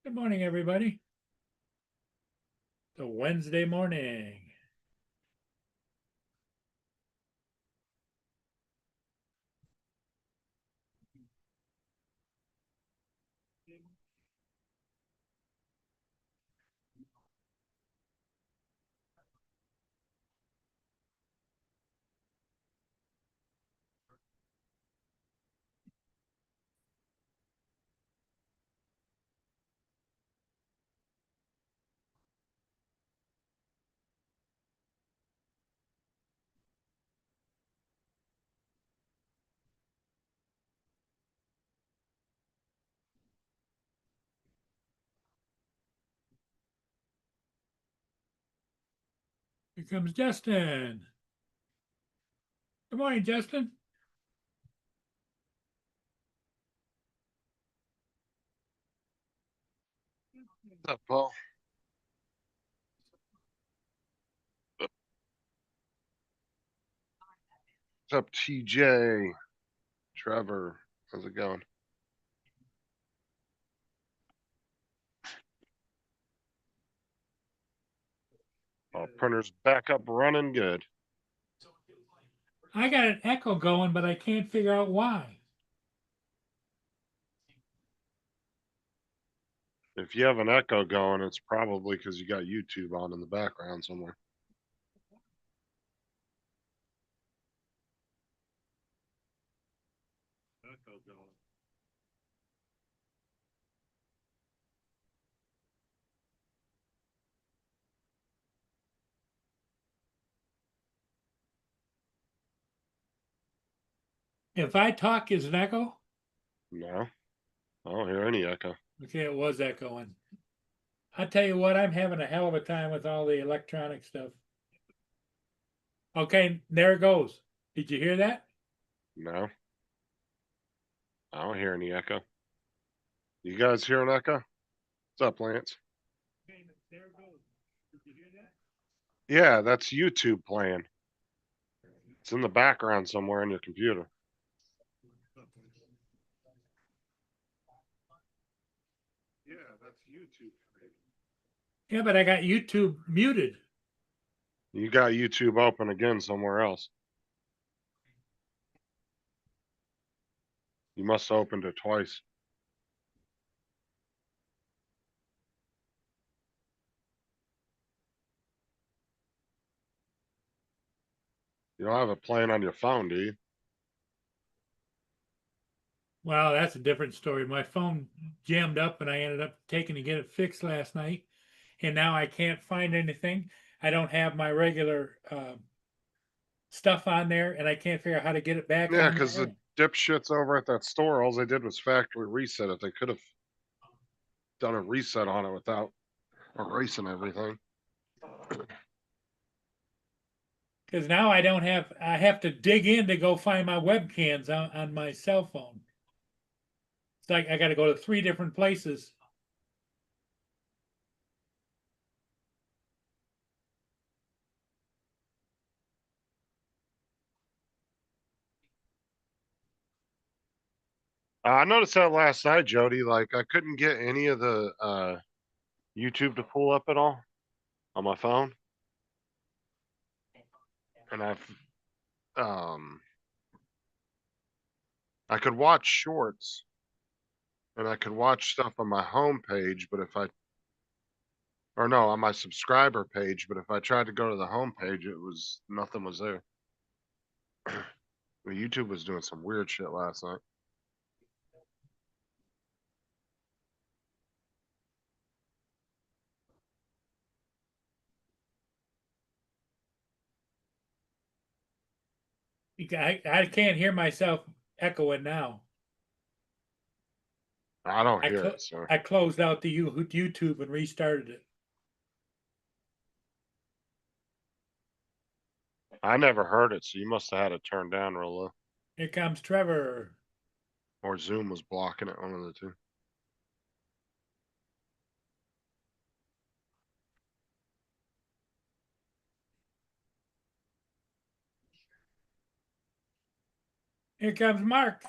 Good morning, everybody. The Wednesday morning. Here comes Justin. Good morning, Justin. What's up, Paul? What's up, TJ? Trevor, how's it going? Oh, printer's back up running good. I got an echo going, but I can't figure out why. If you have an echo going, it's probably because you got YouTube on in the background somewhere. Echo going. If I talk, is an echo? No, I don't hear any echo. Okay, it was echoing. I tell you what, I'm having a hell of a time with all the electronic stuff. Okay, there it goes. Did you hear that? No, I don't hear any echo. You guys hear an echo? What's up, Lance? Okay, there it goes. Did you hear that? Yeah, that's YouTube playing. It's in the background somewhere on your computer. Yeah, that's YouTube. Yeah, but I got YouTube muted. You got YouTube open again somewhere else. You must have opened it twice. You don't have it playing on your phone, do you? Well, that's a different story. My phone jammed up and I ended up taking to get it fixed last night. And now I can't find anything. I don't have my regular stuff on there and I can't figure out how to get it back Yeah, on because there. the dipshits over at that store, all they did was factory reset it. They could have done a reset on it without erasing everything. Because now I have to dig in to go find my webcams on my cell phone. It's like I got to go to 3 different places. I noticed that last night, Jody. Like, I couldn't get any of the YouTube to pull up at all on my phone, and I've I could watch shorts and I could watch stuff on my home page, but if I, or no, on my subscriber page, but if I tried to go to the home page, nothing was there. YouTube was doing some weird shit last night. I can't hear myself echoing now. I don't I hear clo- it, sir. I closed out the YouTube and restarted it. I never heard it, so you must have had it turned down real low. Here comes Trevor. Or Zoom was blocking it, one of the two. Here comes Mark.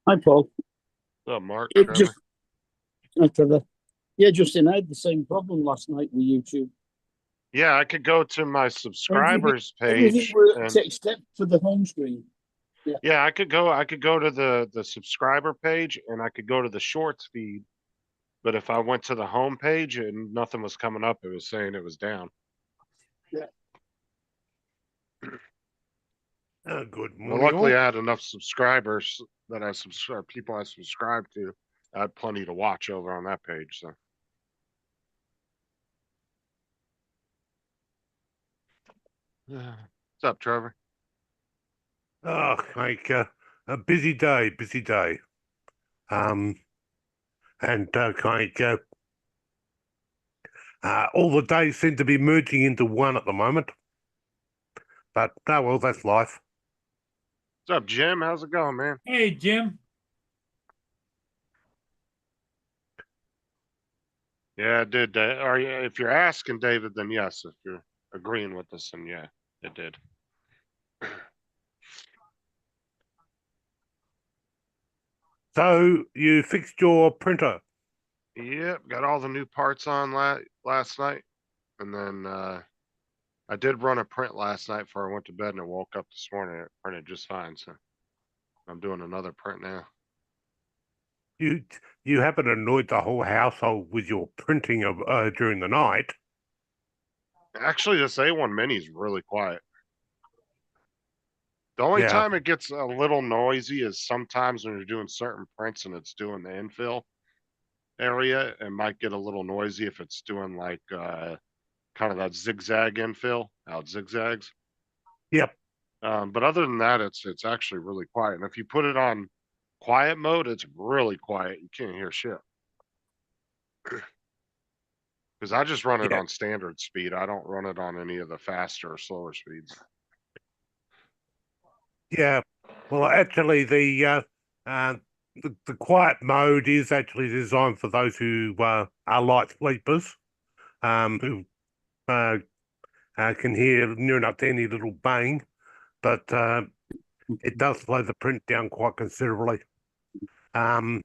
Hi, Paul. What's up, Mark? It Trevor? just, hi, Trevor. Yeah, Justin, I had the same problem last night with YouTube. Yeah, I could go to my subscribers Everything page worked and except for the home screen. yeah, I could go to the subscriber page and I could go to the shorts feed. But if I went to the home page and nothing was coming up, it was saying it was down. Good Well, morning, luckily all. I had enough subscribers that people I subscribe to. I had plenty to watch over on that page, so. What's up, Trevor? Oh, like a busy day, busy day. And all the days seem to be merging into one at the moment. But oh well, that's life. What's up, Jim? How's it going, man? Hey, Jim. Yeah, it did. If you're asking, David, then yes. If you're agreeing with us, then yeah, it did. So you fixed your printer? Yep, got all the new parts on last night, and then I did run a print last night before I went to bed, and I woke up this morning. It printed just fine, so I'm doing another print now. You haven't annoyed the whole household with your printing of during the night. Actually, this A1 Mini is really quiet. The only Yeah. time it gets a little noisy is sometimes when you're doing certain prints and it's doing the infill area. It might get a little noisy if it's doing like kind of that zigzag infill, how it zigzags. Yep. But other than that, it's actually really quiet. And if you put it on quiet mode, it's really quiet. You can't hear shit. Because I just run it Yeah. on standard speed. I don't run it on any of the faster or slower speeds. Yeah. Well, actually, the quiet mode is actually designed for those who are light sleepers, who can hear near enough to any little bang, but it does slow the print down quite considerably. Yeah, and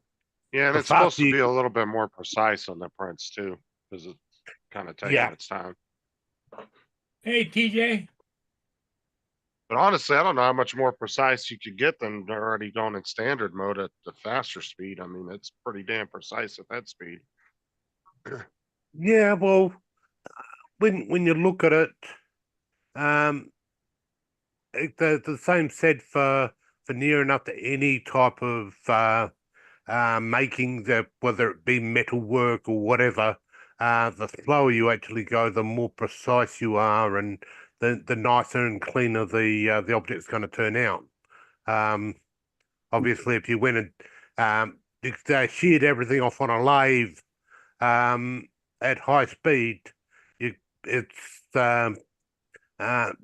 the it's supposed faster to be a little bit more precise on the prints too, because it's kind of taking Yeah. its time. Hey, TJ. But honestly, I don't know how much more precise you could get than already going in standard mode at the faster speed. I mean, it's pretty damn precise at that speed. Yeah, well, when you look at it, the same said for near enough to any type of making, whether it be metal work or whatever. The slower you actually go, the more precise you are, and the nicer and cleaner the object's going to turn out. Obviously, if you went and sheared everything off on a lathe at high speed, it's the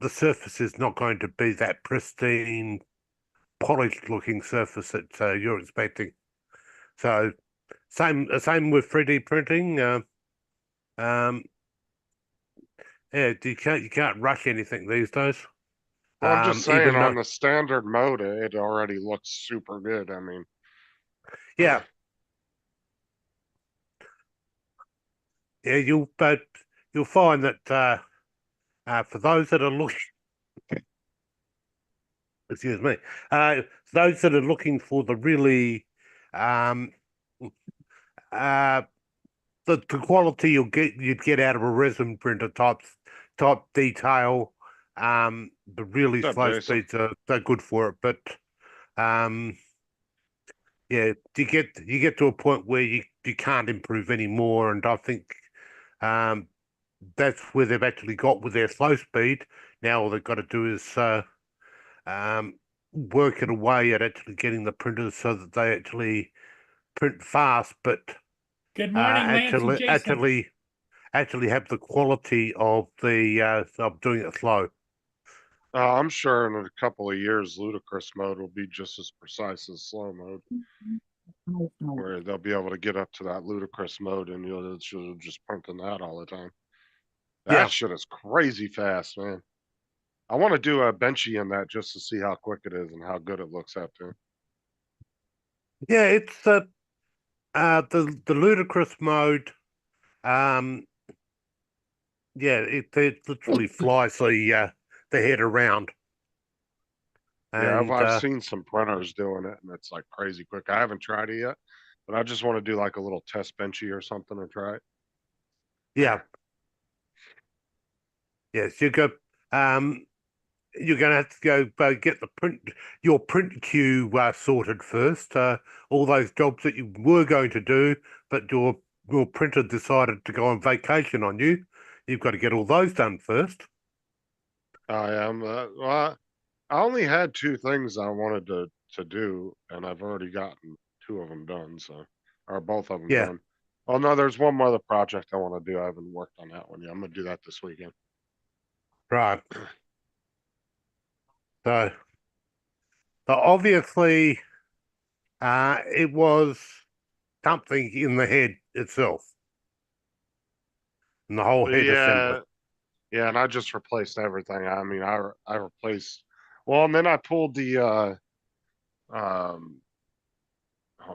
surface is not going to be that pristine, polished looking surface that you're expecting. So same with 3D printing. Yeah, you can't rush anything these days. Well, I'm just saying Even on though, the standard mode, it already looks super good. I mean, yeah, you'll find that for those that are looking excuse me, those that are looking for the really, um, uh, the quality you'd get out of a resin printer type detail, the really What's up, slow Jason? speeds are good for it, but um, yeah, you get to a point where you can't improve anymore, and I think um that's where they've actually got with their slow speed. Now all they've got to do is um work it away at actually getting the printers so that they actually print fast, but Good morning, Lance and Jason. actually have the quality of the of doing it slow. I'm sure in a couple of years, ludicrous mode will be just as precise as slow mode, where they'll be able to get up to that ludicrous mode and you'll just printing that all the time. That Yeah. shit is crazy fast, man. I want to do a benchy in that just to see how quick it is and how good it looks after. Yeah, it's the ludicrous mode. Um, yeah, it literally flies the head around. Yeah, And I've seen some printers doing it and it's like crazy quick. I haven't tried it yet, but I just want to do like a little test benchy or something and try it. yeah, yes, you're gonna have to go get your print queue sorted first. All those jobs that you were going to do, but your printer decided to go on vacation on you. You've got to get all those done first. I am. Well, I only had two things I wanted to do, and I've already gotten two of them done. So, or both of them Yeah, done. Oh no, there's one more other project I want to do. I haven't worked on that one yet. I'm gonna do that this weekend. right. So, so obviously, it was something in the head itself, in the whole head assembly. Yeah, yeah, and I just replaced everything. I mean, I replaced. Well, and then I pulled the. Hold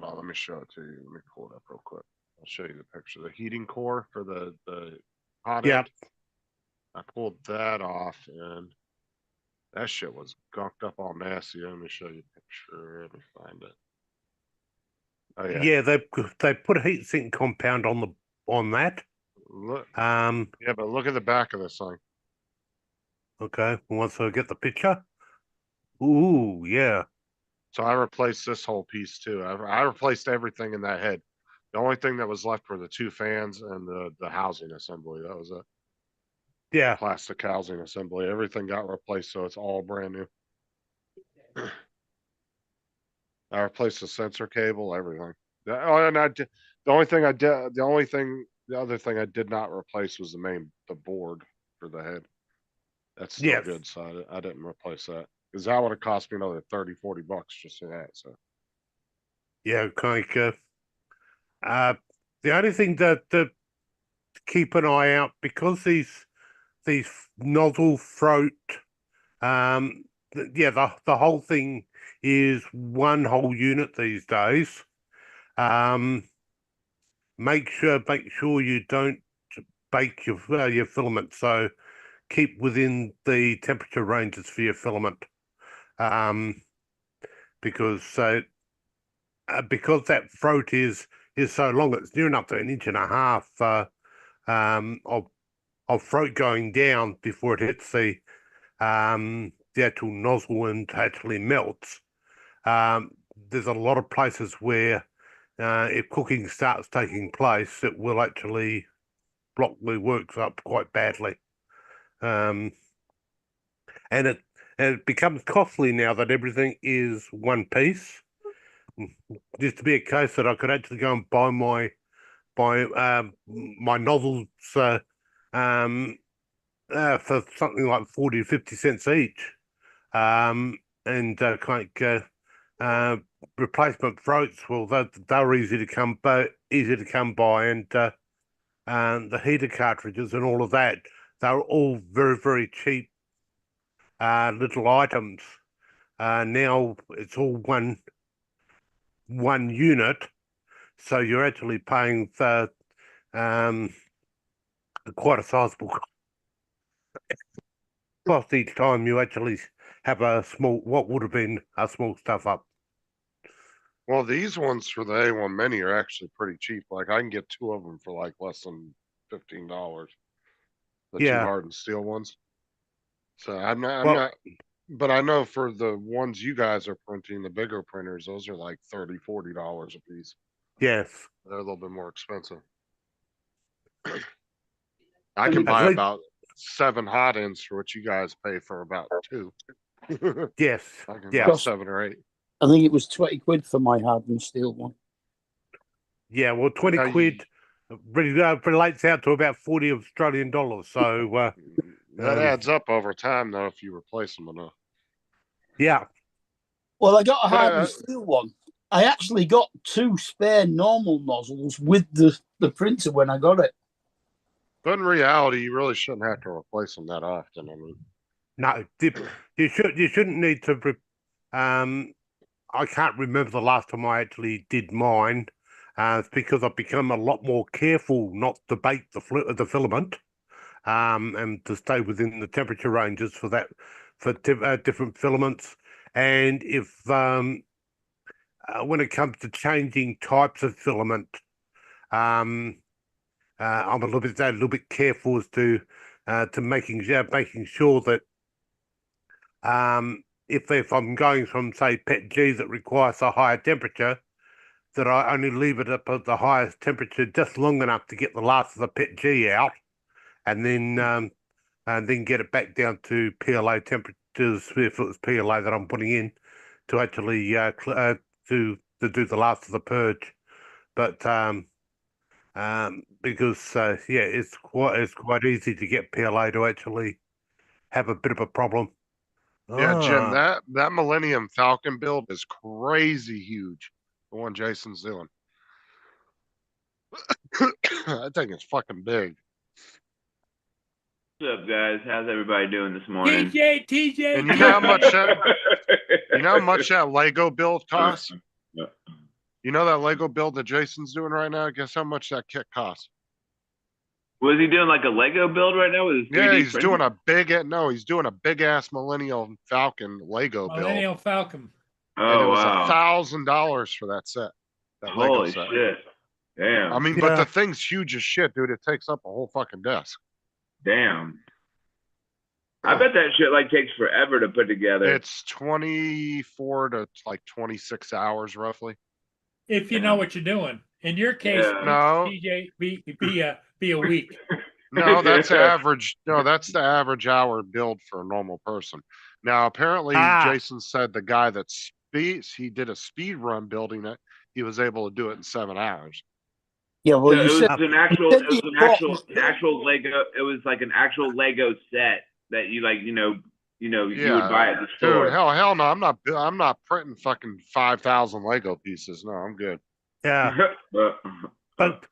on, let me show it to you. Let me pull it up real quick. I'll show you the picture. The heating core for the hot Yeah, end. I pulled that off, and that shit was gunked up all nasty. Let me show you a picture. Let me find it. Oh yeah, yeah. They put a heat sink compound on that. look. Um, Yeah, but look at the back of this thing. okay. Once I get the picture. Ooh, yeah. So I replaced this whole piece too. I replaced everything in that head. The only thing that was left were the two fans and the housing assembly. That was it. Yeah. Plastic housing assembly. Everything got replaced, so it's all brand new. I replaced the sensor cable, everything. Oh, and the only thing the other thing I did not replace was the board for the head. That's still Yes. good, so I didn't replace that because that would have cost me another 30-40 bucks just for that. So Yeah. Like, the only thing that keep an eye out because these nozzle throat, yeah, the whole thing is one whole unit these days. Um, make sure you don't bake your filament. So keep within the temperature ranges for your filament. Um, because that throat is so long, it's near enough to an inch and a half of throat going down before it hits the actual nozzle and actually melts. There's a lot of places where if cooking starts taking place, it will actually block the works up quite badly. Um, and it becomes costly now that everything is one piece. Used to be a case that I could actually go and buy my nozzles um, for something like 40 to 50 cents each, and replacement throats. Well, they're easy to come by, and the heater cartridges and all of that. They're all very very cheap little items. Now it's all one unit, so you're actually paying for um, quite a sizable cost each time you actually have what would have been a small stuff up. Well, these ones for the A1 Mini are actually pretty cheap. Like I can get 2 of them for like less than $15. The 2 Yeah. hardened steel ones. So I'm Well- not, but I know for the ones you guys are printing, the bigger printers, those are like $30, $40 a piece. Yes. They're a little bit more expensive. I And can it- buy Like- about 7 hot ends for what you guys pay for about 2. Yes. I can Yeah. buy 7 or 8. I think it was 20 quid for my hardened steel one. Yeah. Well, 20 Yeah, quid relates out to about 40 Australian dollars. So, That Um, adds up over time though if you replace them enough. yeah. Well, I got a But, hardened steel one. I actually got 2 spare normal nozzles with the printer when I got it. But in reality, you really shouldn't have to replace them that often. I mean, No, you shouldn't need to. I can't remember the last time I actually did mine. It's because I've become a lot more careful not to bake the filament, and to stay within the temperature ranges for that for different filaments. And if when it comes to changing types of filament, I'm a little bit careful as to making sure that if I'm going from say PETG that requires a higher temperature, that I only leave it up at the highest temperature just long enough to get the last of the PETG out, and then get it back down to PLA temperatures if it was PLA that I'm putting in to actually to do the last of the purge. But because yeah, it's quite easy to get PLA to actually have a bit of a problem. yeah, Jim, Ah, that Millennium Falcon build is crazy huge. The one Jason's doing. I think it's fucking big. What's up, guys? How's everybody doing this morning? TJ, And you know how much you know how much that Lego build costs? You know that Lego build that Jason's doing right now? Guess how much that kit costs? Was he doing like a Lego build right now with his 3D Yeah, he's printer? doing a he's doing a big ass Millennium Falcon Lego build. Millennial Falcon. And it Oh was wow! $1,000 for that set. That Lego Holy set. shit! Damn! I mean, but Yeah. the thing's huge as shit, dude. It takes up a whole fucking desk. Damn! I bet that shit like takes forever to put together. It's 24 to like 26 hours roughly. If you know what you're doing. In your case, Yeah. No. TJ, be a week. No, that's average. No, that's the average hour build for a normal person. Now, apparently, Jason said the guy that he did a speed run building it. He was able to do it in 7 hours. Yeah, well, it you was said an actual, said it was you an bought- actual Lego. It was like an actual Lego set that you like, you would Yeah, buy at the store. Dude, hell no! I'm not printing fucking 5,000 Lego pieces. No, I'm good. yeah. But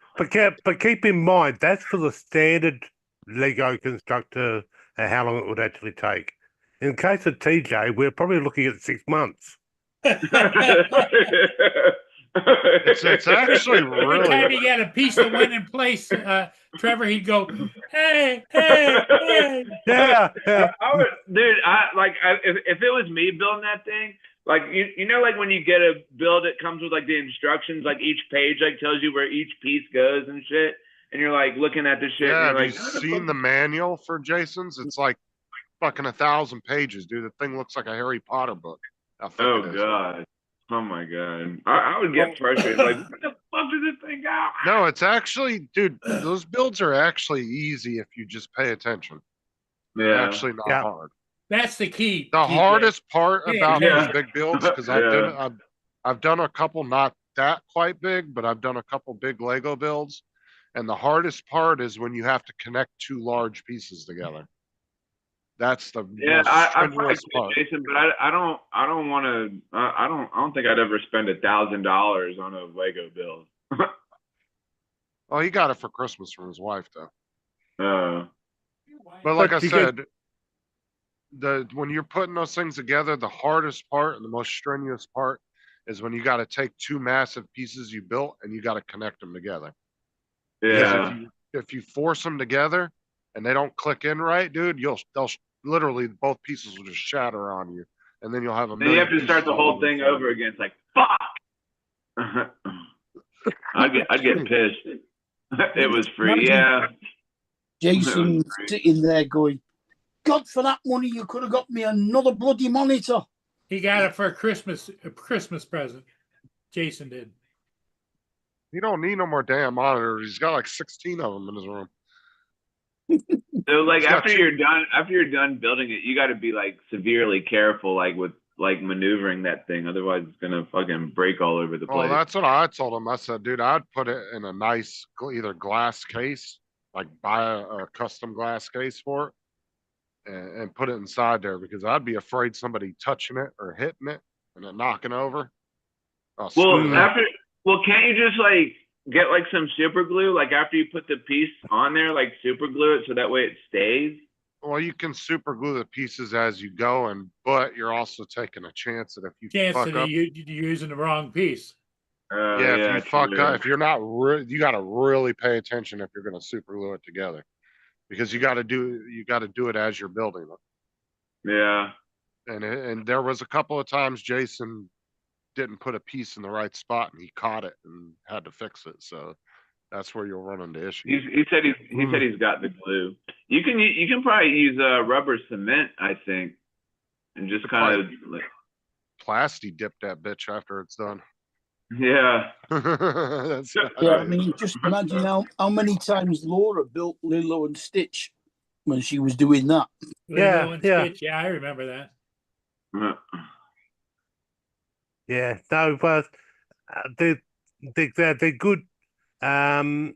keep in mind that's for the standard Lego constructor and how long it would actually take. In case of TJ, we're probably looking at 6 months. It's actually Every time really. he got a piece that went in place, Trevor, he'd go, hey, hey, hey. Yeah, yeah. Dude, if it was me building that thing, like you know, like when you get a build, it comes with like the instructions, like each page like tells you where each piece goes and shit, and you're like looking at the shit. Yeah, and have you're you like, seen the manual for Jason's? It's like fucking 1,000 pages, dude. The thing looks like a Harry Potter book. How thick Oh it is. god. Oh my god. I would get frustrated. Like, what the fuck is this thing out? No, it's actually, dude, those builds are actually easy if you just pay attention. They're Yeah. actually not Yeah. hard. That's the key. The TJ. hardest part Yeah, about yeah. these big builds, because I've done a couple not that quite big, but I've done a couple big Lego builds. And the hardest part is when you have to connect 2 large pieces together. That's the Yeah, most I probably strenuous could, part. Jason, but I don't want to. I don't think I'd ever spend $1,000 on a Lego build. Oh, he got it for Christmas from his wife, though. Uh, But like But I you get- said, when you're putting those things together, the hardest part and the most strenuous part is when you got to take 2 massive pieces you built and you got to connect them together. Because yeah. if you force them together and they don't click in right, dude, they'll literally both pieces will just shatter on you, and then you'll have a Then you have million to start pieces the all whole over the thing floor. over again. It's like fuck. I'd get pissed. It was free, yeah. Jason sitting there going, God, for that money, you could have got me another bloody monitor. He got it for a Christmas present. Jason did. You don't need no more damn monitors. He's got like 16 of them in his room. So like He's got after you're done building it, you got to be like severely careful, like with like maneuvering that thing. Otherwise, it's gonna fucking break all over the Well, place. that's what I told him. I said, dude, I'd put it in a nice either glass case, like buy a custom glass case for it, and put it inside there because I'd be afraid somebody touching it or hitting it and it knocking over. Oh, Well, screw that. can't you just like get like some super glue, like after you put the piece on there, like super glue it so that way it stays? Well, you can super glue the pieces as you go, but you're also taking a chance that if you Chance fuck that up, you're using the wrong piece. yeah, if you fuck true. up, if you're not, you got to really pay attention if you're going to super glue it together, because you got to do it as you're building it. Yeah. And there was a couple of times Jason didn't put a piece in the right spot and he caught it and had to fix it. So that's where you'll run into issues. He said he's got the glue. You can probably use rubber cement, I think, and just kind of like, Plasti dip that bitch after it's done. yeah. That's Yeah, I mean, just imagine how many times Laura built Lilo and Stitch when she was doing that. Lilo and Stitch. Yeah, I remember that. Yeah, no, but they're good. The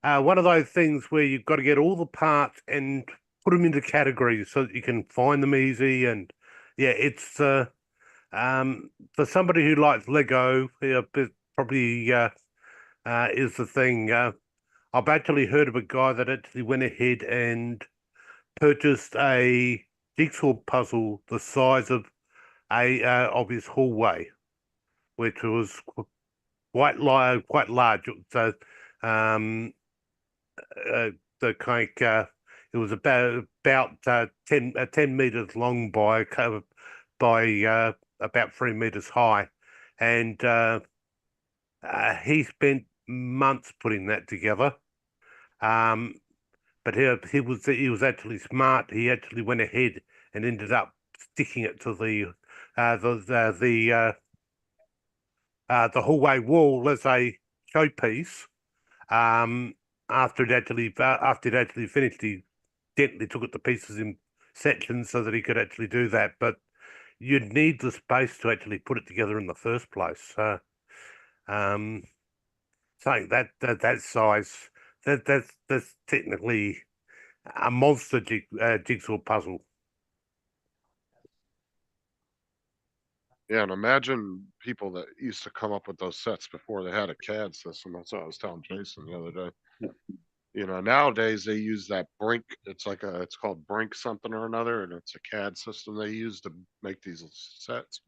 one of those things where you've got to get all the parts and put them into categories so that you can find them easy. And yeah, it's for somebody who likes Lego, probably is the thing. I've actually heard of a guy that actually went ahead and purchased a jigsaw puzzle the size of his hallway, which was quite large. So, the kind it was about 10 meters long by about 3 meters high, and he spent months putting that together. But he was actually smart. He actually went ahead and ended up sticking it to the hallway wall as a showpiece. After it actually finished, he gently took it to pieces in sections so that he could actually do that. But you'd need the space to actually put it together in the first place. So, saying that size, that's technically a monster jigsaw puzzle. Yeah, and imagine people that used to come up with those sets before they had a CAD system. That's what I was telling Jason the other day. You know, nowadays they use that Brink. It's called Brink something or another, and it's a CAD system they use to make these sets.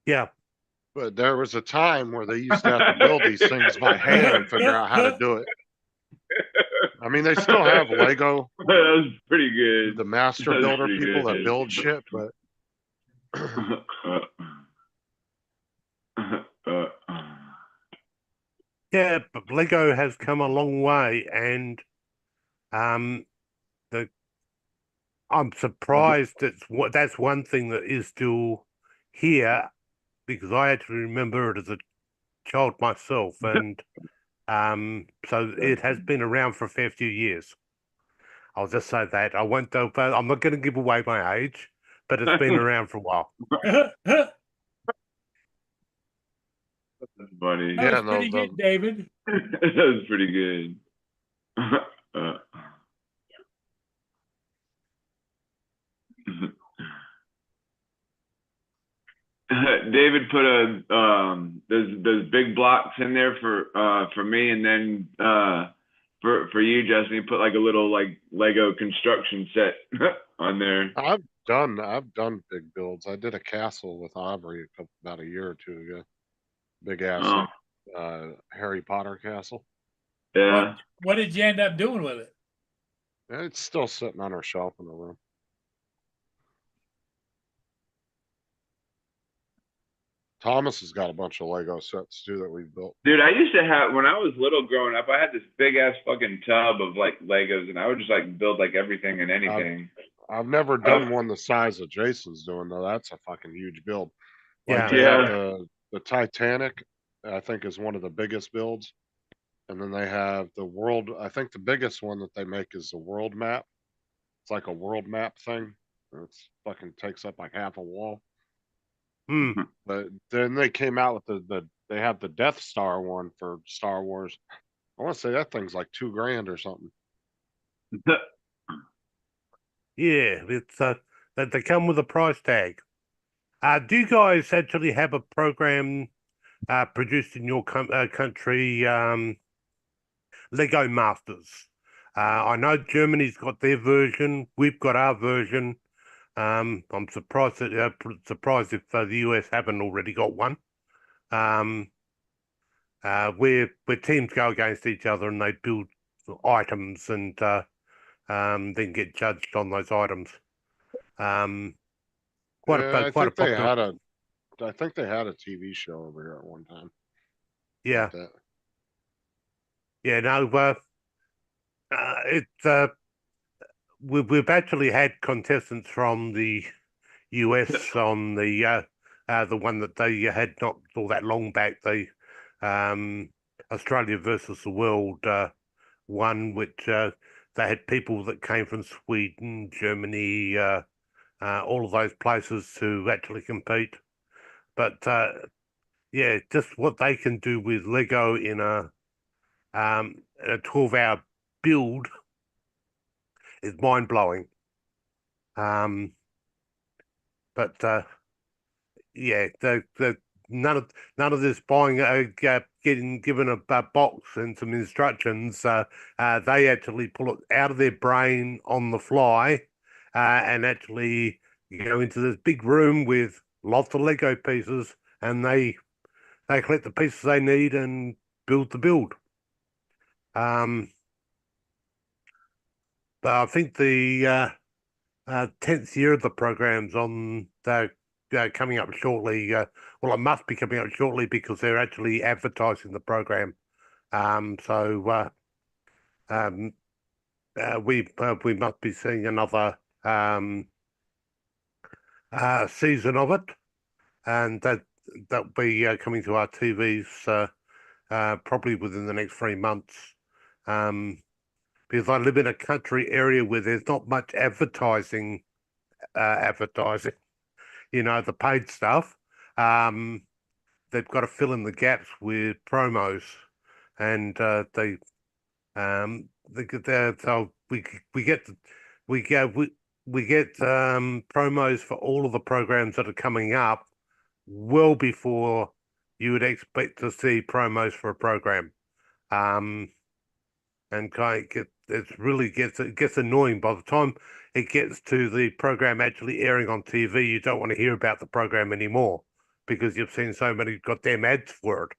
Yeah. But there was a time where they used to have to build these things by hand and figure out how to do it. I mean, they still have Lego. That was pretty good. The master builder people that build shit, but yeah, but Lego has come a long way, and I'm surprised that's one thing that is still here, because I actually remember it as a child myself, and so it has been around for a fair few years. I'll just say that. I won't go, but I'm not going to give away my age, but it's been around for a while. That's funny. That was pretty good, David. That was pretty good. David put those big blocks in there for me, and then for you, Justin, he put like a little like Lego construction set on there. I've done big builds. I did a castle with Aubrey about a year or two ago. Big ass like Harry Potter castle. Yeah. What did you end up doing with it? It's still sitting on our shelf in the room. Thomas has got a bunch of Lego sets too that we've built. Dude, I used to have when I was little growing up, I had this big ass fucking tub of like Legos and I would just like build like everything and anything. I've never done one the size of Jason's doing though. That's a fucking huge build. Like Yeah. they have Yeah. the Titanic, I think is one of the biggest builds. And then they have the world, I think the biggest one that they make is the world map. It's like a world map thing. It's fucking takes up like half a wall. Hmm. But then they came out with they have the Death Star one for Star Wars. I want to say that thing's like $2,000 or something. Yeah, it's that they come with a price tag. Do you guys actually have a program produced in your country, Lego Masters? I know Germany's got their version. We've got our version. I'm surprised surprised if the US haven't already got one. Where teams go against each other and they build items and then get judged on those items. Quite Yeah, a popular. I think they had a TV show over here at one time. Yeah, Like that. yeah. No, it's we've actually had contestants from the US on the one that they had not all that long back. The Australia versus the World one, which they had people that came from Sweden, Germany, all of those places to actually compete. But yeah, just what they can do with Lego in a 12-hour build is mind blowing. But yeah, the none of this buying, getting given a box and some instructions. They actually pull it out of their brain on the fly, and actually go into this big room with lots of Lego pieces, and they collect the pieces they need and build the build. But I think the 10th year of the program's on coming up shortly. Well, it must be coming up shortly because they're actually advertising the program. So we must be seeing another season of it, and that'll be coming to our TVs probably within the next 3 months. Because I live in a country area where there's not much advertising, the paid stuff. They've got to fill in the gaps with promos, and so we get promos for all of the programs that are coming up well before you would expect to see promos for a program. And kind of it gets annoying by the time it gets to the program actually airing on TV. You don't want to hear about the program anymore because you've seen so many goddamn ads for it.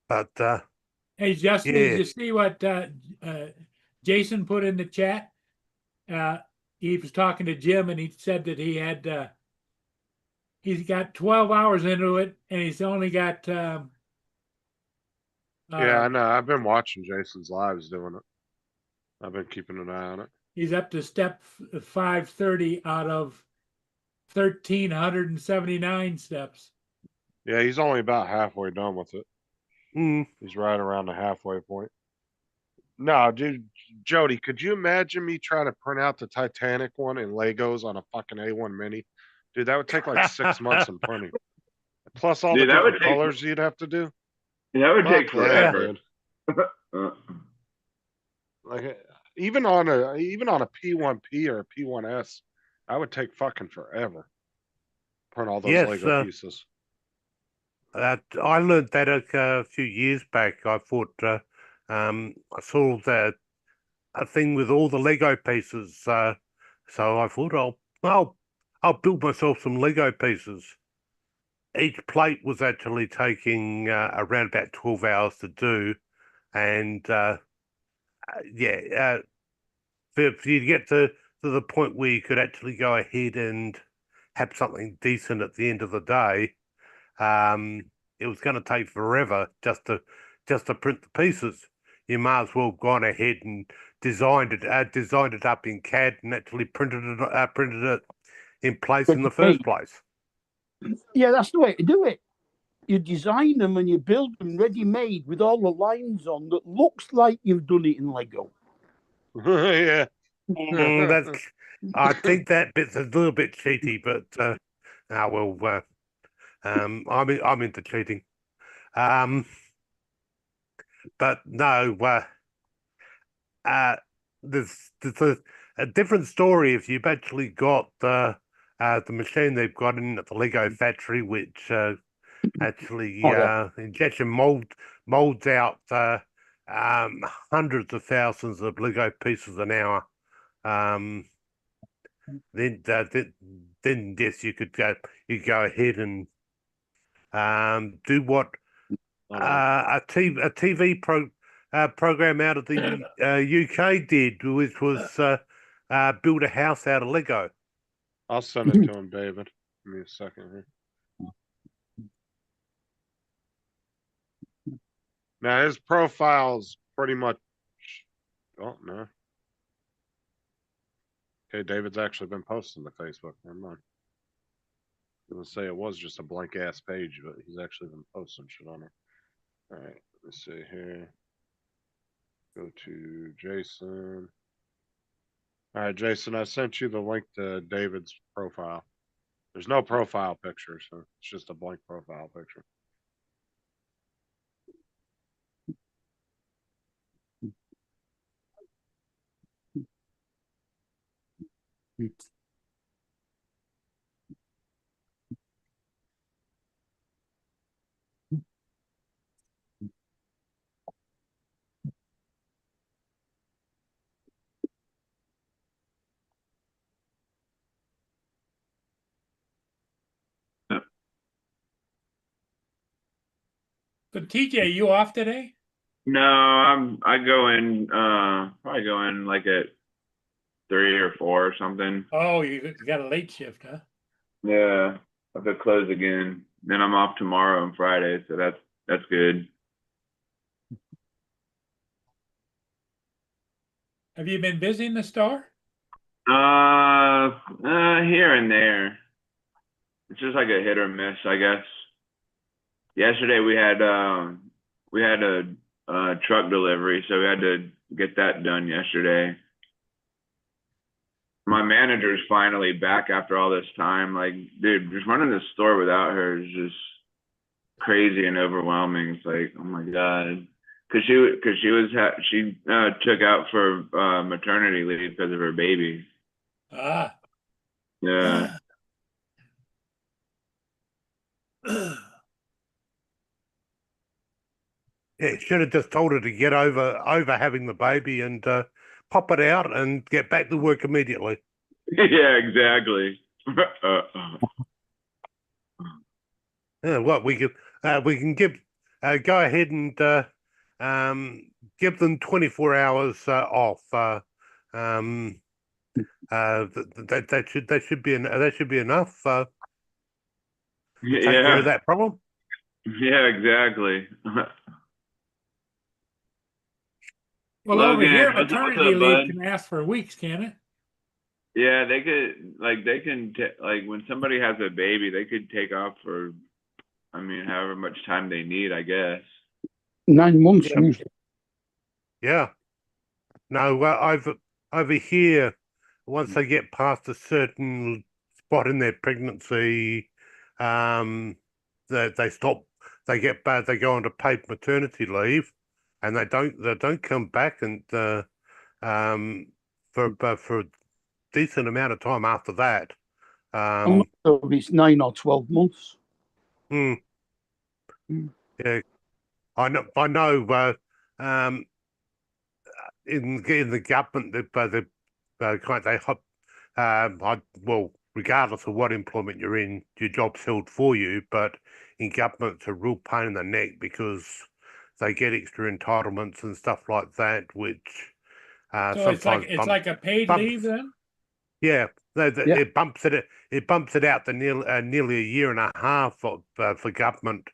But Hey, Justin, yeah, did you see what Jason put in the chat? He was talking to Jim and he said that he's got 12 hours into it and he's only got Yeah, I know. I've been watching Jason's lives doing it. I've been keeping an eye on it. he's up to step 530 out of 1,379 steps. Yeah, he's only about halfway done with it. mm, He's right around the halfway point. No, dude, Jody, could you imagine me trying to print out the Titanic one in Legos on a fucking A1 Mini? Dude, that would take like 6 months in printing. Plus all Dude, the that would different take- colors you'd have to do. That would take Fuck that, forever. dude. Like even on a P1P or a P1S, I would take fucking forever. Print all those Yes, Lego pieces. I learned that a few years back. I thought I saw that a thing with all the Lego pieces. So I thought I'll build myself some Lego pieces. each plate was actually taking around about 12 hours to do, and yeah, for you to get to the point where you could actually go ahead and have something decent at the end of the day, it was going to take forever just to print the pieces. You might as well gone ahead and designed it up in CAD and actually printed it in place in the first place. Yeah, that's the way to do it. You design them and you build them ready made with all the lines on that looks like you've done it in Lego. Yeah. That's, I think that bit's a little bit cheaty, but I'm into cheating. But no, there's a different story if you've actually got the machine they've got in at the Lego factory, which actually injection molds out hundreds of thousands of Lego pieces an hour. Then yes, you go ahead and do what a TV program out of the UK did, which was build a house out of Lego. I'll send it to him, David. Give me a second here. Now his profile's pretty much. Oh no. Okay, David's actually been posting to Facebook. Never mind. I was gonna say it was just a blank ass page, but he's actually been posting shit on it. All right, let's see here. Go to Jason. All right, Jason, I sent you the link to David's profile. There's no profile picture, so it's just a blank profile picture. So TJ, you off today? No, I go in probably go in like at 3 or 4 or something. Oh, you got a late shift, huh? Yeah, I could close again. Then I'm off tomorrow and Friday, so that's good. Have you been busy in the store? Here and there. It's just like a hit or miss, I guess. Yesterday we had a truck delivery, so we had to get that done yesterday. My manager's finally back after all this time. Like, dude, just running the store without her is just crazy and overwhelming. It's like, oh my God. Cause she took out for maternity leave because of her baby. Ah. Yeah. Yeah, should have just told her to get over having the baby and pop it out and get back to work immediately. Yeah, exactly. Yeah, what we can give go ahead and give them 24 hours off. That should be enough. Take care of that problem. Yeah, exactly. Well, Logan, over here, what's up, maternity leave bud? can last for weeks, can it? Yeah, they could like when somebody has a baby, they could take off for, I mean, however much time they need, I guess. 9 months Yeah. usually. Yeah. No, over here, once they get past a certain spot in their pregnancy, they stop. They go on to paid maternity leave, and they don't come back and for a decent amount of time after that. So it's 9 or 12 months. Yeah, I know. In the government, regardless of what employment you're in, your job's held for you. But in government, it's a real pain in the neck because they get extra entitlements and stuff like that, which So it's sometimes it's like a paid bumps. leave then? Yeah, Yeah. it bumps it out to nearly a year and a half for government,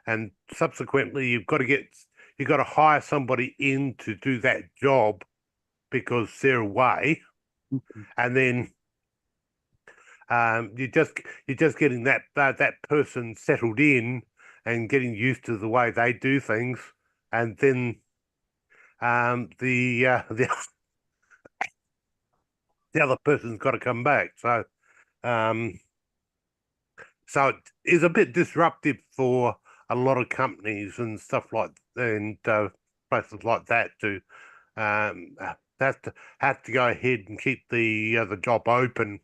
and subsequently you've got to hire somebody in to do that job because they're away, and then you're just getting that person settled in and getting used to the way they do things, and then the other person's got to come back. So so it is a bit disruptive for a lot of companies and stuff like and places like that to have to go ahead and keep the job open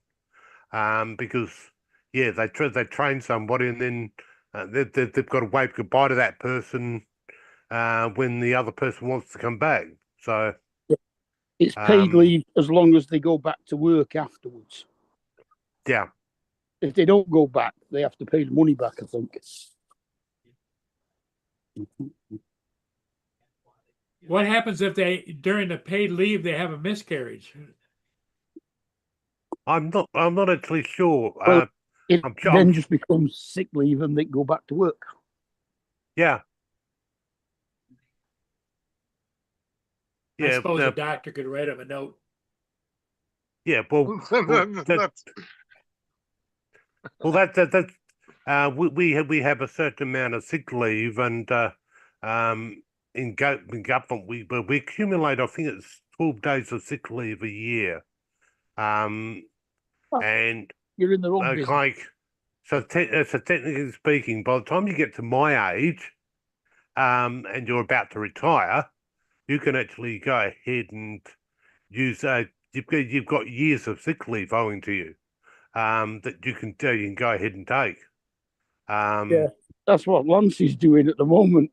because they train somebody and then they've got to wave goodbye to that person when the other person wants to come back. So It's paid leave as long as they go back to work afterwards. yeah. If they don't go back, they have to pay the money back, I think. What happens if during the paid leave, they have a miscarriage? I'm not actually sure. Well, it I'm then just becomes sick leave and they go back to work. Yeah. I suppose a doctor could write him a note. Yeah, well, we have a certain amount of sick leave, and in government we accumulate. I think it's 12 days of sick leave a year, and you're in the wrong business. so technically speaking, by the time you get to my age, and you're about to retire, you can actually go ahead and use you've got years of sick leave owing to you that you can go ahead and take. Yeah, that's what Lance is doing at the moment.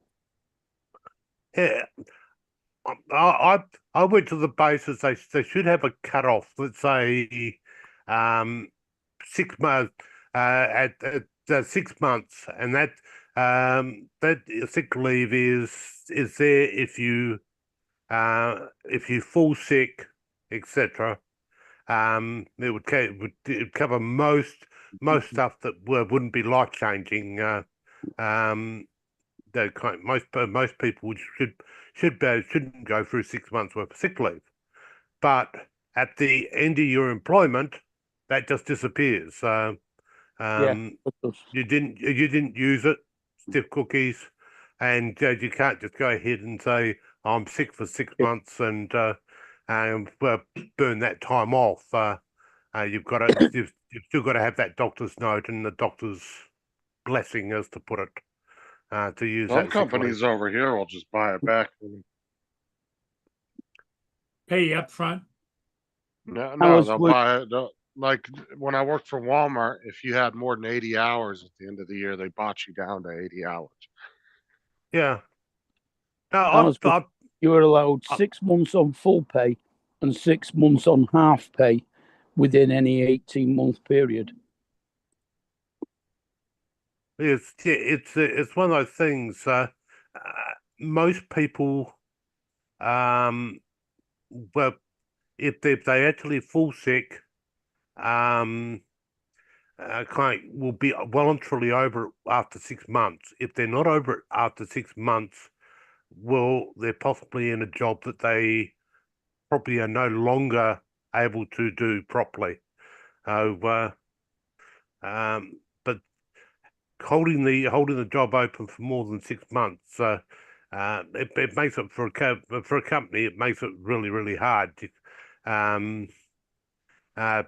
Yeah, I went to the basis they should have a cut off. Let's say 6 months at 6 months, and that sick leave is there if you fall sick, etc. It would cover most stuff that wouldn't be life changing. Most people shouldn't go through 6 months worth of sick leave, but at the end of your employment, that just disappears. You didn't use it, stiff cookies, and you can't just go ahead and say I'm sick for 6 months and burn that time off. You've still got to have that doctor's note and the doctor's blessing, as to put it, to use Some that companies over here will just buy it back. Pay you up front? No, they'll buy it. Like when I worked for Walmart, if you had more than 80 hours at the end of the year, they bought you down to 80 hours. Yeah. No, you were allowed 6 months on full pay and 6 months on half pay within any 18-month period. It's one of those things. Most people, well, if they actually fall sick, will be well and truly over it after 6 months. If they're not over it after 6 months, well, they're possibly in a job that they probably are no longer able to do properly. But holding the job open for more than 6 months, it makes it for a company. It makes it really, really hard.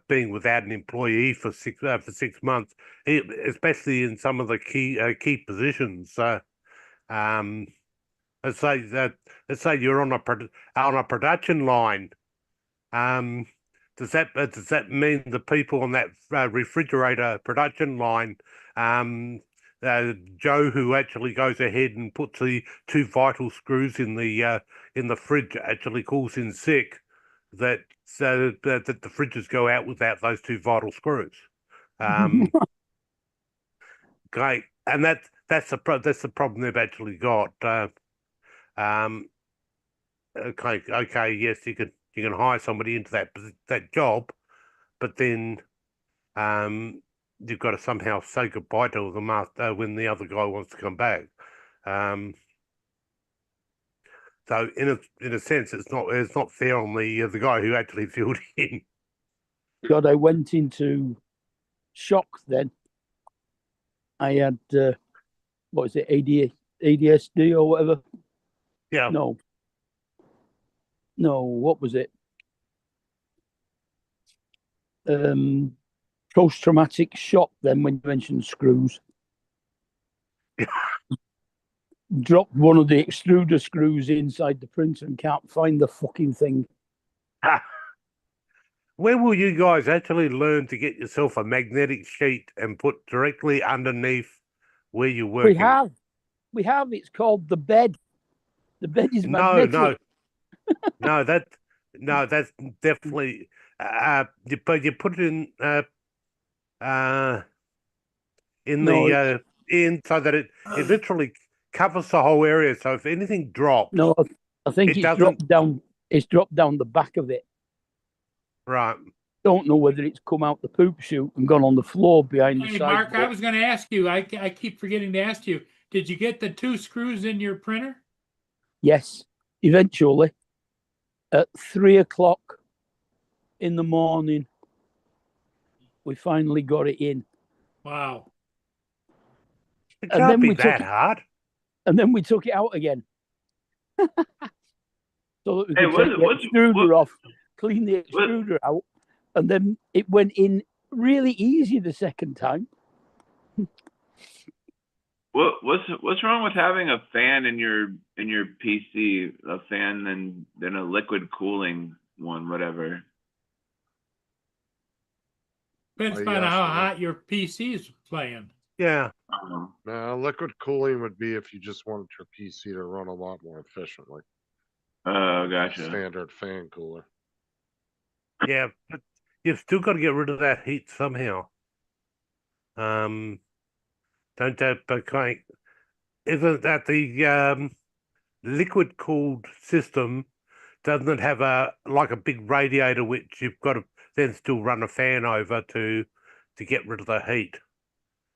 Being without an employee for 6 months, especially in some of the key positions. Let's say you're on a production line. Does that mean the people on that refrigerator production line, Joe, who actually goes ahead and puts the 2 vital screws in the fridge, actually calls in sick, that the fridges go out without those 2 vital screws? Okay, and that's the problem they've actually got. Okay, yes, you can hire somebody into that job, but then you've got to somehow say goodbye to them after when the other guy wants to come back. So in a sense, it's not fair on the guy who actually filled in. God, I went into shock then. I had, what is it, ADSD or whatever? Yeah, No, what was it? Post-traumatic shock then when you mentioned screws. Dropped one of the extruder screws inside the printer and can't find the fucking thing. When will you guys actually learn to get yourself a magnetic sheet and put directly underneath where you're working? We have. It's called the bed. The bed is No, magnetic. no, that's definitely. But you put it in so that it literally covers the whole area. So if anything drops, No, I think it it's doesn't. dropped down. It's dropped down the back of it. Right. Don't know whether it's come out the poop chute and gone on the floor behind the Hey, sideboard. Mark, I was going to ask you. I keep forgetting to ask you. Did you get the 2 screws in your printer? Yes, eventually, at 3:00 in the morning, we finally got it in. Wow. It And can't then be we that took hard. And then we took it out again. So that we Hey, could take the extruder off, clean the extruder out, and then it went in really easy the second time. What's wrong with having a fan in your PC, a fan than a liquid cooling one, whatever? Depends Oh, on yes, how yeah. hot your PC is playing. Yeah. No, liquid cooling would be if you just wanted your PC to run a lot more efficiently. Oh, gotcha. Standard fan cooler. Yeah, but you've still got to get rid of that heat somehow. Don't that, but isn't that the liquid cooled system? Doesn't it have a big radiator which you've got to then still run a fan over to get rid of the heat?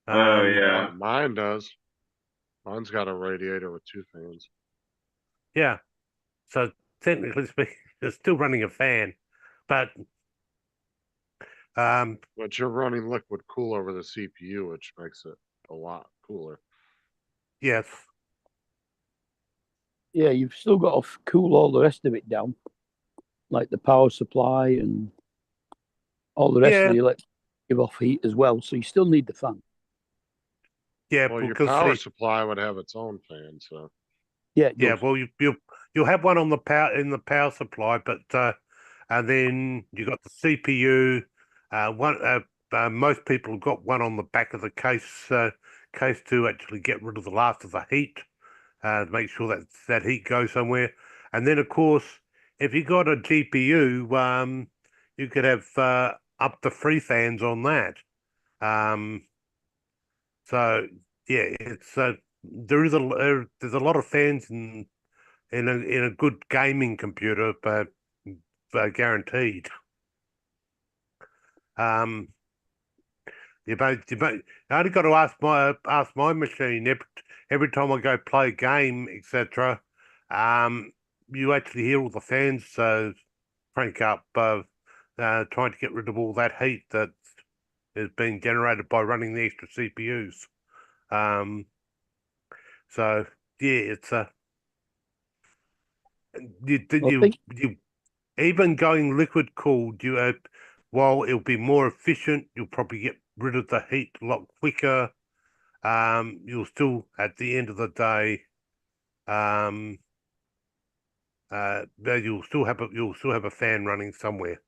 Oh, yeah. Mine does. Mine's got a radiator with 2 fans. Yeah. So technically speaking, it's still running a fan, but But you're running liquid cool over the CPU, which makes it a lot cooler. yes. Yeah, you've still got to cool all the rest of it down, like the power supply and all the rest of the electric give off heat as well. So you still need the fan. Yeah, Well, your because power supply would have its own fan, so Yeah, it yeah, does. well you'll have one on the power supply, but and then you got the CPU. Most people have got one on the back of the case to actually get rid of the last of the heat, to make sure that heat goes somewhere. And then of course, if you got a GPU, you could have up to 3 fans on that. So yeah, it's there's a lot of fans in a good gaming computer, but guaranteed. You only got to ask my machine every time I go play a game, etc. You actually hear all the fans crank up, trying to get rid of all that heat that is being generated by running the extra CPUs. So yeah, it's you even going liquid cooled, while it'll be more efficient, you'll probably get rid of the heat a lot quicker. You'll still, at the end of the day, you'll still have a fan running somewhere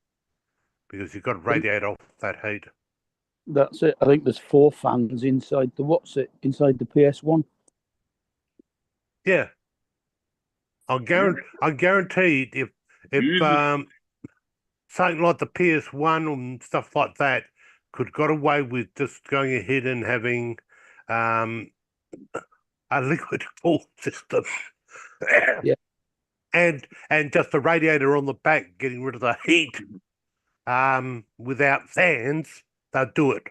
because you've got to radiate off that heat. That's it. I think there's 4 fans inside inside the PS1. Yeah, I guaranteed if something like the PS1 and stuff like that, could got away with just going ahead and having a liquid cool system. Yeah. And just a radiator on the back, getting rid of the heat. Without fans, they'll do it.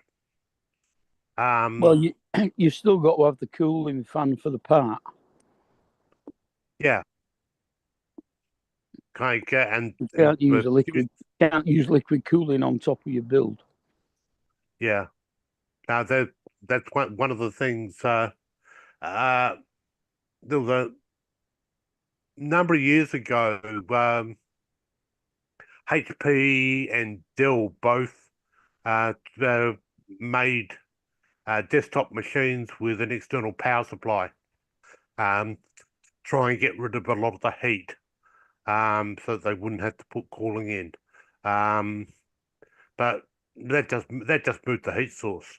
Well, you've still got to have the cooling fan for the part. Yeah. And You can't use liquid cooling on top of your build. Yeah. Now that's one of the things. There was a number of years ago. HP and Dell both made desktop machines with an external power supply. Try and get rid of a lot of the heat, so that they wouldn't have to put cooling in. But that just moved the heat source.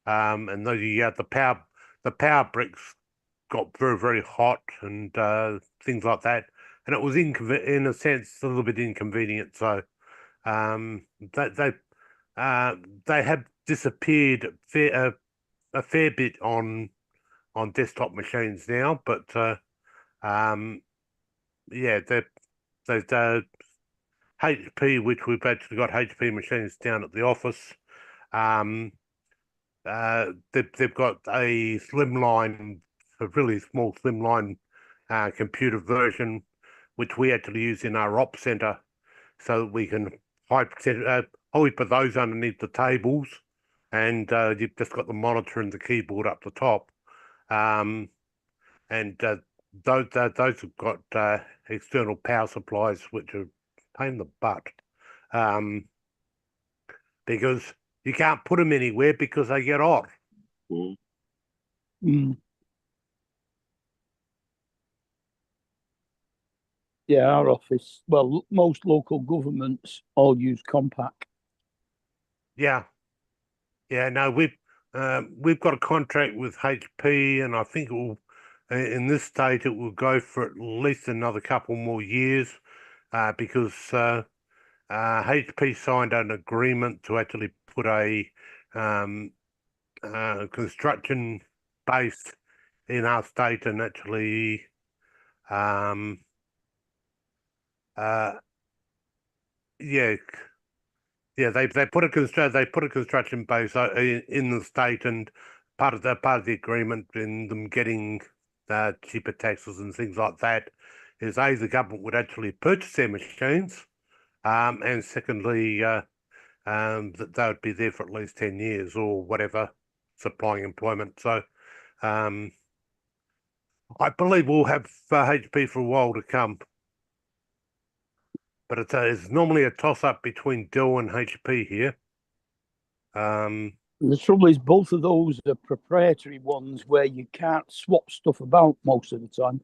And the power bricks got very, very hot and things like that. And it was in a sense a little bit inconvenient. So they have disappeared a fair bit on desktop machines now, but yeah, they HP, which we've actually got HP machines down at the office. They've got a slimline, a really small slimline computer version, which we actually use in our op center, so that we can put those underneath the tables, and you've just got the monitor and the keyboard up the top. And those have got external power supplies, which are a pain in the butt, because you can't put them anywhere because they get hot. Mm. Yeah, our office. Well, most local governments all use Compact. Yeah. No, we've got a contract with HP, and I think it will, in this state, it will go for at least another couple more years, because HP signed an agreement to actually put a construction base in our state, and actually they put a construction base in the state, and part of the agreement in them getting cheaper taxes and things like that is the government would actually purchase their machines, and secondly that they would be there for at least 10 years or whatever, supplying employment. So I believe we'll have HP for a while to come. But it's normally a toss-up between Dell and HP here. The trouble is, both of those are proprietary ones where you can't swap stuff about most of the time.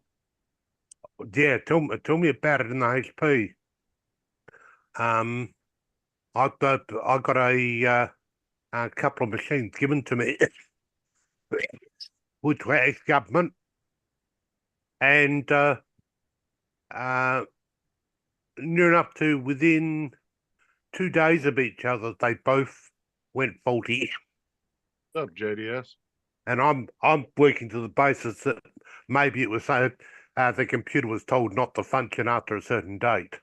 Yeah, tell me about it in the HP. I got a couple of machines given to me, which were ex-government, and near enough to within 2 days of each other, they both went faulty. What's up, JDS? And I'm working to the basis that maybe it was so the computer was told not to function after a certain date.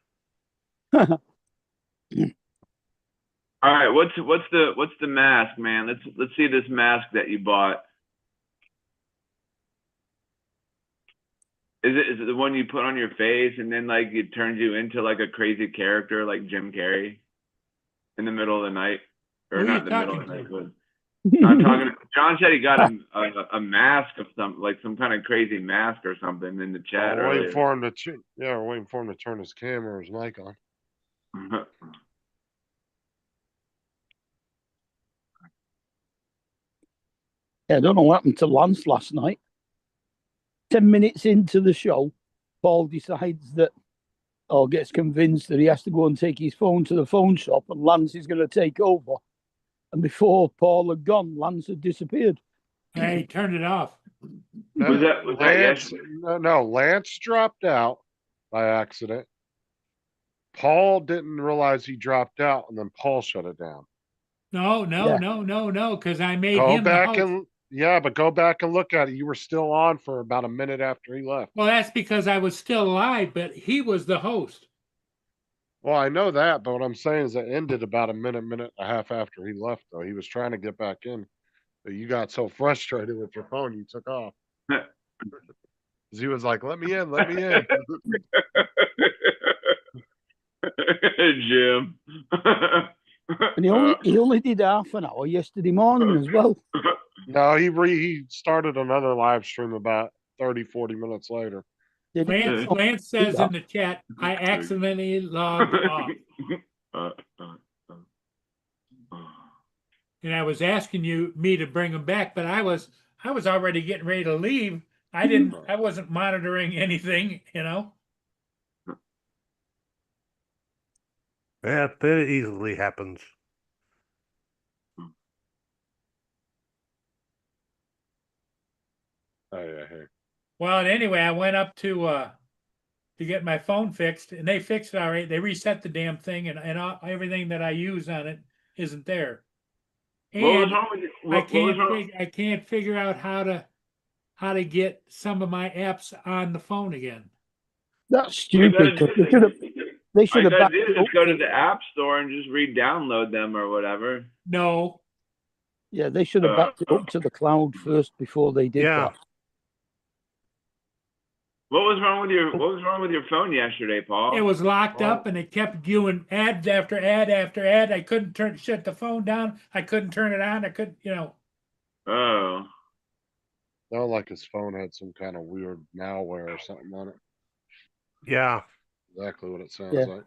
All right, what's the mask, man? Let's see this mask that you bought. Is it the one you put on your face and then like it turns you into like a crazy character like Jim Carrey in the middle of the night, or Who are not you in the middle of the talking night? But I'm talking. John said he got a mask of some kind of crazy mask or something in the chat We're waiting earlier. for him to we're waiting for him to turn his camera or his mic on. Yeah, I don't know what happened to Lance last night. 10 minutes into the show, Paul decides that, or gets convinced that he has to go and take his phone to the phone shop, and Lance is going to take over. And before Paul had gone, Lance had disappeared. Hey, he turned it off. Was that Lance? yesterday? No, Lance dropped out by accident. Paul didn't realize he dropped out, and then Paul shut it down. No, no, Yeah. no, because I made Go him the back host. and, yeah, but go back and look at it. You were still on for about a minute after he left. Well, that's because I was still alive, but he was the host. Well, I know that, but what I'm saying is it ended about a minute and a half after he left, though. He was trying to get back in. But you got so frustrated with your phone, you took off. 'Cause he was like, let me in, let me in. Jim. And he only did half an hour yesterday morning as well. No, he started another live stream about 30, 40 minutes later. Did he? Lance says in the chat, I accidentally logged off. And I was asking me to bring him back, but I was already getting ready to leave. I wasn't monitoring anything, you know. Yeah, that easily happens. Oh, yeah, hey. Well, and anyway, I went up to get my phone fixed, and they fixed it all right. They reset the damn thing, and everything that I use on it isn't there. What was And wrong with you? What was wrong? I can't figure out how to get some of my apps on the phone again. That's stupid. 'Cause they should All have you gotta backed do it is up. go to the App Store and just re-download them or whatever. No, Yeah, they should have backed it up to the cloud first before they did Yeah. that. What was wrong with your phone yesterday, Paul? it was locked up, and it kept doing ad after ad after ad. I couldn't shut the phone down. I couldn't turn it on. I couldn't, you know. Oh. Sounded like his phone had some kind of weird malware or something on it. Yeah. Exactly what it sounds Yeah. like.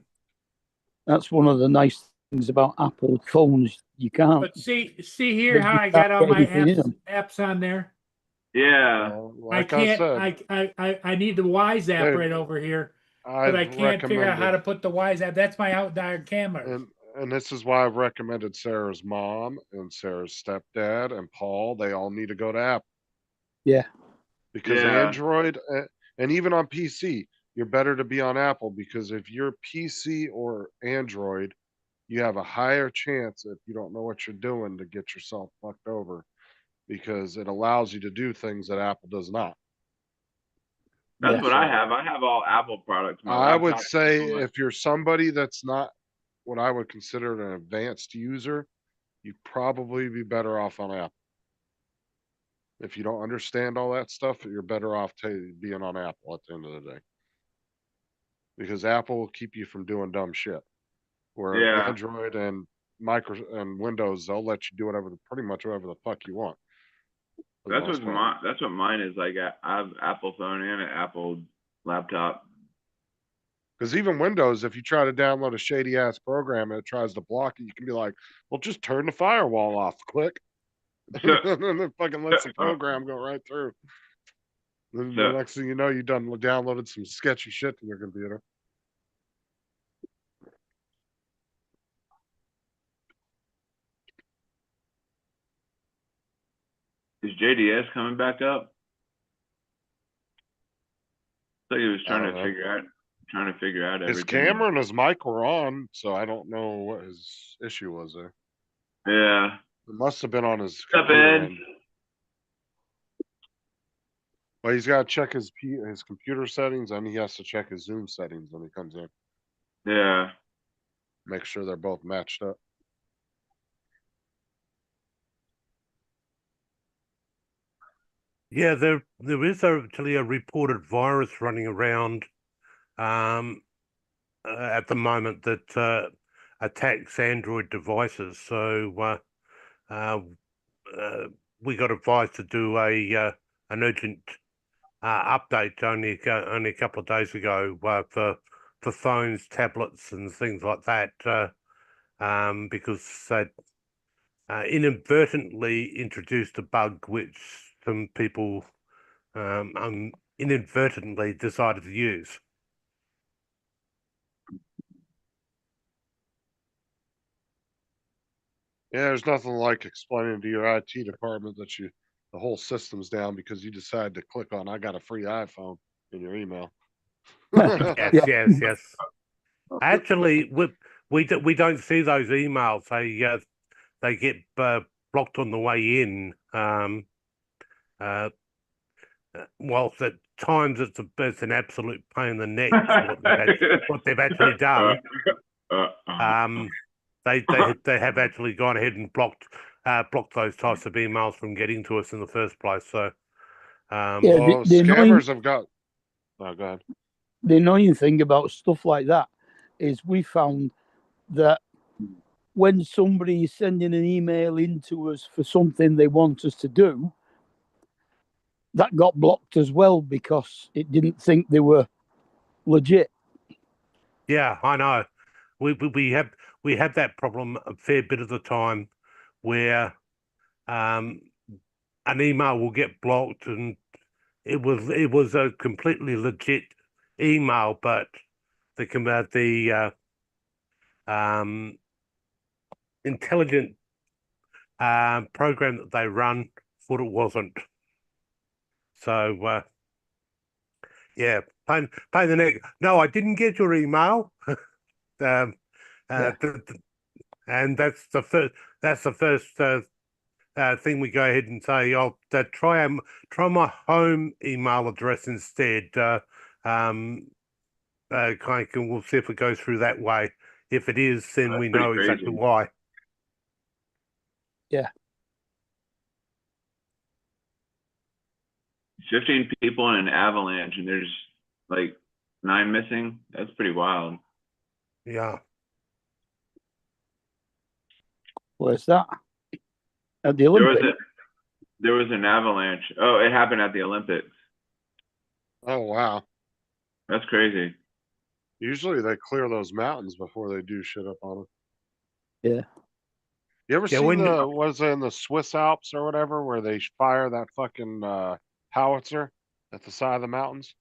That's one of the nice things about Apple phones. You can't. But see here They how just I got all can't my get anything in apps on there. Yeah. Well, I like can't. said, I need the Wise app Dude, right over here, but I I've can't figure out how to recommended, put the Wise app. That's my outdoor camera. and this is why I've recommended Sarah's mom and Sarah's stepdad and Paul. They all need to go to Apple. Yeah. Because Yeah. Android and even on PC, you're better to be on Apple because if you're PC or Android, you have a higher chance if you don't know what you're doing to get yourself fucked over because it allows you to do things that Apple does not. That's Yeah. what I have. I have all Apple products. My I would laptop, say all my- if you're somebody that's not what I would consider an advanced user, you'd probably be better off on Apple. If you don't understand all that stuff, you're better off being on Apple at the end of the day. Because Apple will keep you from doing dumb shit. Where Yeah. Android and and Windows, they'll let you do pretty much whatever the fuck you want. for the That's most part. that's what mine is. Like I have Apple phone and an Apple laptop. Because even Windows, if you try to download a shady ass program and it tries to block it, you can be like, well, just turn the firewall off, click. And then it fucking lets the program go right through. Then the next thing you know, you downloaded some sketchy shit to your computer. Is JDS coming back up? I thought he was I trying don't to know. figure out His everything. camera and his mic were on, so I don't know what his issue was there. Yeah. It must have been on his What's up, computer Ed? end. But he's got to check his computer settings and he has to check his Zoom settings when he comes in. Yeah. Make sure they're both matched up. Yeah, there is actually a reported virus running around at the moment that attacks Android devices. So we got advised to do an urgent update only a couple of days ago for phones, tablets, and things like that because they inadvertently introduced a bug which some people inadvertently decided to use. Yeah, there's nothing like explaining to your IT department that the whole system's down because you decided to click on I got a free iPhone in your email. Yes, Yeah. yes. Actually, we don't see those emails. they get blocked on the way in. Whilst at times it's an absolute pain in the neck what they've actually done. They have actually gone ahead and blocked those types of emails from getting to us in the first place. So Yeah, Well, the annoying- scammers have got. Oh, go ahead. the annoying thing about stuff like that is we found that when somebody is sending an email into us for something they want us to do, that got blocked as well because it didn't think they were legit. yeah, I know. We have that problem a fair bit of the time where an email will get blocked and it was a completely legit email, but the intelligent program that they run thought it wasn't. So yeah, pain in the neck. No, I didn't get your email. And that's the first thing we go ahead and say. I'll try my home email address instead. We'll see if it goes through that way. If it is, then That's we know pretty exactly crazy. why. 15 people in an avalanche, and there's like 9 missing. That's pretty wild. Yeah. Where's that? At the There was Olympics? there was an avalanche. Oh, it happened at the Olympics. Oh wow. That's crazy. Usually they clear those mountains before they do shit up on them. Yeah. You ever Yeah, seen when- the was it in the Swiss Alps or whatever where they fire that fucking howitzer at the side of the mountains?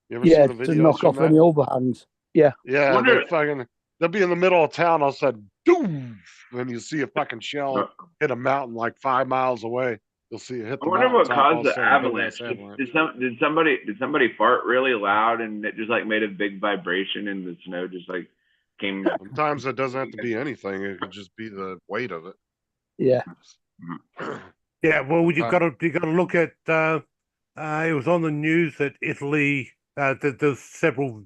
You ever Yeah, seen the to videos knock from off that? any overhangs. Yeah. Yeah, Wonder- they'll be in the middle of town. All of a sudden, doom, and you see a fucking shell hit a mountain like 5 miles away. You'll see it hit I the wonder mountain. what caused the avalanche. Did somebody fart really loud and it just like made a big vibration and the snow just like came? Sometimes it doesn't have to be anything. It could just be the weight of it. Yeah. Yeah, well, you got to look at. It was on the news that Italy. There's several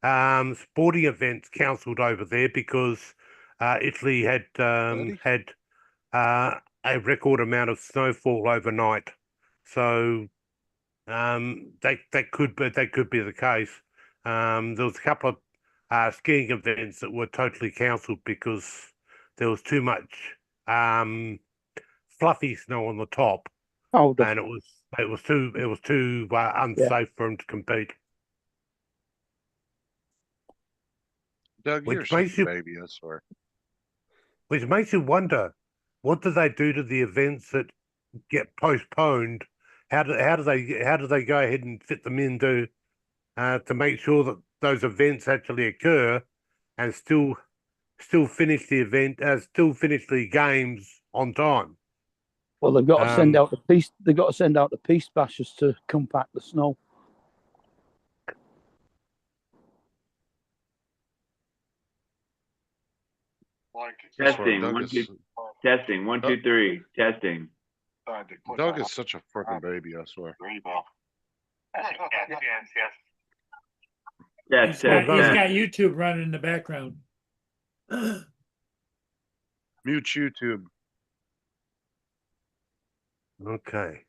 sporting events cancelled over there because Italy had a record amount of snowfall overnight. So that could be the case. There was a couple of skiing events that were totally cancelled because there was too much fluffy snow on the top, Oh, and it was too unsafe for them to compete. Doug, Which you're such makes a you- baby, I swear. Which makes you wonder, what do they do to the events that get postponed? How do they go ahead and fit them in to make sure that those events actually occur and still finish the event, still finish the games on time? well, they've got to send out the peace. They've got to send out the peace bashers to compact the snow. I swear, Testing, Doug 1, is- 2, testing, 1, 2, 3, testing. Doug is such a freaking baby, I swear. Yes, He's got test. YouTube running in the background. Mute YouTube. Okay.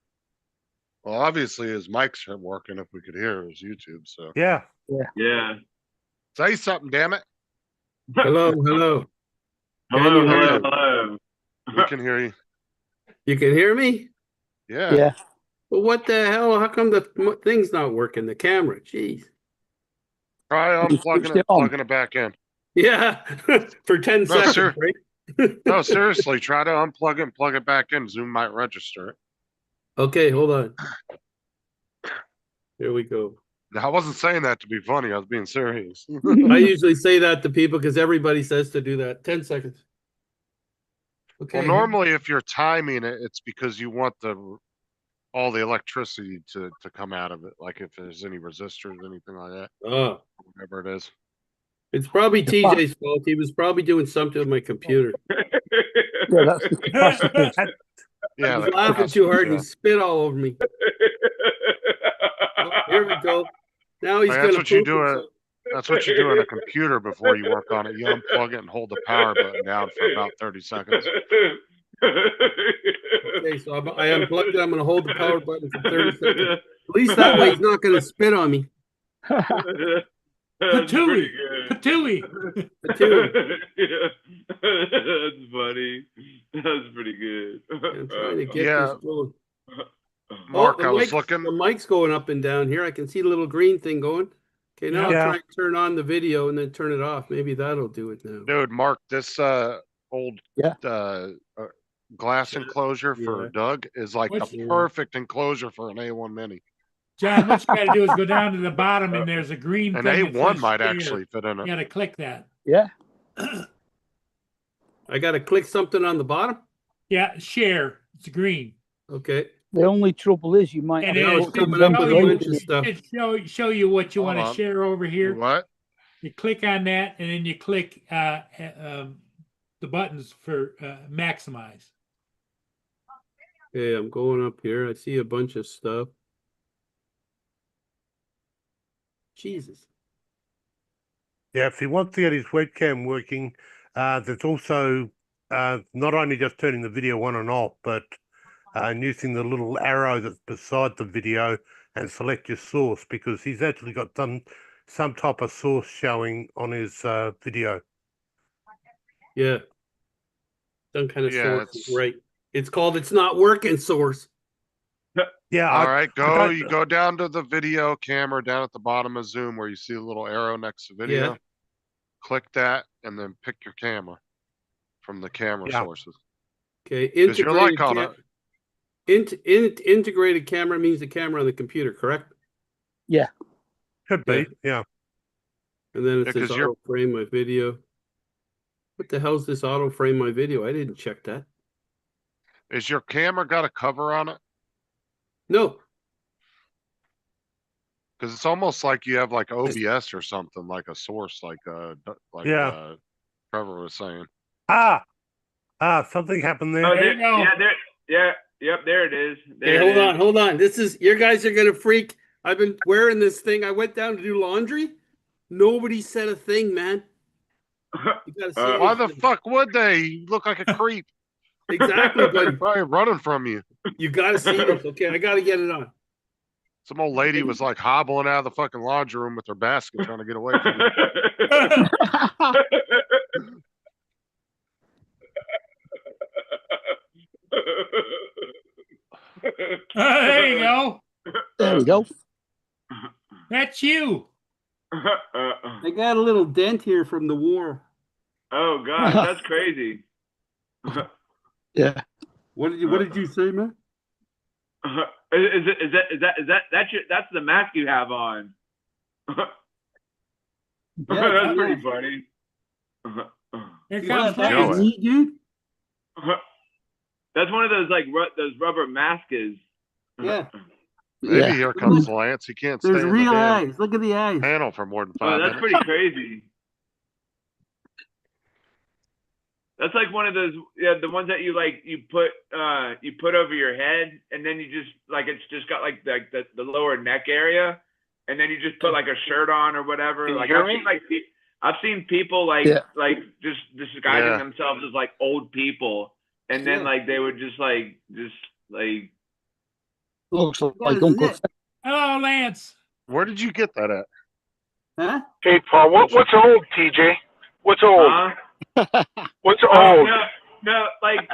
Well, obviously his mics are working if we could hear his YouTube, so. Yeah. Yeah. Say something, damn it. Hello, hello. Hello, you hello, hear me? hello. We can hear you. You can hear me? Yeah. Yeah. Well, what the hell? How come the thing's not working? The camera? Jeez. Try You unplugging switched it, it on. plugging it back in. Yeah, for 10 No, seconds, sir. right? No, seriously, try to unplug it and plug it back in. Zoom might register it. Okay, hold on. Here we go. I wasn't saying that to be funny. I was being serious. I usually say that to people because everybody says to do that. 10 seconds. Okay. Well, normally if you're timing it, it's because you want all the electricity to come out of it. Like if there's any resistors, anything like that, Oh, whatever it is. it's probably TJ's fault. He was probably doing something with my computer. Yeah, that's the capacity. Yeah. I was the laughing too hard and capacity, he spit all over me. Oh, here we go. Now he's Like, gonna that's what you poop do himself. That's what you do on a computer before you work on it. You unplug it and hold the power button down for about 30 seconds. Okay, so I unplugged it. I'm gonna hold the power button for 30 seconds. At least that way he's not gonna spit on me. That's Patooey, pretty good. Patooey. Yeah. That's funny. That's pretty good. I'm trying to get Yeah. this going. Mark, the I was mic's- looking. The mic's going up and down here. I can see the little green thing going. Okay, now Yeah. I'll try and turn on the video and then turn it off. Maybe that'll do it now. Dude, Mark, this old Yeah. glass enclosure for Yeah. Doug is like What's- the perfect enclosure for an A1 Mini. John, what you gotta do is go down to the bottom and there's a green An thing. that A1 says might share. actually fit in You it. gotta click that. Yeah. I gotta click something on the bottom. Yeah, share. It's green. Okay. The only trouble is you might And have then now to it it's put coming them up with a down bunch in of it. stuff. It show you what you Hold want to on. share over here. What? You click on that and then you click the buttons for maximize. Okay, I'm going up here. I see a bunch of stuff. Jesus. Yeah, if he wants to get his webcam working, there's also not only just turning the video on and off, but using the little arrow that's beside the video and select your source, because he's actually got some type of source showing on his video. Yeah. Some kind of Yeah, source it's- is right. It's called It's Not Working Source. Yeah, All right, go. don't- You go down to the video camera down at the bottom of Zoom where you see the little arrow next to video. Yeah. Click that and then pick your camera from the camera Yeah. sources. Okay. 'Cause you're like Integrated on integrated camera means the camera on the computer, correct? could be. Yeah. And then it Yeah, says 'cause you're- auto frame my video. What the hell's this auto frame my video? I didn't check that. Is your camera got a cover on it? No. Because it's almost like you have like OBS or something, like a source, like Yeah. Trevor was saying. Something happened there. Oh, There you go. yeah, yep, there it is. There Okay, it is. hold on. This is your guys are gonna freak. I've been wearing this thing. I went down to do laundry. Nobody said a thing, man. You gotta see Why this the thing. fuck would they? You look like a creep. Exactly, They're buddy. probably running from you. You gotta see this. Okay, I gotta get it on. Some old lady was like hobbling out of the fucking laundry room with her basket trying to get away from you. There you go. There we go. That's you. I got a little dent here from the war. Oh god, that's crazy. Yeah. What did you say, man? Is that's the mask you have on? That's pretty funny. Here You comes got that Joey. in me, dude? That's one of those like those rubber masks. Yeah. Maybe Yeah. here comes Lance. He can't stay in the damn eyes. Look at the eyes. panel for more than Oh, 5 that's minutes. pretty crazy. That's like one of those, yeah, the ones that you put over your head, and then you just like it's just got like the lower neck area, and then you just put like a shirt on or whatever. Can you Like hear I've me? seen I've seen people like Yeah. just disguising Yeah. themselves as like old people, and then Yeah. like they would just like Looks like What is Uncle it? Hello, Lance. Where did you get that at? Huh? Hey, Paul, what's old, TJ? What's old? What's Oh, old? no, like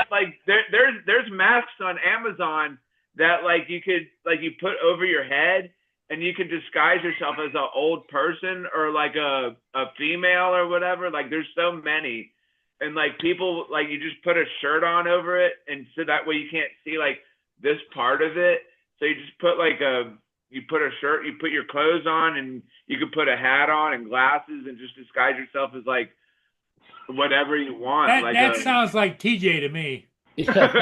there's masks on Amazon that like you could like you put over your head and you can disguise yourself as an old person or like a female or whatever. Like there's so many, and like people like you just put a shirt on over it, and so that way you can't see like this part of it. So you just put like you put a shirt, you put your clothes on, and you could put a hat on and glasses and just disguise yourself as like whatever you want. That sounds like TJ to me. Yeah.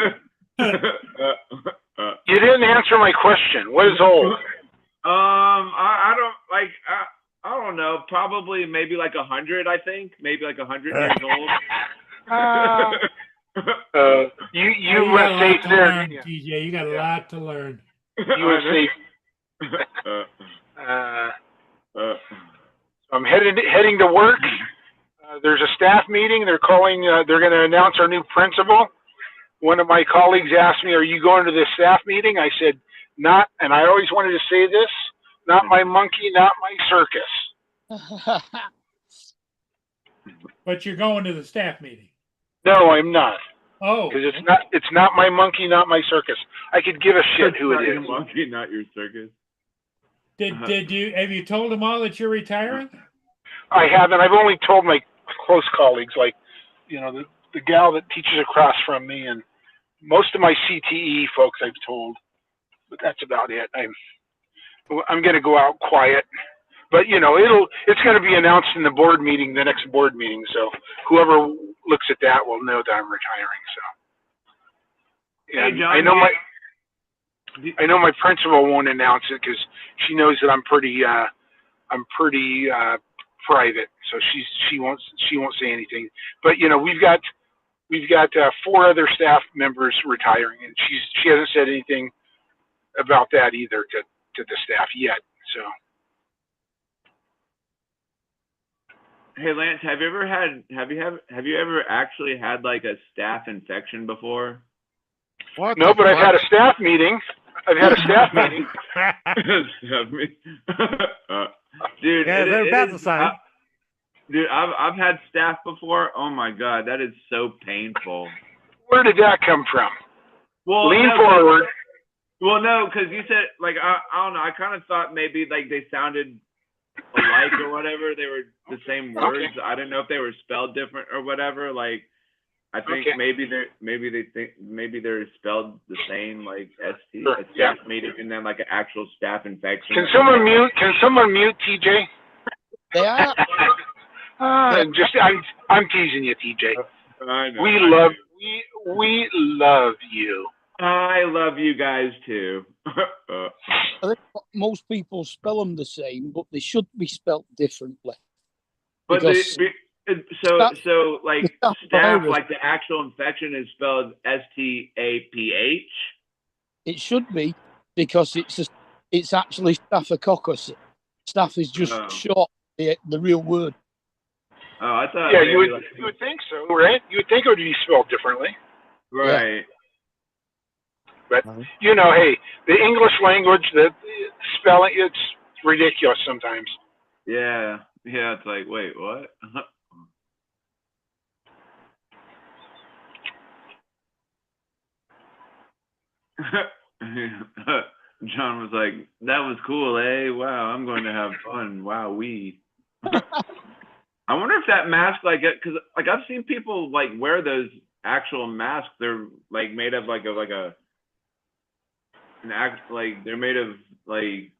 You didn't answer my question. What is old? I don't like I don't know. Probably maybe like 100. I think maybe like 100 years old. You You got a lot safe to there, learn, didn't you? TJ. You got a lot to learn. You were safe. I'm heading to work. There's a staff meeting. They're calling. They're going to announce our new principal. One of my colleagues asked me, "Are you going to this staff meeting?" I said, "Not." And I always wanted to say this: "Not my monkey, not my circus." But you're going to the staff meeting. No, I'm not. Oh, Because it's not my monkey, not my circus. I could give a shit who Not it your is. monkey, not your circus. have you told them all that you're retiring? I haven't. I've only told my close colleagues, like, you know, the gal that teaches across from me, and most of my CTE folks I've told, but that's about it. I'm going to go out quiet, but you know, it's going to be announced in the board meeting, the next board meeting. So whoever looks at that will know that I'm retiring. So, Hey, and John, I know my principal won't announce it because she knows that I'm pretty private, so she won't say anything. But you know, we've got 4 other staff members retiring, and she hasn't said anything about that either to the staff yet. So Hey Lance, have you ever actually had like a staph infection before? What? no, the but I've had fuck? a staff meeting. I've had a staff meeting. Dude, Yeah, they're about the same. Dude, I've had staph before. Oh my god, that is so painful. Where did that come from? Well, Lean no, forward. Well, no, because you said like I don't know. I kind of thought maybe like they sounded alike or whatever. They were the same words. Okay. I didn't know if they were spelled different or whatever. Like I think Okay. maybe they're spelled the same, like ST, Sure, a yeah. staph meeting, and then like an actual staph infection. Can someone mute TJ? They are. I'm teasing you, TJ. I know. We love you. I love you guys too. I think most people spell them the same, but they should be spelt differently. But Because so like the staph staph, virus- like the actual infection is spelled STAPH. It should be, because it's actually Staphylococcus. Staph is just Oh. short, the real word. Oh, I thought. Yeah, maybe you like, would think so, right? You would think it would be spelled differently. right. But you know, hey, the English language, the spelling, it's ridiculous sometimes. Yeah. Yeah. It's like, wait, what? John was like, "That was cool, eh? Wow, I'm going to have fun. Wow, we." I wonder if that mask, like, because like I've seen people like wear those actual masks. They're like made of like they're made of like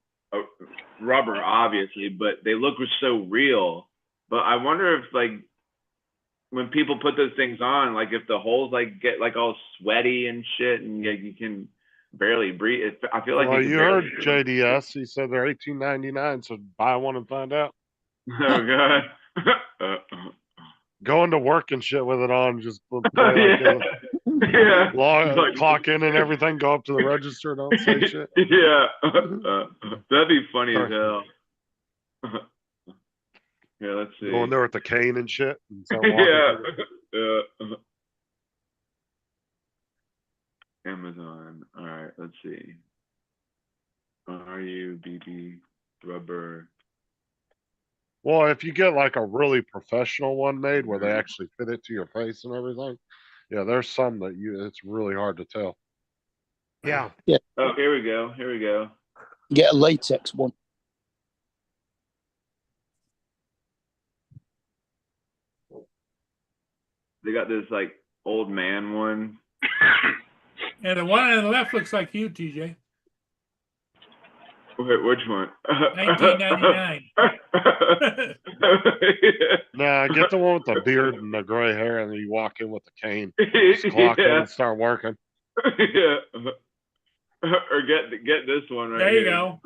rubber, obviously, but they look so real. But I wonder if like when people put those things on, like if the holes like get like all sweaty and shit, and like, you can barely breathe. I feel like Well, can you barely heard breathe. JDS. He said they're $18.99, so buy one and find out. Oh god. Going to work and shit with it on, just play Yeah. Yeah. Like- clock in and everything, go up to the register, don't say shit. Yeah. That'd be funny as Sorry. hell. Yeah, let's see. Going there with the cane and shit. And start walking Yeah. through Amazon. All right, let's see. Are you BB rubber? Well, if you get like a really professional one made where they actually fit it to your face and everything, yeah, there's some that it's really hard to tell. Yeah. Oh, here we go. Here we go. Get a latex one. They got this like old man one. And the one on the left looks like you, TJ. Wait, which one? 1999. Nah, get the one with the beard and the gray hair, and then you walk in with the cane, just clock in Yeah. and start working. Yeah. Or get this one right There you here. go.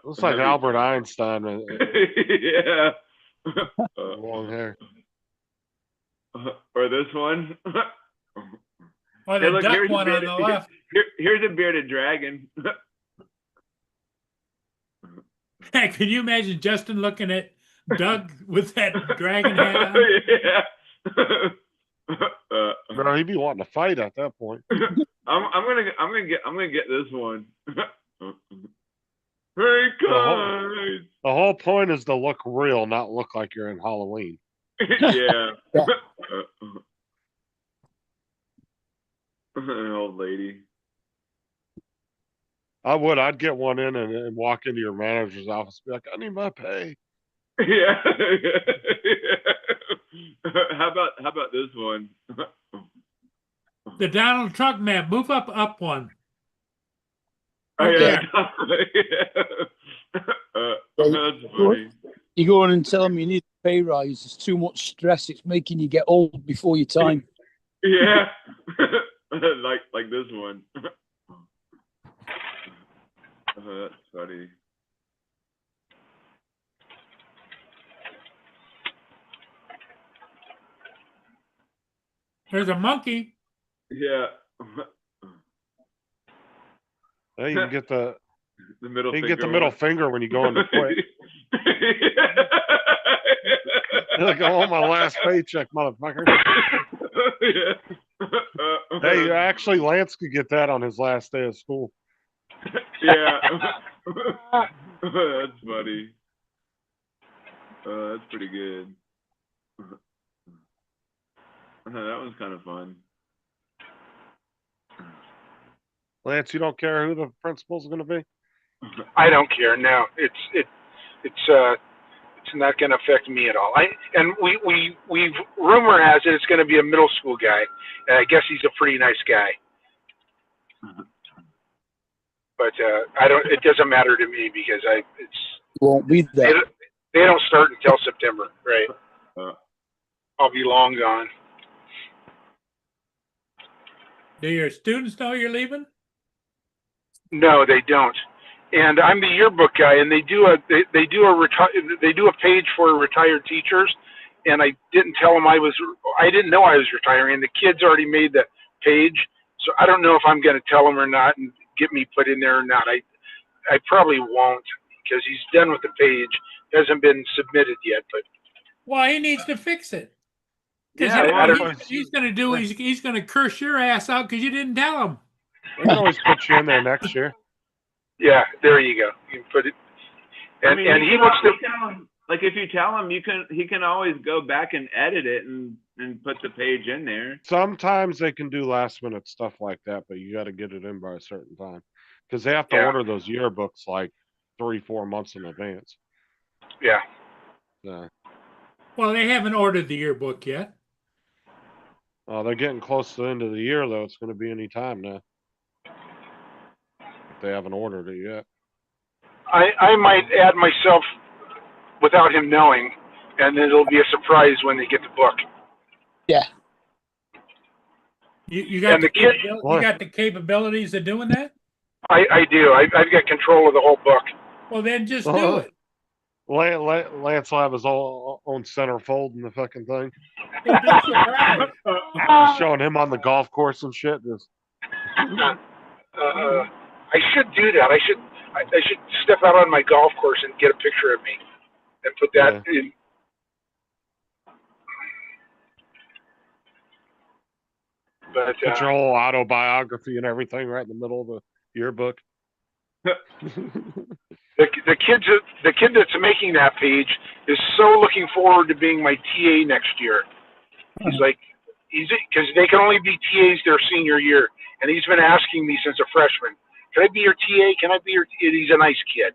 Looks like Albert Einstein with Yeah. long hair. Or this one. Or Hey, the look, duck here's a one on bearded, the left. here's a bearded dragon. Hey, can you imagine Justin looking at Doug with that dragon hat on? Yeah. Bro, he'd be wanting to fight at that point. I'm gonna get this one. Hey The whole, guys. the whole point is to look real, not look like you're in Halloween. Yeah. Yeah. An old lady. I'd get one in and walk into your manager's office and be like, I need my pay. Yeah. How about this one? The Donald Trump map. Move up one. Oh, Right yeah. That's funny. You go in and tell them you need a pay rise. It's too much stress. It's making you get old before your time. Yeah. like this one. That's funny. There's a monkey. Yeah. Hey, you can get the middle you finger. can get the middle finger when you go in to quit. You're like, oh, my last paycheck, motherfucker. Hey, actually, Lance could get that on his last day of school. Yeah. That's funny. That's pretty good. That one's kind of fun. Lance, you don't care who the principal's going to be? I don't care. No, it's not going to affect me at all. We've rumor has it it's going to be a middle school guy, and I guess he's a pretty nice guy. But I don't. It doesn't matter to me because Won't be there. they don't start until September, right? I'll be long gone. Do your students know you're leaving? No, they don't. And I'm the yearbook guy, and they do a page for retired teachers, and I didn't tell them I didn't know I was retiring. The kids already made the page, so I don't know if I'm going to tell them or not and get me put in there or not. I probably won't because he's done with the page. It hasn't been submitted yet, but Well, he needs to fix it. Because Yeah, he's going to do. He's going to curse your ass out because you didn't tell him. We can always put you in there next year. yeah, there you go. You can put it. And I mean, and he wants to. Like if you tell him, he can always go back and edit it and put the page in there. Sometimes they can do last minute stuff like that, but you got to get it in by a certain time because they have to order those yearbooks like 3-4 months in advance. Yeah. Well, they haven't ordered the yearbook yet. They're getting close to the end of the year, though. It's going to be any time now. If they haven't ordered it yet. I might add myself without him knowing, and then it'll be a surprise when they get the book. Yeah. You got And the the kid- you got the capabilities of doing that? I do. I've got control of the whole book. Well, then just do it. Lance will have his own centerfold in the fucking thing. You'll be surprised. Showing him on the golf course and shit. Just, I should do that. I should step out on my golf course and get a picture of me and put that in. But put your whole autobiography and everything right in the middle of the yearbook. the kid that's making that page is so looking forward to being my TA next year. He's like, because they can only be TAs their senior year, and he's been asking me since a freshman, "Can I be your TA? Can I be your TA?" He's a nice kid.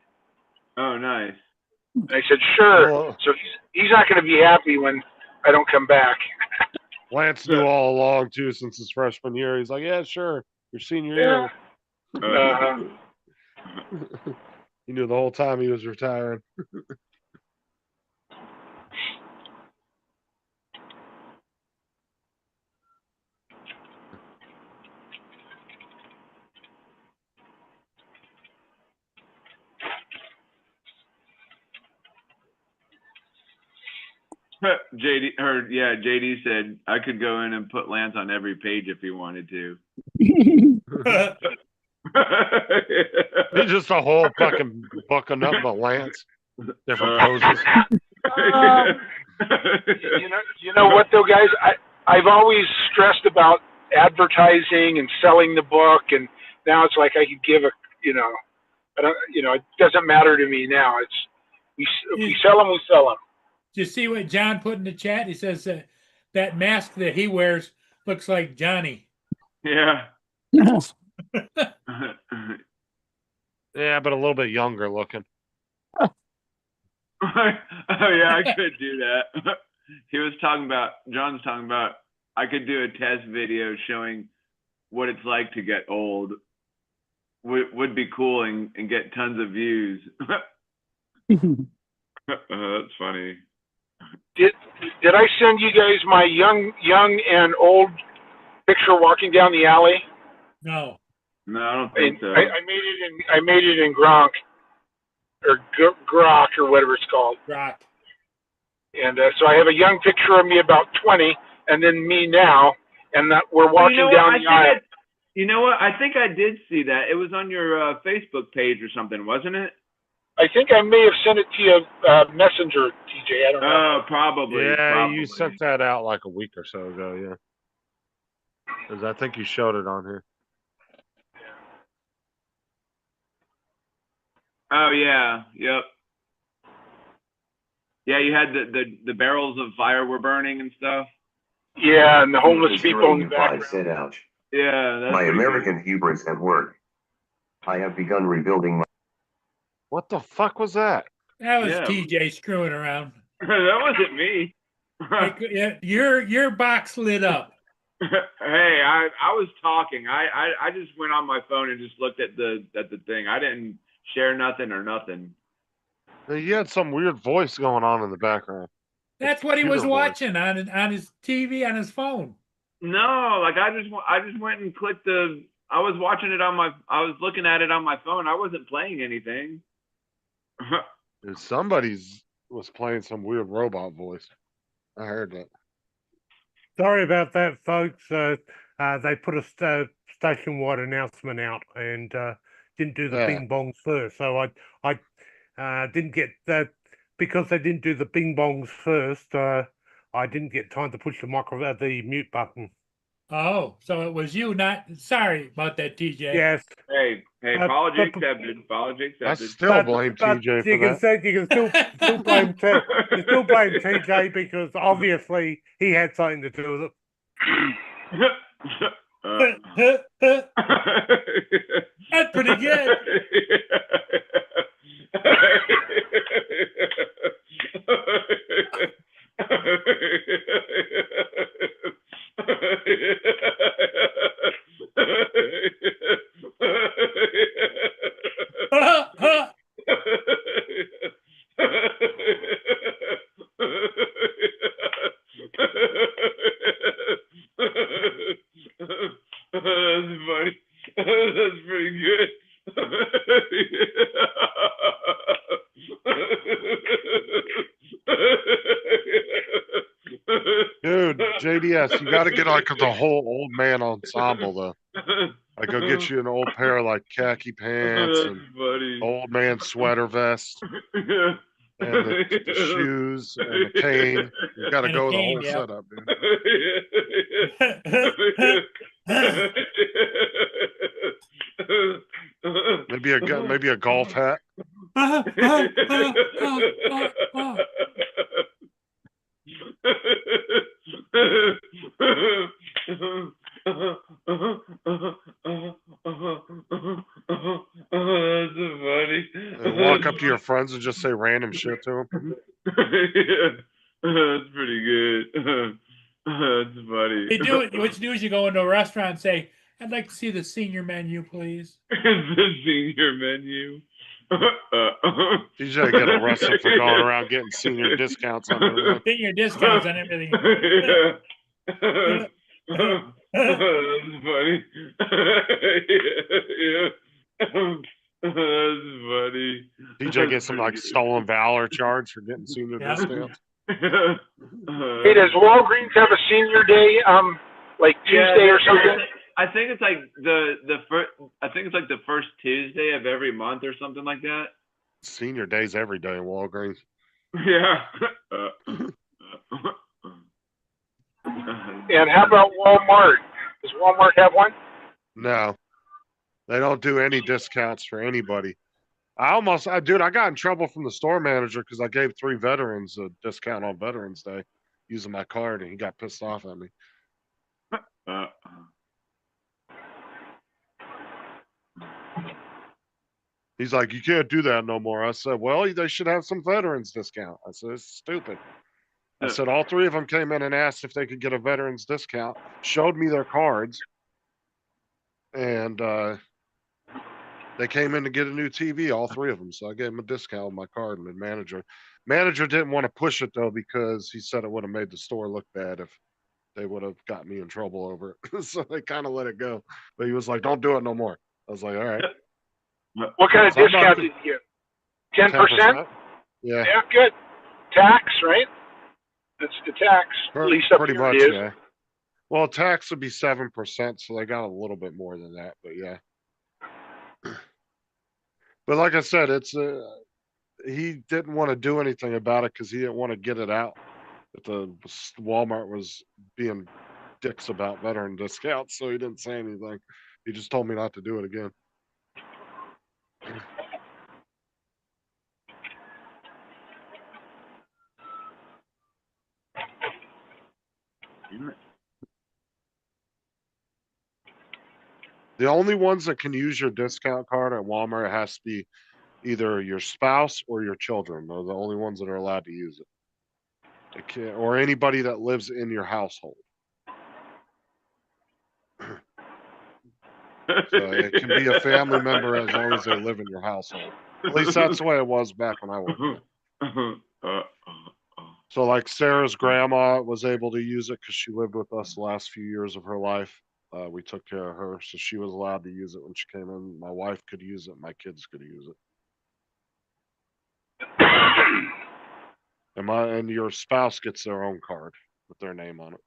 Oh, nice. And I said, "Sure." Well, So he's not going to be happy when I don't come back. Lance knew all along too since his freshman year. He's like, "Yeah, sure, your senior year." He knew the whole time he was retiring. JD said I could go in and put Lance on every page if he wanted to. It's just a whole fucking book of nothing but Lance. Different poses. You know what though, guys? I've always stressed about advertising and selling the book, and now it's like I could give it doesn't matter to me now. If we sell them, we sell them. Did you see what John put in the chat? He says that mask that he wears looks like Johnny. Yeah. Yeah, but a little bit younger looking. Oh yeah, I could do that. John's talking about I could do a test video showing what it's like to get old. Would be cool and get tons of views. That's funny. Did I send you guys my young and old picture walking down the alley? No. No, I don't think so. I made it in Gronk or Grok or whatever it's called. Rock. And so I have a young picture of me about 20, and then me now, and that we're walking down the aisle. You know what? I think I did see that. It was on your Facebook page or something, wasn't it? I think I may have sent it to you Messenger, TJ. I don't know. Oh, probably. Yeah, probably. you sent that out like a week or so ago, yeah. Because I think you showed it on here. Oh yeah, yep. Yeah, you had the barrels of fire were burning and stuff. Yeah, and the homeless people in the background. I said, ouch. Yeah, that's My pretty American good. hubris at work. I have begun rebuilding my... What the fuck was that? That was Yeah. TJ screwing around. That wasn't me. Your box lit up. Hey, I was talking. I just went on my phone and just looked at the thing. I didn't share nothing or nothing. He had some weird voice going on in the background. That's what he Computer was voice. watching on his TV on his phone. No, like I just went and clicked I was watching it I was looking at it on my phone. I wasn't playing anything. Somebody's was playing some weird robot voice. I heard that. Sorry about that, folks. They put a station-wide announcement out and didn't do the Yeah. bing bongs first. So I didn't get that because they didn't do the bing bongs first. I didn't get time to push the mute button. Oh, so it was you, not sorry about that, TJ. Yes, Hey, apology accepted. Apology I accepted. still blame TJ you for can that. say you can still blame you still blame TJ because obviously he had something to do with it. That's pretty good. That's funny. That's pretty good. Dude, JDS, you got to get like the whole old man ensemble though. Like go get you an old pair of like khaki pants That's and funny. old man sweater vest and the shoes and the cane. You got to And a go the cane, whole yeah. setup, dude. Maybe a golf hat. That's funny. And walk up to your friends and just say random shit to them. That's pretty good. That's funny. What you do is you go into a restaurant and say, I'd like to see the senior menu, please. The senior menu. DJ get arrested for going around getting senior discounts on everything. Senior discounts on everything. That's funny. Yeah. That's funny. DJ gets some like stolen valor charge for getting senior Yeah. discounts. Hey, does Walgreens have a senior day, like Tuesday or something? I think it's like the first. I think it's like the first Tuesday of every month or something like that. Senior days every day in Walgreens. Yeah. And how about Walmart? Does Walmart have one? No, they don't do any discounts for anybody. Dude, I got in trouble from the store manager because I gave 3 veterans a discount on Veterans Day using my card, and he got pissed off at me. He's like, "You can't do that no more." I said, "Well, they should have some veterans discount." I said, "It's stupid." I said, all 3 of them came in and asked if they could get a veterans discount, showed me their cards, and they came in to get a new TV, all 3 of them. So I gave them a discount on my card, and the manager didn't want to push it though, because he said it would have made the store look bad if they would have got me in trouble over it. So they kind of let it go. But he was like, "Don't do it no more." I was like, "All right." What kind of So I'm not discount the- did you get? 10%? Yeah, Yeah, good. Tax, right? That's the tax, at least up pretty here much, it is. yeah. Well, tax would be 7%, so they got a little bit more than that, but yeah. But like I said, he didn't want to do anything about it because he didn't want to get it out that the Walmart was being dicks about veteran discounts, so he didn't say anything. He just told me not to do it again. The only ones that can use your discount card at Walmart has to be either your spouse or your children. They're the only ones that are allowed to use it. It can't, or anybody that lives in your household. So it can be a family member as long as they live in your household. At least that's the way it was back when I worked there. So like Sarah's grandma was able to use it because she lived with us the last few years of her life. We took care of her, so she was allowed to use it when she came in. My wife could use it. My kids could use it. And your spouse gets their own card with their name on it.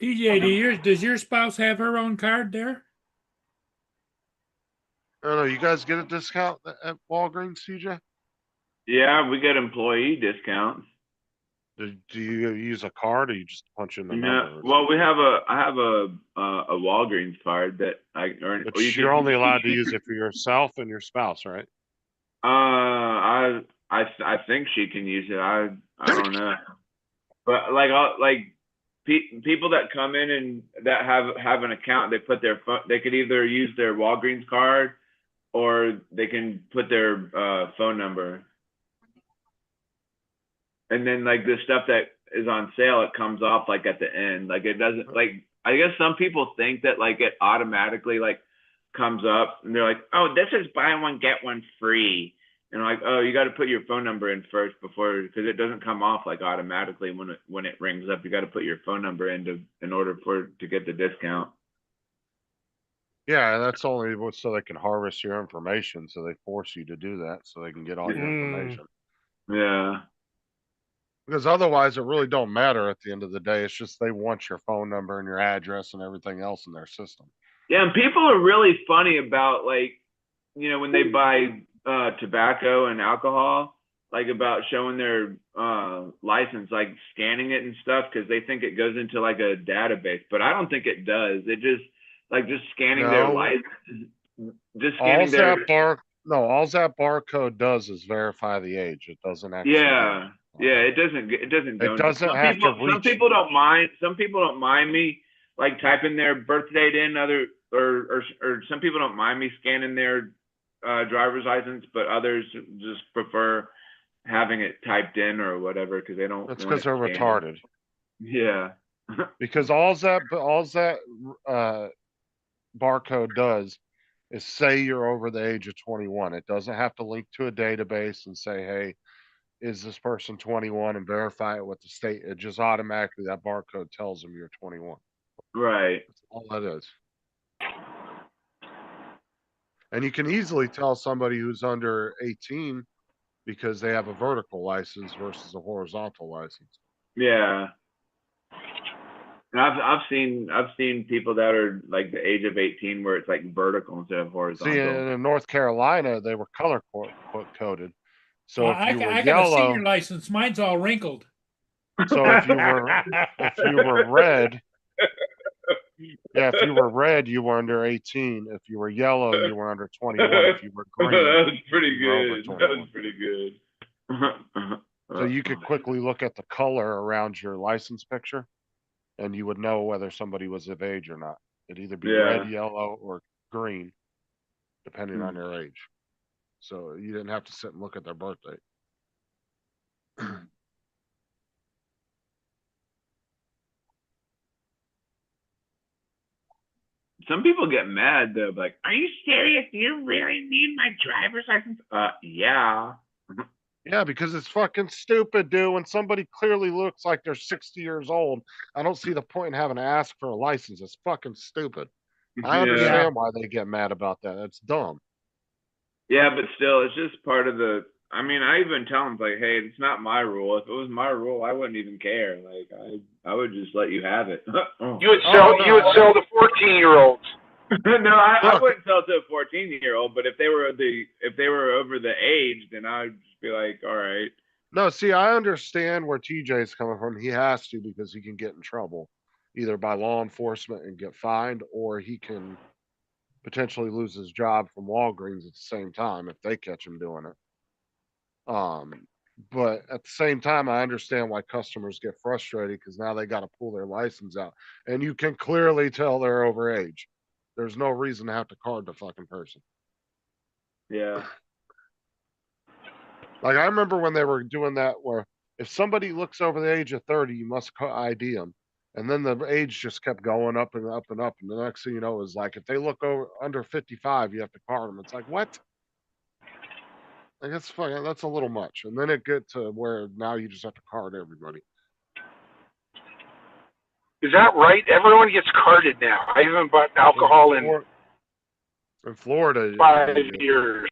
TJ, does your spouse have her own card there? I don't know. You guys get a discount at Walgreens, TJ? Yeah, we get employee discounts. Do you use a card or you just punch in the number? No, well, I have a Walgreens card that I earn. But you're only allowed to use it for yourself and your spouse, right? I think she can use it. I don't know, but people that come in and that have an account, they put their phone. They could either use their Walgreens card or they can put their phone number. And then like the stuff that is on sale, it comes off like at the end. Like it doesn't like, I guess some people think that like it automatically like comes up and they're like, "Oh, this is buy one, get one free." And like, "Oh, you got to put your phone number in first because it doesn't come off like automatically when it rings up. You got to put your phone number in order to get the discount." Yeah, that's only so they can harvest your information. So they force you to do that so they can get all your information. Yeah. Because otherwise, it really don't matter at the end of the day. It's just they want your phone number and your address and everything else in their system. Yeah, and people are really funny about like, when they buy tobacco and alcohol, like about showing their license, like scanning it and stuff, because they think it goes into like a database. But I don't think it does. It just scanning their license, just scanning all that barcode does is verify the age. It doesn't actually. Yeah, it doesn't. It doesn't. Some people don't mind. Some people don't mind me like typing their birth date in. Or some people don't mind me scanning their driver's license, but others just prefer having it typed in or whatever because they don't. That's because they're retarded. Yeah. Because all that barcode does is say you're over the age of 21. It doesn't have to link to a database and say, "Hey, is this person 21?" and verify it with the state. It just automatically, that barcode tells them you're 21. Right. That's all that is. And you can easily tell somebody who's under 18 because they have a vertical license versus a horizontal license. Yeah. And I've seen people that are like the age of 18 where it's like vertical instead of horizontal. See, in North Carolina, they were color coded. So if I, you were I got a senior yellow, license. Mine's all wrinkled. so if you were red, yeah, if you were red, you were under 18. If you were yellow, you were under 21. If you were green, that was pretty you were over good. That 21. was pretty good. So you could quickly look at the color around your license picture, and you would know whether somebody was of age or not. It'd either be red, Yeah. yellow, or green, depending on Hmm. their age. So you didn't have to sit and look at their birthday. Some people get mad though, like, "Are you serious? Do you really need my driver's license?" Yeah. Yeah, because it's fucking stupid, dude. When somebody clearly looks like they're 60 years old, I don't see the point in having to ask for a license. It's fucking stupid. I Yeah. understand why they get mad about that. That's dumb. Yeah, but still, it's just part of the. I mean, I even tell them like, "Hey, it's not my rule. If it was my rule, I wouldn't even care. Like, I would just let you have it." You would sell the 14-year-olds. No, I wouldn't sell to a 14-year-old. But if they were over the age, then I'd just be like, "All right." No, see, I understand where TJ's coming from. He has to because he can get in trouble either by law enforcement and get fined, or he can potentially lose his job from Walgreens at the same time if they catch him doing it. But at the same time, I understand why customers get frustrated because now they got to pull their license out, and you can clearly tell they're over age. There's no reason to have to card the fucking person. Yeah. Like I remember when they were doing that, where if somebody looks over the age of 30, you must ID them, and then the age just kept going up and up and up, and the next thing you know is like if they look over under 55, you have to card them. It's like what? Like that's fucking, that's a little much. And then it get to where now you just have to card everybody. Is that right? Everyone gets carded now. I haven't bought alcohol in In Florida, 5 years.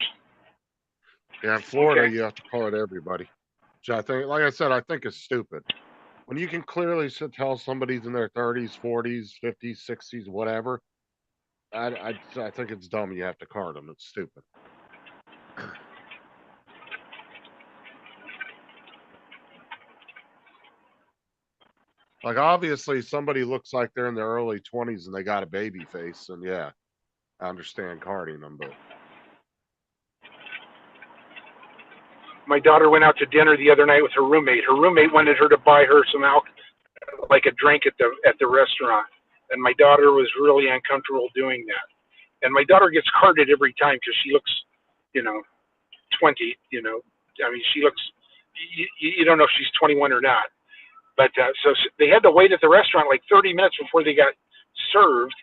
Yeah, in Florida, Okay. you have to card everybody. Which I think, like I said, I think is stupid. When you can clearly tell somebody's in their 30s, 40s, 50s, 60s, whatever, I think it's dumb. You have to card them. It's stupid. Like obviously, somebody looks like they're in their early 20s and they got a baby face, and yeah, I understand carding them, but My daughter went out to dinner the other night with her roommate. Her roommate wanted her to buy her some like a drink at the restaurant, and my daughter was really uncomfortable doing that. And my daughter gets carded every time because she looks, 20. I mean, she looks. You don't know if she's 21 or not. But so they had to wait at the restaurant like 30 minutes before they got served.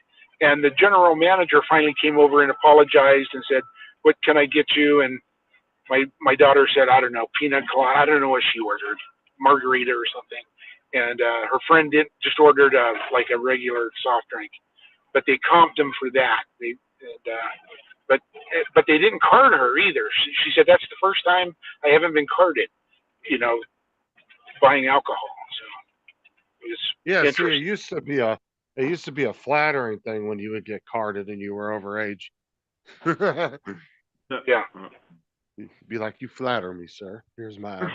And the general manager finally came over and apologized and said, "What can I get you?" And my daughter said, "I don't know, peanut colada. I don't know what she ordered, margarita or something." And her friend just ordered like a regular soft drink, but they comped them for that. But they didn't card her either. She said that's the first time I haven't been carded, buying alcohol. So it was yeah, see, interesting. it used to be a flattering thing when you would get carded and you were over age. Yeah. Be like, you flatter me, sir. Here's my ID.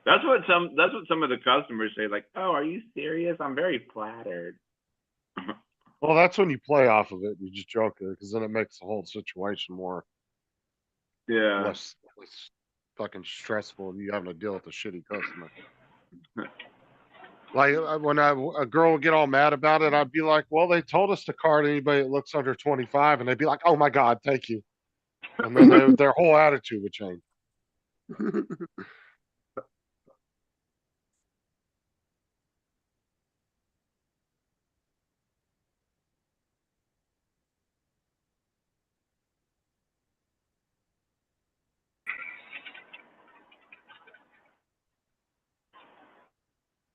That's what some of the customers say, like, "Oh, are you serious? I'm very flattered." Well, that's when you play off of it. You just joke it because then it makes the whole situation more Yeah. less fucking stressful, and you having to deal with a shitty customer. Like when a girl would get all mad about it, I'd be like, "Well, they told us to card anybody that looks under 25," and they'd be like, "Oh my god, thank you," and then their whole attitude would change.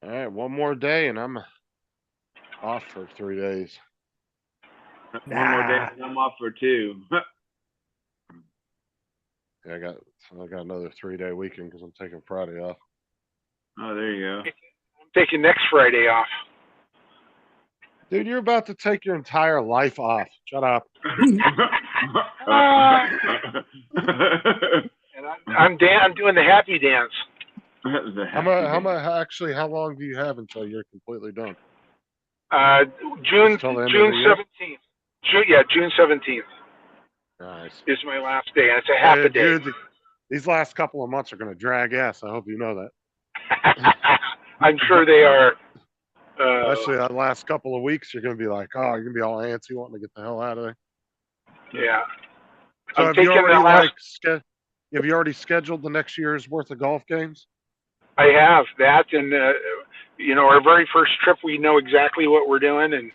All right, one more day, and I'm off for 3 days. One more day Nah. and I'm off for 2. Yeah, I got another 3-day weekend because I'm taking Friday off. Oh, there you go. I'm taking next Friday off. Dude, you're about to take your entire life off. Shut up. And I'm doing the happy dance. How long do you have until you're completely done? June Till the end of the year? 17th. June 17th Nice. is my last day, and it's a half a day. Dude, these last couple of months are going to drag ass. I hope you know that. I'm sure they are. Especially that last couple of weeks, you're going to be like, oh, you're going to be all antsy wanting to get the hell out of there. Yeah. So I'm have you taking already have you already scheduled the next year's worth of golf games? I have that, and our very first trip, we know exactly what we're doing, and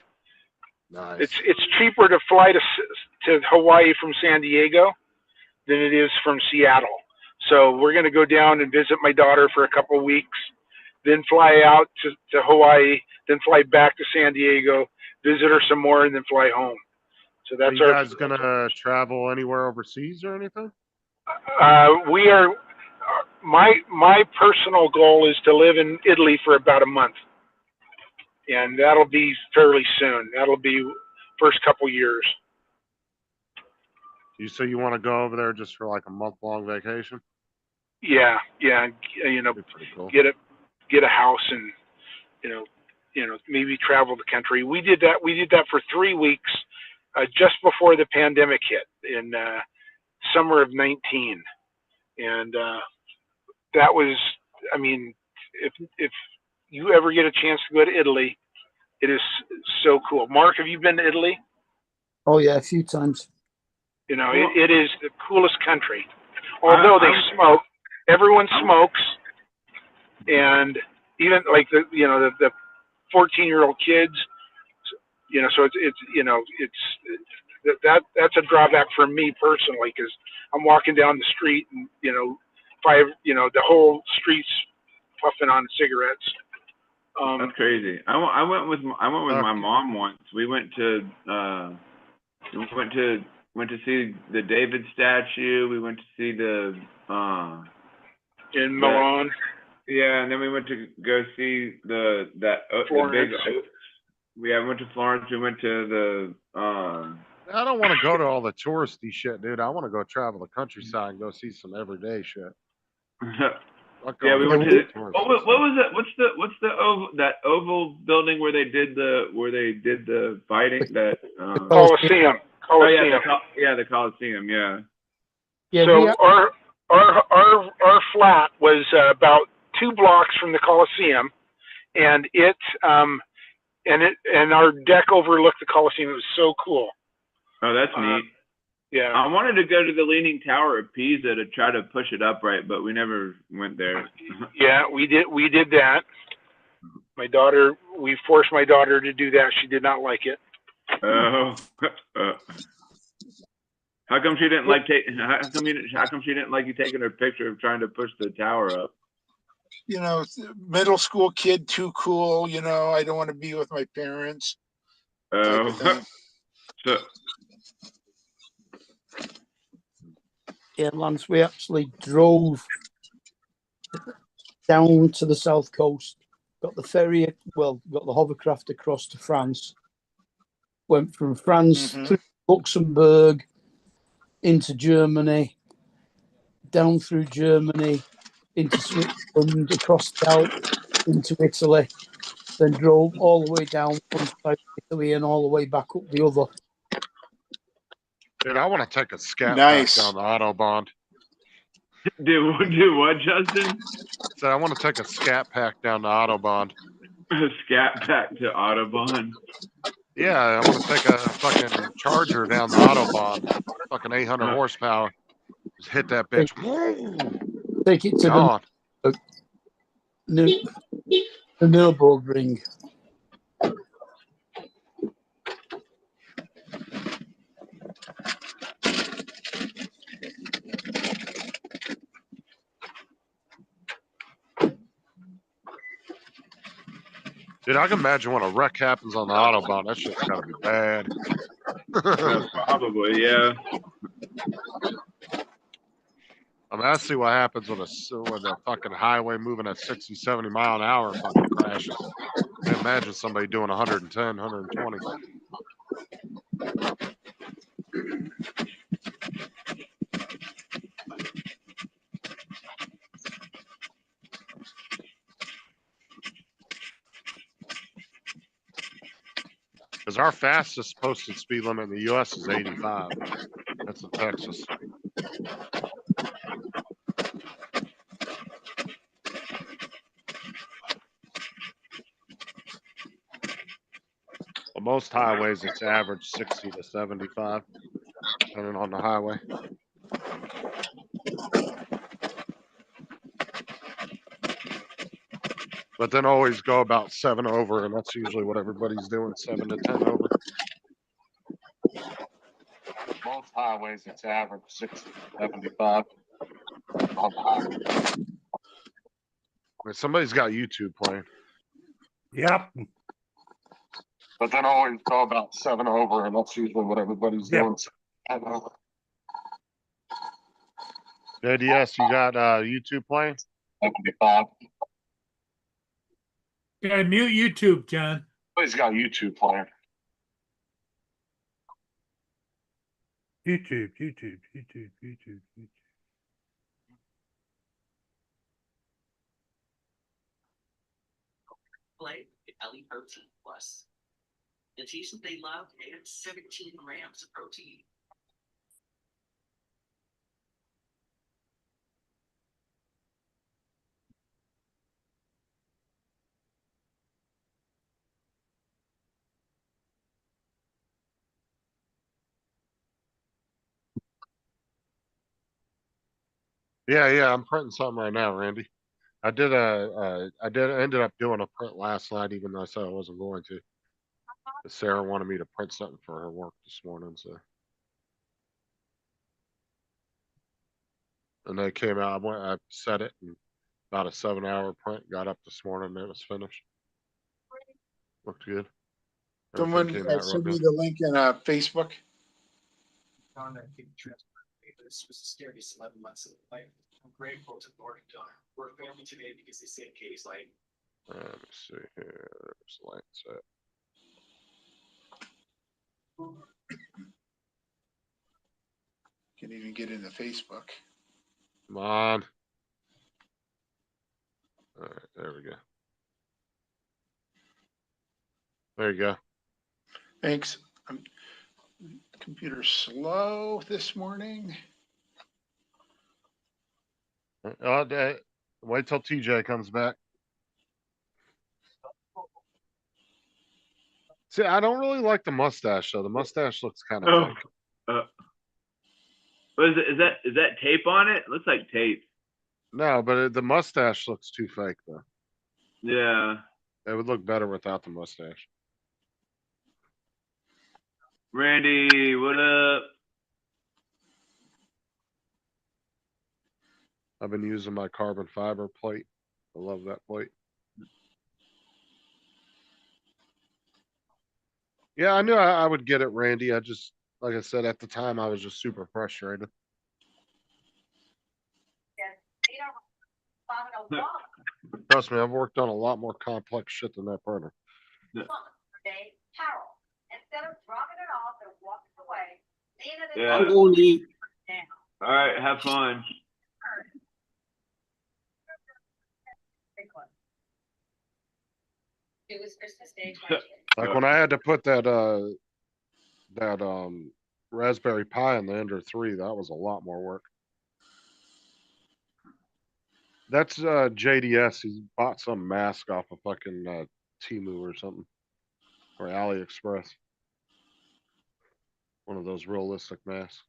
Nice. it's cheaper to fly to Hawaii from San Diego than it is from Seattle. So we're going to go down and visit my daughter for a couple of weeks, then fly out to Hawaii, then fly back to San Diego, visit her some more, and then fly home. So Are that's you guys going to travel anywhere overseas or anything? We are. My personal goal is to live in Italy for about a month, and that'll be fairly soon. That'll be first couple years. So you want to go over there just for like a month-long vacation? Yeah. That'd be pretty cool. Get a house and maybe travel the country. We did that for 3 weeks just before the pandemic hit in summer of 19, and that was, I mean, if you ever get a chance to go to Italy, it is so cool. Mark, have you been to Italy? Oh yeah, a few times. It is the coolest country. Although they smoke, everyone smokes, and even like the 14-year-old kids, so that's a drawback for me personally, because I'm walking down the street and the whole street's puffing on cigarettes. That's crazy. I went with my mom once. We went to see the David statue. We went to see the in Milan. Yeah, and then we went to go see the big. Yeah, we went to Florence. We went to the. I don't want to go to all the touristy shit, dude. I want to go travel the countryside and go see some everyday shit. Yeah, we went to. What was it? What's the oval building where they did the fighting? That Coliseum. Oh yeah, the Coliseum. Yeah. Yeah. So our flat was about 2 blocks from the Coliseum, and our deck overlooked the Coliseum. It was so cool. Oh, that's neat. Yeah. I wanted to go to the Leaning Tower of Pisa to try to push it upright, but we never went there. Yeah, we did that. We forced my daughter to do that. She did not like it. Oh. How come she didn't like How come she didn't like you taking her picture of trying to push the tower up? Middle school kid, too cool. I don't want to be with my parents. Oh. So. Yeah, Lance, we actually drove down to the south coast, got the ferry, got the hovercraft across to France, went from France through Luxembourg into Germany, down through Germany into Switzerland, across the Alps into Italy, then drove all the way down from South Italy and all the way back up the other. Dude, I want to take a scat Nice. pack down the Autobahn. Do what, Justin? So I want to take a scat pack down the Autobahn. A scat pack to Autobahn. Yeah, I want to take a fucking Charger down the Autobahn. Fucking 800 horsepower. Just hit that bitch. Take it to the Nürburgring. Dude, I can imagine when a wreck happens on the Autobahn. That shit's gotta be bad. Probably, yeah. I mean, I see what happens when a fucking highway moving at 60, 70 mile an hour fucking crashes. Can't imagine somebody doing 110, 120. Because our fastest posted speed limit in the US is 85. That's in Texas. On most highways, it's average 60 to 75, depending on the highway. But then always go about 7 over, and that's usually what everybody's doing, 7 to 10 over. Most highways, it's average 60 to 75 on the highway. I mean, somebody's got YouTube playing. Yep. But then always go about 7 over, and that's usually what everybody's Yep. doing. 7 over. JDS, you got YouTube playing? 75. You gotta mute YouTube, John. Somebody's got YouTube playing. YouTube. Play Ellie Protein Plus. The cheese that they love adds 17 grams of protein. Yeah, I'm printing something right now, Randy. I ended up doing a print last night, even though I said I wasn't going to. But Sarah wanted me to print something for her work this morning, so. And they came out, I set it, and about a 7-hour print, got up this morning, and it was finished. Looked good. Someone Everything came out real send me good. the link in Facebook. On that big transfer. This was the scariest 11 months of life. I'm grateful to Lord and Daughter. We're a family today because they saved Katie's life. Let me see here. There's the lights set. Can't even get into Facebook. Come on. All right, there we go. There you go. Thanks. Computer's slow this morning. Wait till TJ comes back. See, I don't really like the mustache though. The mustache looks kind of Oh, fake. what is it? Is that tape on it? Looks like tape. No, but the mustache looks too fake though. Yeah. It would look better without the mustache. Randy, what up? I've been using my carbon fiber plate. I love that plate. Yeah, I knew I would get it, Randy. I just, like I said, at the time, I was just super frustrated. Trust me, I've worked on a lot more complex shit than that printer. Yeah. I'm going to eat. All right, have fun. It was Christmas Day. Like when I had to put that Raspberry Pi in the Ender 3, that was a lot more work. That's JDS. He bought some mask off of fucking Temu or something. Or AliExpress. One of those realistic masks.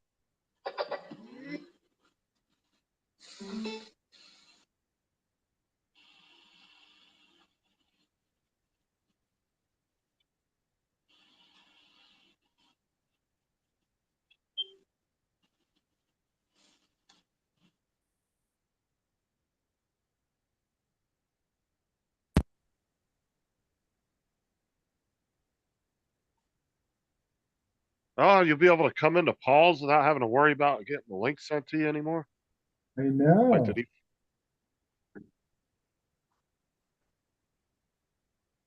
Oh, you'll be able to come into Paul's without having to worry about getting the link sent to you anymore? I Like, know. did he?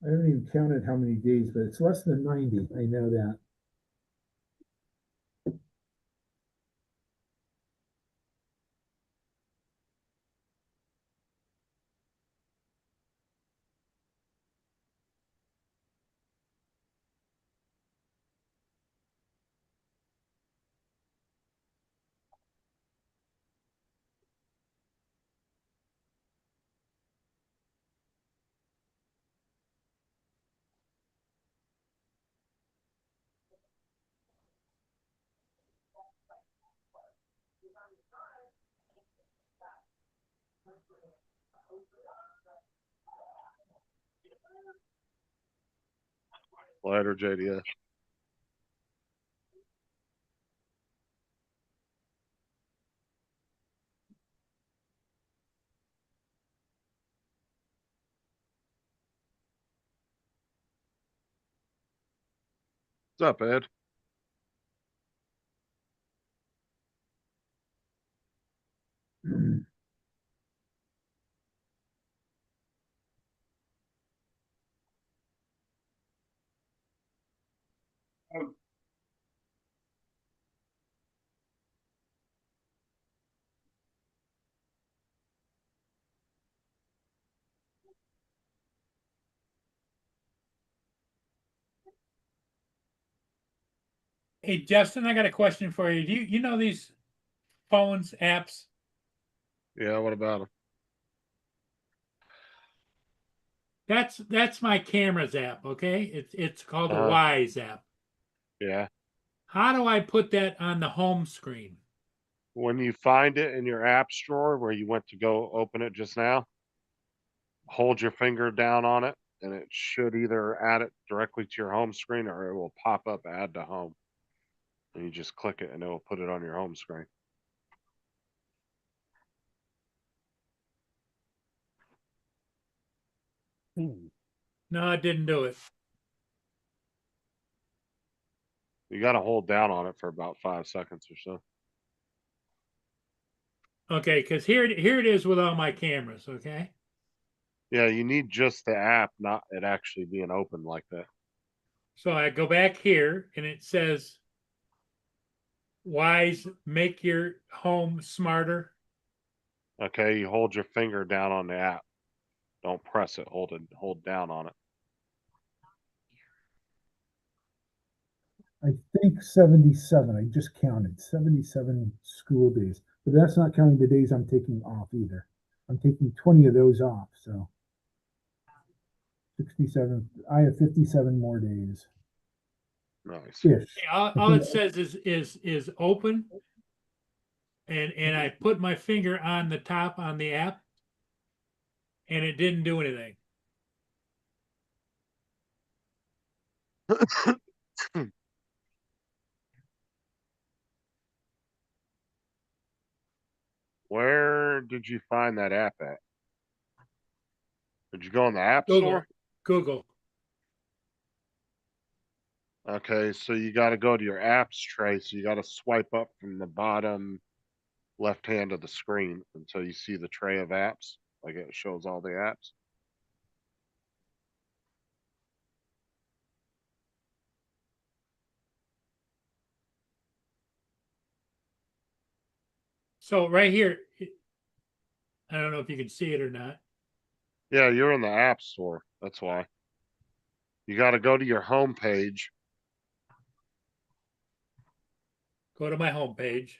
I haven't even counted how many days, but it's less than 90. I know that. Later, JDS. What's up, Ed? Hey, Justin, I got a question for you. Do you know these phones, apps? Yeah, what about him? That's my cameras app, okay? It's called the Uh-huh. Wise app. Yeah. How do I put that on the home screen? When you find it in your apps drawer where you went to go open it just now, hold your finger down on it, and it should either add it directly to your home screen or it will pop up add to home. And you just click it and it will put it on your home screen. No, it didn't do it. You got to hold down on it for about 5 seconds or so. Okay, because here it is with all my cameras, okay? Yeah, you need just the app, not it actually being open like that. So I go back here and it says Wise, make your home smarter. Okay, you hold your finger down on the app. Don't press it, hold down on it. I think 77. I just counted 77 school days, but that's not counting the days I'm taking off either. I'm taking 20 of those off, so 67. I have 57 more days. Nice. Ish. All it says is open, and I put my finger on the top on the app, and it didn't do anything. Where did you find that app at? Did you go in the app Google, store? Google. Okay, so you got to go to your apps tray. So you got to swipe up from the bottom left hand of the screen until you see the tray of apps. Like it shows all the apps. So right here, I don't know if you can see it or not. Yeah, you're in the app store. That's why. You got to go to your home page. Go to my home page.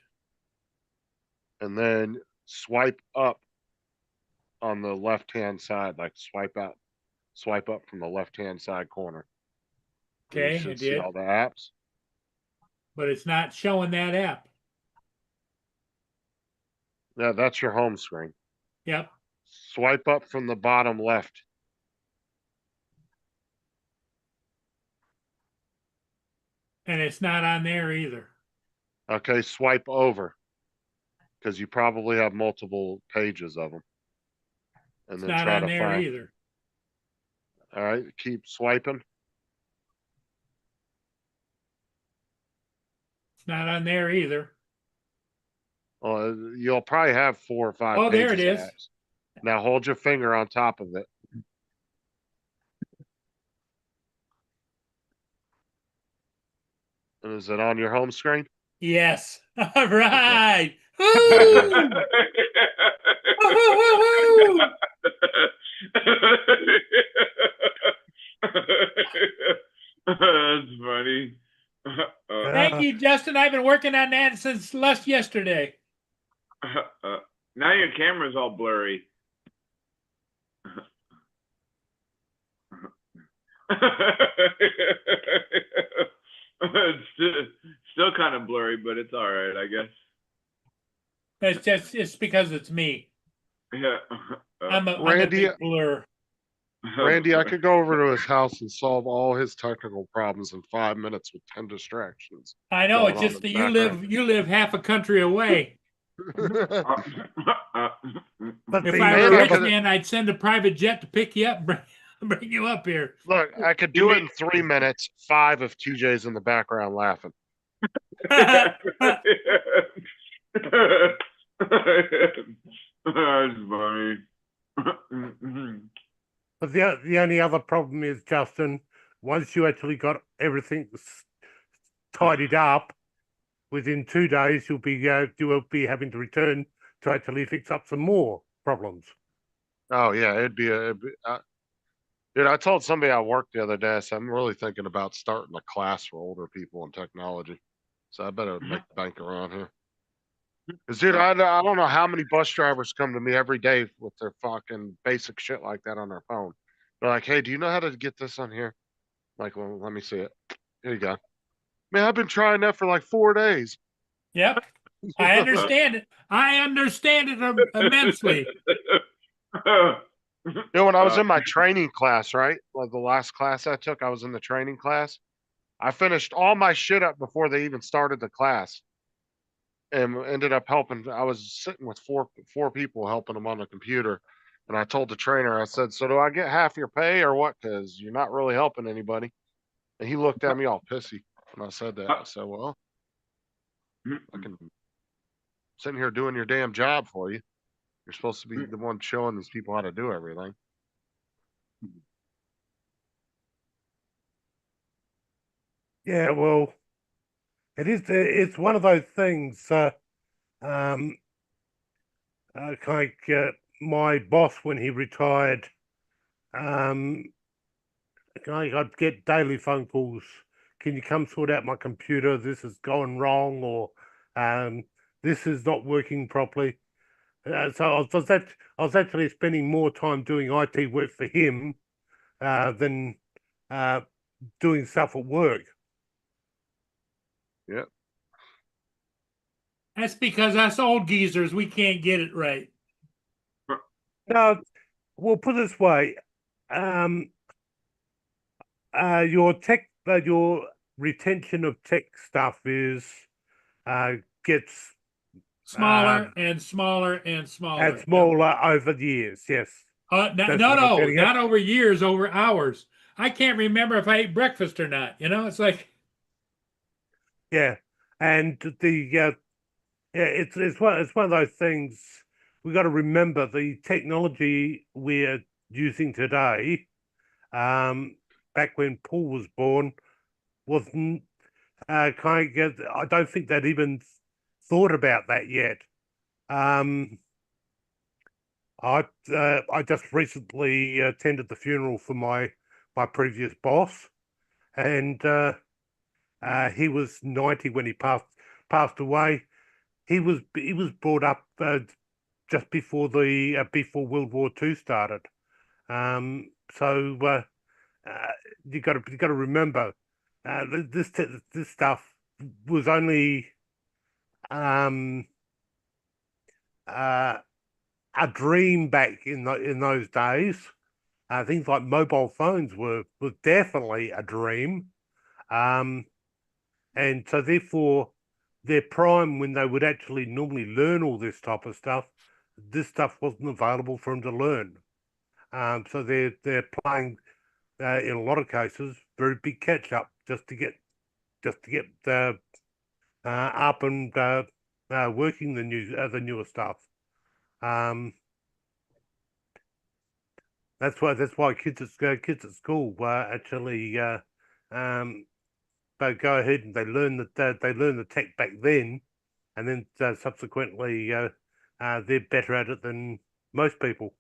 And then swipe up on the left hand side, like swipe up from the left hand side corner. And Okay, you I should see did, all the apps. but it's not showing that app. Yeah, that's your home screen. Yep. Swipe up from the bottom left. And it's not on there either. Okay, swipe over because you probably have multiple pages of them. And It's then not try on to there find. either. All right, keep swiping. It's not on there either. Well, you'll probably have 4 or 5 Oh, pages. there it of is. ads. Now hold your finger on top of it. And is it on your home screen? Yes. All right. Woo! Woo-hoo-hoo-hoo! That's funny. Thank you, Justin. I've been working on that since last yesterday. Now your camera's all blurry. It's still kind of blurry, but it's all right, I guess. It's because it's me. Yeah. I'm a Randy, big blur. Randy, I could go over to his house and solve all his technical problems in 5 minutes with 10 distractions. I know. going It's on just in that the you live half a country away. But If the, I were a Randy, I rich could- man, I'd send a private jet to pick you up, bring you up here. Look, I could do it in 3 minutes, 5 if TJ's in the background laughing. That's funny. but the only other problem is, Justin, once you actually got everything tidied up, within 2 days you will be having to return to actually fix up some more problems. Oh yeah, dude, I told somebody I worked the other day, I said, I'm really thinking about starting a class for older people in technology. So I better make bank around here. Cause dude, I don't know how many bus drivers come to me every day with their fucking basic shit like that on their phone. They're like, hey, do you know how to get this on here? I'm like, well, let me see it. Here you go. Man, I've been trying that for like 4 days. Yep. I understand it. I understand it immensely. You know, when I was in my training class, right? Like the last class I took, I was in the training class. I finished all my shit up before they even started the class. And ended up helping. I was sitting with four people helping them on the computer. And I told the trainer, I said, so do I get half your pay or what? Because you're not really helping anybody. And he looked at me all pissy when I said that. I said, well, I can sitting here doing your damn job for you. You're supposed to be the one showing these people how to do everything. Yeah, well, it's one of those things. Like my boss when he retired, I'd get daily phone calls. Can you come sort out my computer? This is going wrong, or this is not working properly. So I was actually spending more time doing IT work for him than doing stuff at work. Yep. That's because us old geezers, we can't get it right. No, we'll put it this way. Your retention of tech stuff gets Smaller and smaller and smaller. and smaller over the years. Yes. No, That's what I'm getting at. not over years, over hours. I can't remember if I ate breakfast or not. You know, it's like, Yeah, and it's one of those things. We got to remember the technology we're using today. Back when Paul was born, wasn't I don't think they'd even thought about that yet. I just recently attended the funeral for my previous boss, and he was 90 when he passed away. He was brought up just before before World War II started. So you got to remember this stuff was only a dream back in those days. Things like mobile phones were definitely a dream, and so therefore their prime when they would actually normally learn all this type of stuff, this stuff wasn't available for them to learn. So they're playing in a lot of cases very big catch up just to get up and working the newer stuff. That's why kids at school actually they go ahead and they learn the tech back then, and then subsequently they're better at it than most people.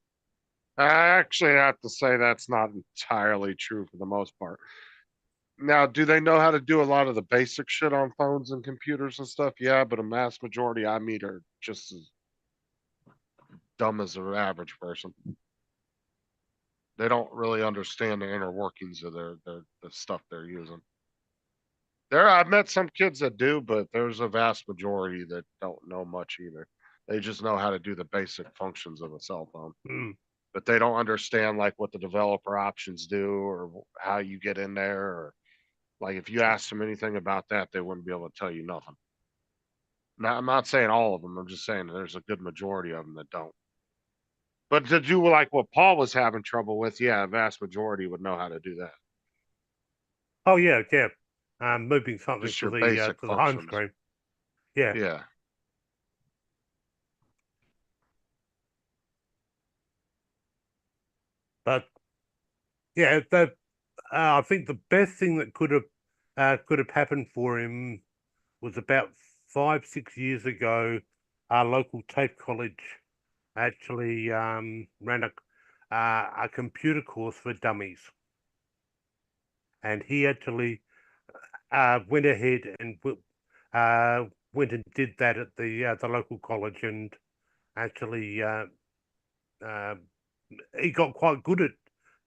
I actually have to say that's not entirely true for the most part. Now, do they know how to do a lot of the basic shit on phones and computers and stuff? Yeah, but a mass majority I meet are just as dumb as an average person. They don't really understand the inner workings of the stuff they're using. I've met some kids that do, but there's a vast majority that don't know much either. They just know how to do the basic functions of a cell phone. But they don't understand like what the developer options do or how you get in there, or like if you ask them anything about that, they wouldn't be able to tell you nothing. Now, I'm not saying all of them. I'm just saying there's a good majority of them that don't. But to do like what Paul was having trouble with, yeah, a vast majority would know how to do that. Oh yeah. Moving something Just to your the basic to the home functions. screen. Yeah. Yeah. But yeah, I think the best thing that could have happened for him was about 5-6 years ago. Our local TAFE college actually ran a computer course for dummies, and he actually went ahead and went and did that at the local college, and actually he got quite good at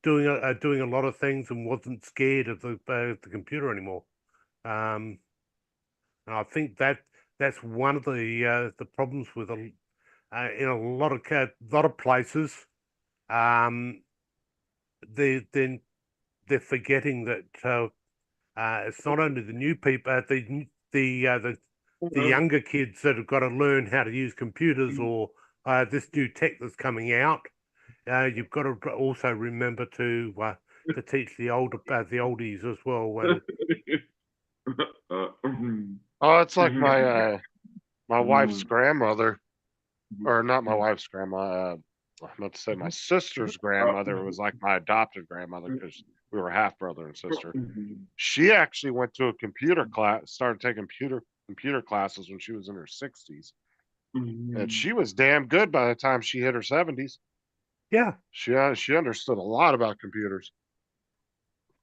doing a lot of things and wasn't scared of the computer anymore. And I think that's one of the problems with in a lot of places. They're forgetting that it's not only the new people, the younger kids that have got to learn how to use computers or this new tech that's coming out. You've got to also remember to teach the oldies as well. Oh, it's like my wife's grandmother, or not my wife's grandma. I'm about to say my sister's grandmother was like my adopted grandmother because we were half brother and sister. She actually went to a computer class, started taking computer classes when she was in her 60s, and she was damn good by the time she hit her 70s. Yeah, she understood a lot about computers.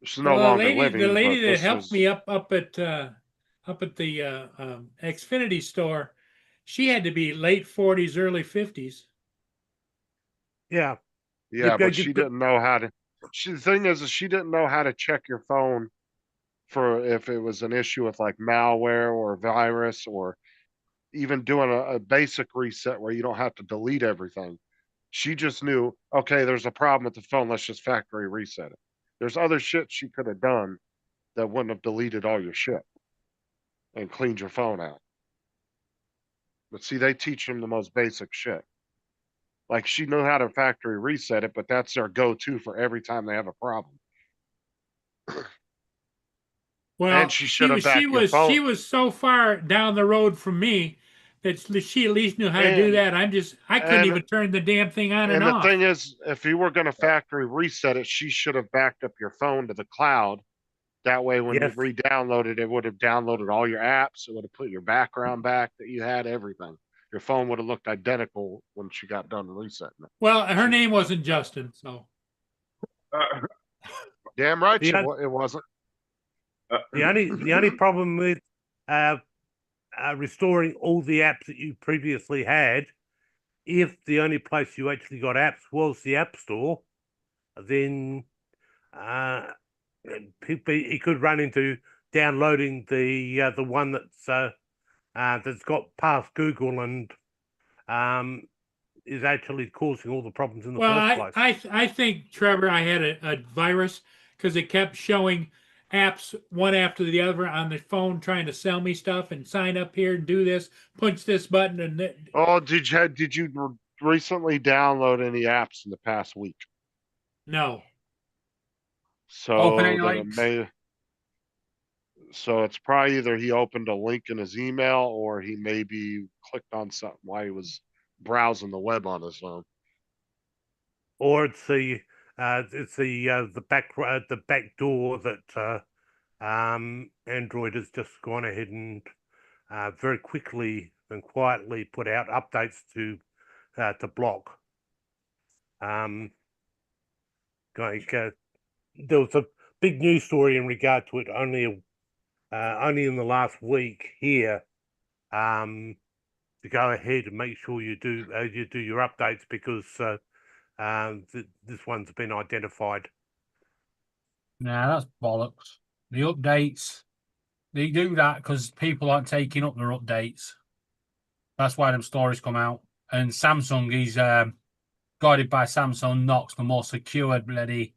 She's no Well, longer the living. lady But that this helped was, me up at the Xfinity store, she had to be late 40s, early 50s. yeah. yeah, but she didn't know how to. The thing is she didn't know how to check your phone for if it was an issue with like malware or virus, or even doing a basic reset where you don't have to delete everything. She just knew, okay, there's a problem with the phone. Let's just factory reset it. There's other shit she could have done that wouldn't have deleted all your shit and cleaned your phone out. But see, they teach them the most basic shit. Like she knew how to factory reset it, but that's their go-to for every time they have a problem. Well, And she should have backed your she phone. was so far down the road from me that she at least knew how to do And- that. I couldn't and- even turn the damn thing on and And the off. thing is, if you were going to factory reset it, she should have backed up your phone to the cloud. That way, when you Yes. re-downloaded, it would have downloaded all your apps. It would have put your background back that you had, everything. Your phone would have looked identical when she got done resetting it. Well, her name wasn't Justin, so. Damn right Yeah. it wasn't. The only problem with restoring all the apps that you previously had, if the only place you actually got apps was the App Store, then he could run into downloading the one that's got past Google and is actually causing all the problems in the first place. I think, Trevor, I had a virus because it kept showing apps one after the other on the phone trying to sell me stuff and sign up here and do this, punch this button, and Oh, did you recently download any apps in the past week? no. So Open then it links. may. So it's probably either he opened a link in his email or he maybe clicked on something while he was browsing the web on his phone. Or it's the back door that Android has just gone ahead and very quickly and quietly put out updates to block. There was a big news story in regard to it only in the last week here. To go ahead and make sure you do your updates because this one's been identified. Nah, that's bollocks. The updates, they do that because people aren't taking up their updates. That's why them stories come out. And Samsung is guided by Samsung Knox, the most secure bloody.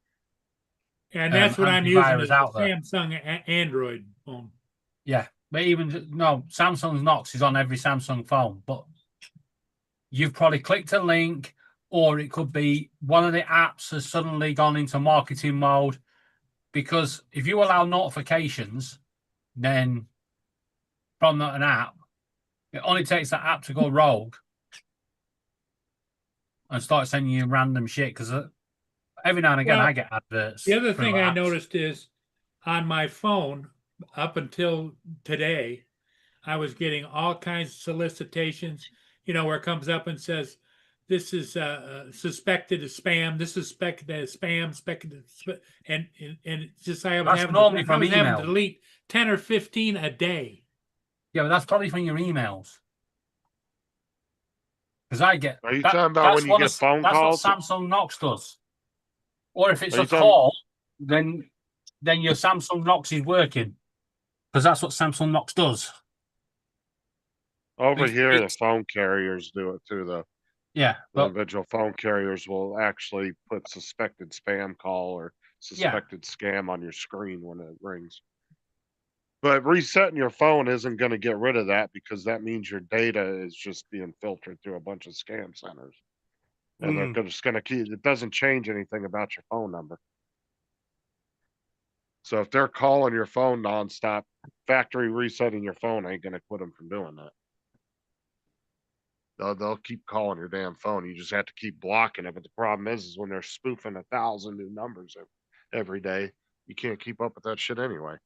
And that's what I'm using is the out there. Samsung Android phone. Yeah, but Samsung's Knox is on every Samsung phone. But you've probably clicked a link, or it could be one of the apps has suddenly gone into marketing mode. Because if you allow notifications, then from an app, it only takes that app to go rogue and start sending you random shit. Because every now and again, I get adverts. The other thing I apps. noticed is on my phone, up until today, I was getting all kinds of solicitations, where it comes up and says, this is suspected as spam. This is suspected as spam. And it's just I was having to delete 10 or 15 a day. Yeah, but that's probably from your emails. Because I get. Are you talking about when you get phone calls? That's what Samsung Knox does. Or if it's a call, then your Samsung Knox is working. Because that's what Samsung Knox does. Over here, the phone carriers do it too, though. Yeah. The individual phone carriers will actually put suspected spam call or suspected scam on your screen when it rings. But resetting your phone isn't going to get rid of that because that means your data is just being filtered through a bunch of scam centers. And they're just going to keep it. Doesn't change anything about your phone number. So if they're calling your phone nonstop, factory resetting your phone ain't going to quit them from doing that. They'll keep calling your damn phone. You just have to keep blocking it. But the problem is when they're spoofing 1,000 new numbers every day, you can't keep up with that shit anyway.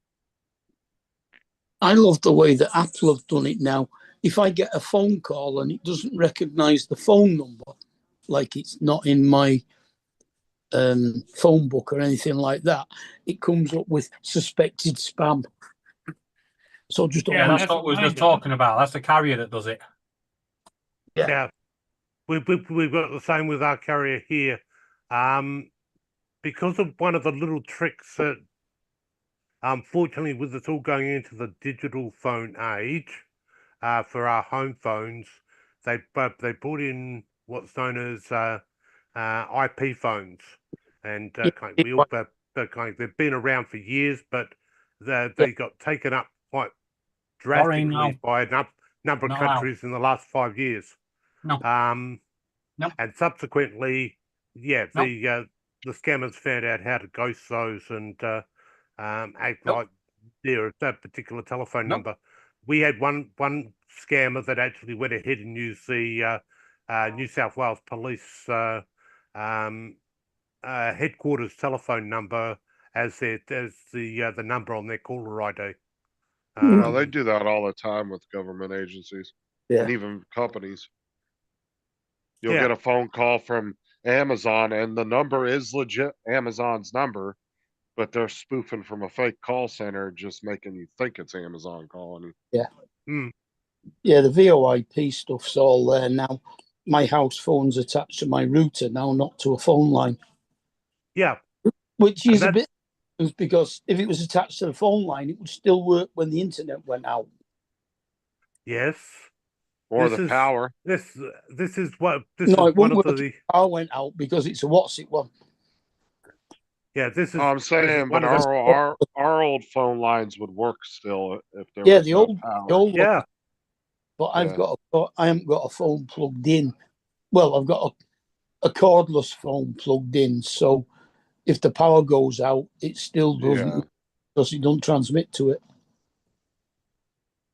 I love the way that Apple have done it now. If I get a phone call and it doesn't recognize the phone number, like it's not in my phone book or anything like that, it comes up with suspected spam. So just that's what we were just talking about. That's the carrier that does it. Yeah, we've got the same with our carrier here. Because of one of the little tricks that, unfortunately, with it all going into the digital phone age, for our home phones, they brought in what's known as IP phones, and they've been around for years, but they got taken up quite drastically by a number of countries in the last 5 years. And subsequently, the scammers found out how to ghost those and act like they're that particular telephone number. We had one scammer that actually went ahead and used the New South Wales Police headquarters telephone number as the number on their caller ID. They do that all the time with government agencies and even companies. You'll get a phone call from Amazon and the number is legit Amazon's number, but they're spoofing from a fake call center, just making you think it's Amazon calling you. Yeah. Yeah, the VoIP stuff's all there now. My house phone's attached to my router now, not to a phone line. Yeah. Which is a bit, because if it was attached to the phone line, it would still work when the internet went out. Yes. Or the power. This is what it won't work if the power went out because it's a WhatsApp one. Yeah, this is. I'm saying, but our old phone lines would work still if there was the no old, power. the old Yeah. one. But I haven't got a phone plugged in. Well, I've got a cordless phone plugged in, so if the power goes out, it still doesn't because it don't transmit to it.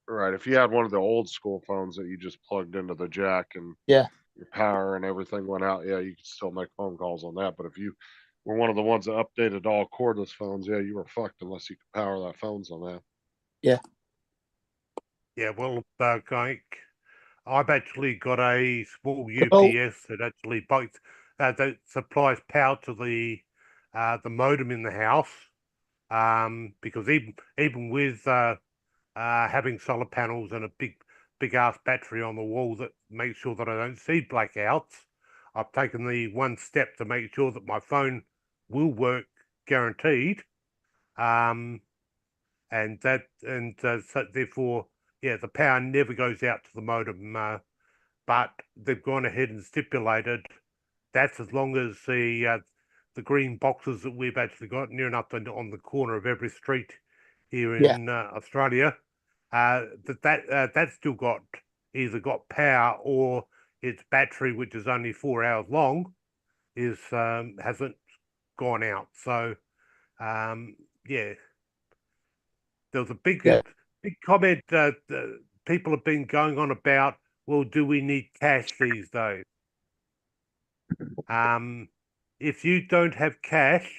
Right, if you had one of the old school phones that you just plugged into the jack and Yeah. your power and everything went out, yeah, you could still make phone calls on that. But if you were one of the ones that updated all cordless phones, yeah, you were fucked unless you could power that phones on that. Yeah. Yeah, well, like I've actually got a small Oh. UPS that actually that supplies power to the modem in the house. Because even with having solar panels and a big ass battery on the wall that makes sure that I don't see blackouts, I've taken the one step to make sure that my phone will work guaranteed. And so therefore, yeah, the power never goes out to the modem. But they've gone ahead and stipulated that's as long as the green boxes that we've actually got near enough on the corner of every street here in Australia, that's still got either got power or its battery, which is only 4 hours long, is hasn't gone out. So yeah, there was a big comment people have been going on about, well, do we need cash these days? If you don't have cash,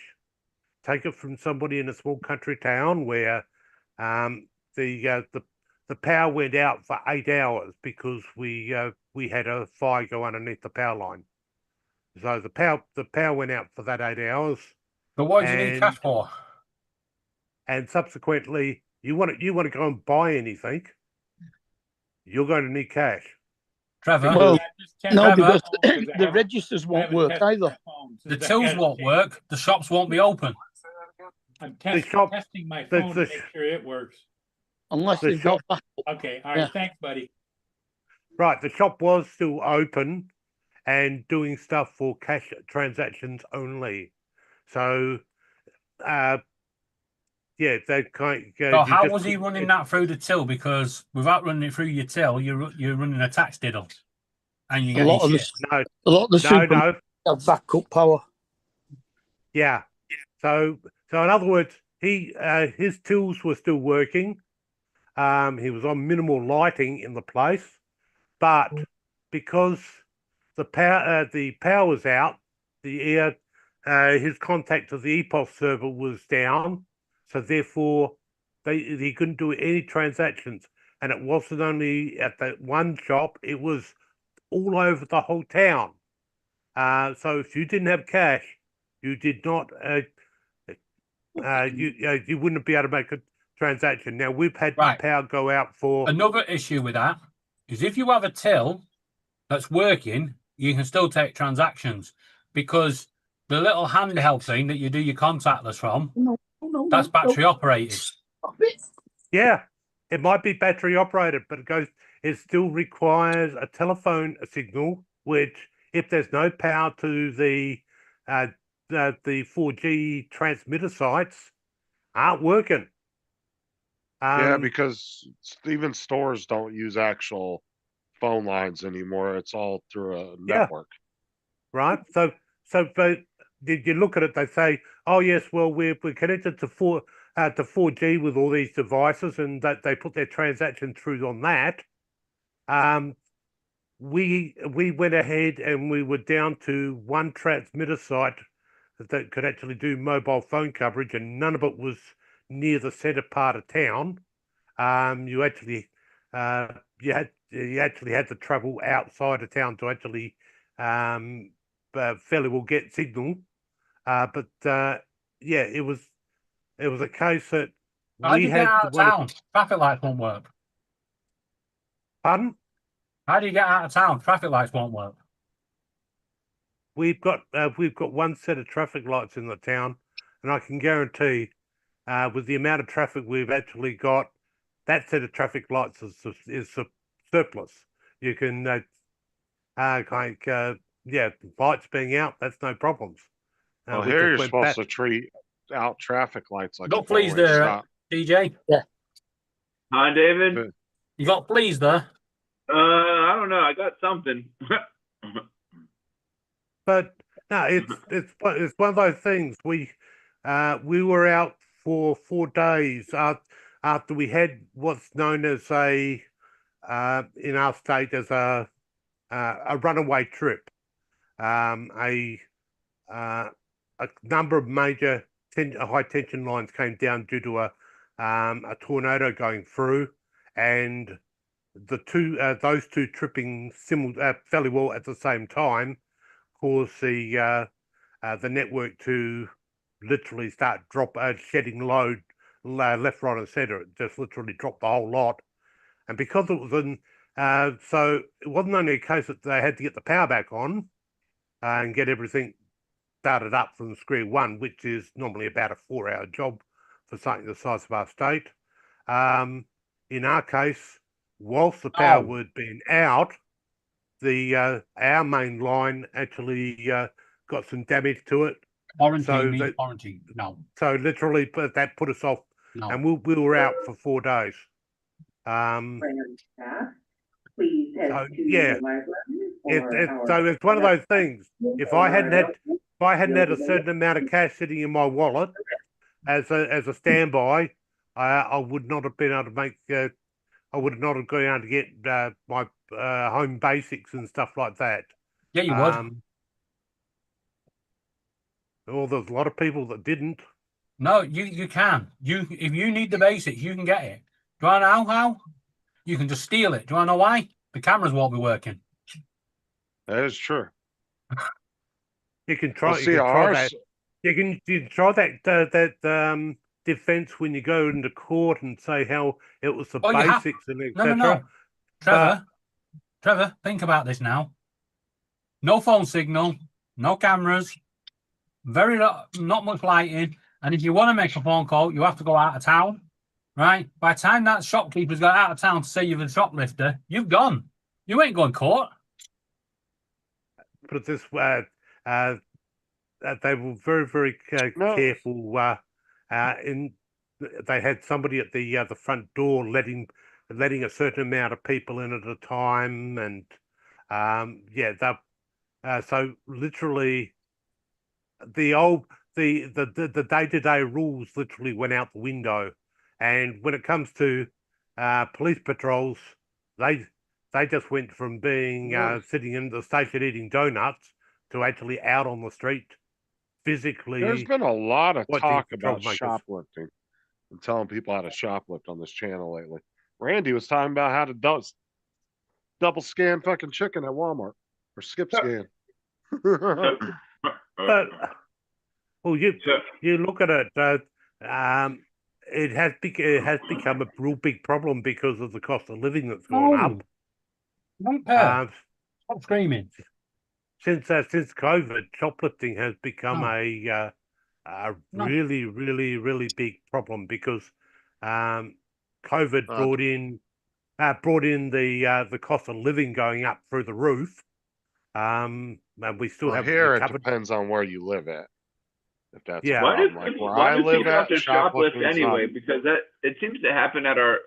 take it from somebody in a small country town where the power went out for 8 hours because we had a fire go underneath the power line. So the power went out for that 8 hours. But what do you need cash for? And subsequently, you want to go and buy anything, you're going to need cash. Trevor? Well, no, because Trevor, the registers won't work either. The tills won't work. The shops won't be open. I'm testing my phone to make sure it works. Unless they've got backup. Okay, all right, thanks, buddy. Right, the shop was still open and doing stuff for cash transactions only. So, yeah, they kind. So how was he running that through the till? Because without running it through your till, you're running a tax diddle, and you A get lot of the super have backup power. Yeah. So in other words, his tools were still working. He was on minimal lighting in the place, but because the power was out, his contact to the EPOS server was down, so therefore he couldn't do any transactions. And it wasn't only at that one shop; it was all over the whole town. So if you didn't have cash, you did not. You wouldn't be able to make a transaction. Now we've had power go out for another issue with that is if you have a till that's working, you can still take transactions because the little handheld thing that you do your contactless from, that's battery operated. Yeah, it might be battery operated, but it still requires a telephone signal, which if there's no power to the 4G transmitter sites aren't working. Yeah, because even stores don't use actual phone lines anymore. It's all through a network. Right. So but did you look at it? They say, oh yes, well we're connected to 4G with all these devices, and that they put their transaction through on that. We went ahead and we were down to one transmitter site that could actually do mobile phone coverage, and none of it was near the centre part of town. You actually had to travel outside of town to actually fairly well get signal. But yeah, it was a case that How do you get out of town? Traffic lights won't work. Pardon? How do you get out of town? Traffic lights won't work. We've got one set of traffic lights in the town, and I can guarantee, with the amount of traffic we've actually got, that set of traffic lights is surplus. You can, lights being out, that's no problems. Well, here you're supposed to treat out traffic lights like. Got fleas there, DJ. Yeah. Hi, David. You got fleas there? I don't know. I got something. But no, it's one of those things. We were out for 4 days. after we had what's known as a in our state as a runaway trip. A number of major high tension lines came down due to a tornado going through, and those two tripping fairly well at the same time caused the network to literally start shedding load left, right, and center. It just literally dropped the whole lot, and because it was in, so it wasn't only a case that they had to get the power back on and get everything started up from square one, which is normally about a 4-hour job for something the size of our state. In our case, whilst the power had been out, our main line actually got some damage to it. Quarantine. No. So literally, that put us off, and we were out for 4 days. So yeah, so it's one of those things. If I hadn't had a certain amount of cash sitting in my wallet as a standby, I would not have been able to make. I would not have been able to get my home basics and stuff like that. Yeah, you would. Well, there's a lot of people that didn't. No, you can. If you need the basics, you can get it. Do I know how? You can just steal it. Do I know why? The cameras won't be working. That is true. You can try. Well, You see, can try ours- that. You can try that defense when you go into court and say how it was the Oh, you have- basics and No, etc. no. Trevor, think about this now. No phone signal, no cameras, not much lighting, and if you want to make a phone call, you have to go out of town, right? By the time that shopkeeper's got out of town to say you're a shoplifter, you've gone. You ain't going court. Put it this way, they were very, very careful. They had somebody at the front door letting a certain amount of people in at a time, and so literally the day-to-day rules literally went out the window. And when it comes to police patrols, they just went from being sitting in the station eating donuts to actually out on the street physically. There's been a lot of watching talk patrol about makers. shoplifting and telling people how to shoplift on this channel lately. Randy was talking about how to double scan fucking chicken at Walmart or skip scan. But well, you look at it. It has become a real big problem because of the cost of living that's gone up. Stop screaming. Since COVID, shoplifting has become a really, really, really big problem because COVID brought in the cost of living going up through the roof. And we still Well, haven't here it recovered. depends on where you live at. If that's Yeah. a Why do problem. Like people, where why I do live people have at, to shoplift shoplifting's anyway? not. Because it seems to happen at every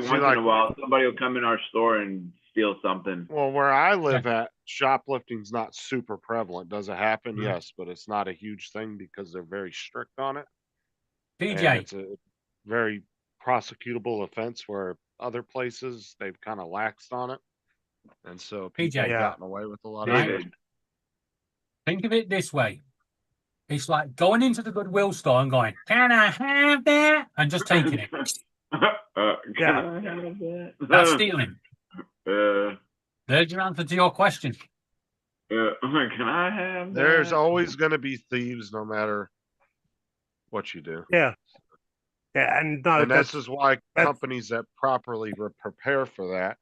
See, once in like- a while, somebody will come in our store and steal something. Well, where I live at, shoplifting's not super prevalent. Does it happen? Mhm. Yes, but it's not a huge thing because they're very strict on it. And PJ, it's a very prosecutable offense where other places they've kind of laxed on it. And so people PJ. have Yeah. gotten away with a lot of Right. shit. think of it this way. It's like going into the Goodwill store and going, "Can I have that?" and just taking it. Can I have that? That's stealing. Uh, There's your answer to your question. can I have that? There's always going to be thieves no matter what you do. Yeah, and no, And that's this is why companies that properly prepare for that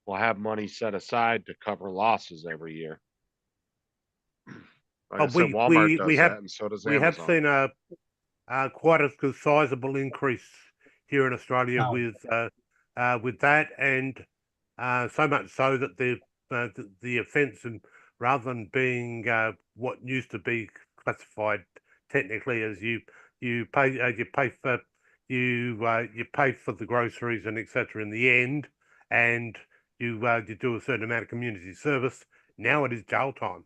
will have money set aside to cover losses every year. Like I said, Walmart does that, and so does we Amazon. have seen a quite a sizable increase here in Australia Oh. with that, and so much so that the offence, and rather than being what used to be classified technically as you pay for the groceries and etc. in the end, and you do a certain amount of community service. Now it is jail time.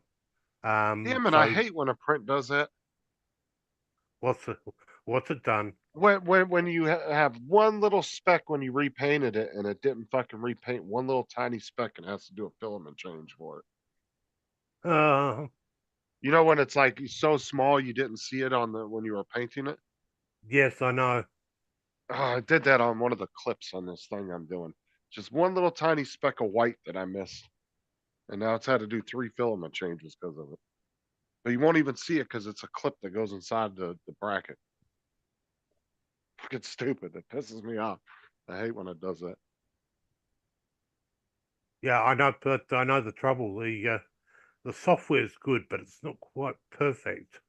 Damn it, I hate when a print does that. What's it done? when you have one little speck when you repainted it and it didn't fucking repaint one little tiny speck and has to do a filament change for it. You know when it's like so small you didn't see it on the when you were painting it? Yes, I know. Oh, I did that on one of the clips on this thing I'm doing. Just one little tiny speck of white that I missed. And now it's had to do 3 filament changes because of it. But you won't even see it because it's a clip that goes inside the bracket. Fucking stupid. It pisses me off. I hate when it does that. Yeah, I know, but I know the trouble. The software's good, but it's not quite perfect.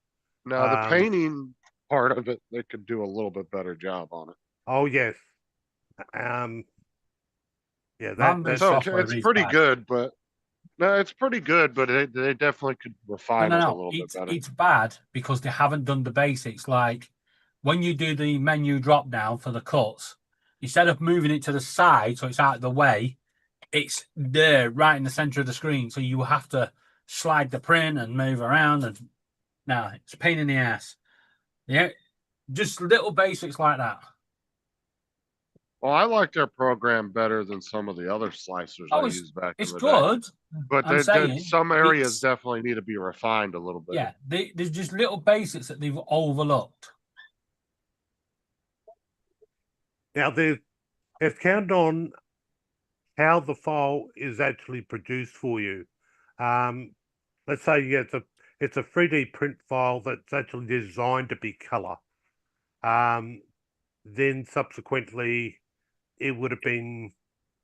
No, the painting part of it, they could do a little bit better job on it. Oh yes. Yeah, It's okay. It's pretty good, but no, it's pretty good, but they definitely could refine it a little bit better. It's bad because they haven't done the basics. Like when you do the menu drop down for the cuts, instead of moving it to the side so it's out of the way, it's there right in the center of the screen. So you have to slide the print and move around, and now it's a pain in the ass. Yeah, just little basics like that. Well, I like their program better than some of the other slicers I used back in the day. It's good, but some areas definitely need to be refined a little bit. Yeah, there's just little basics that they've overlooked. Now, it's counted on how the file is actually produced for you. Let's say it's a 3D print file that's actually designed to be color. Then subsequently, it would have been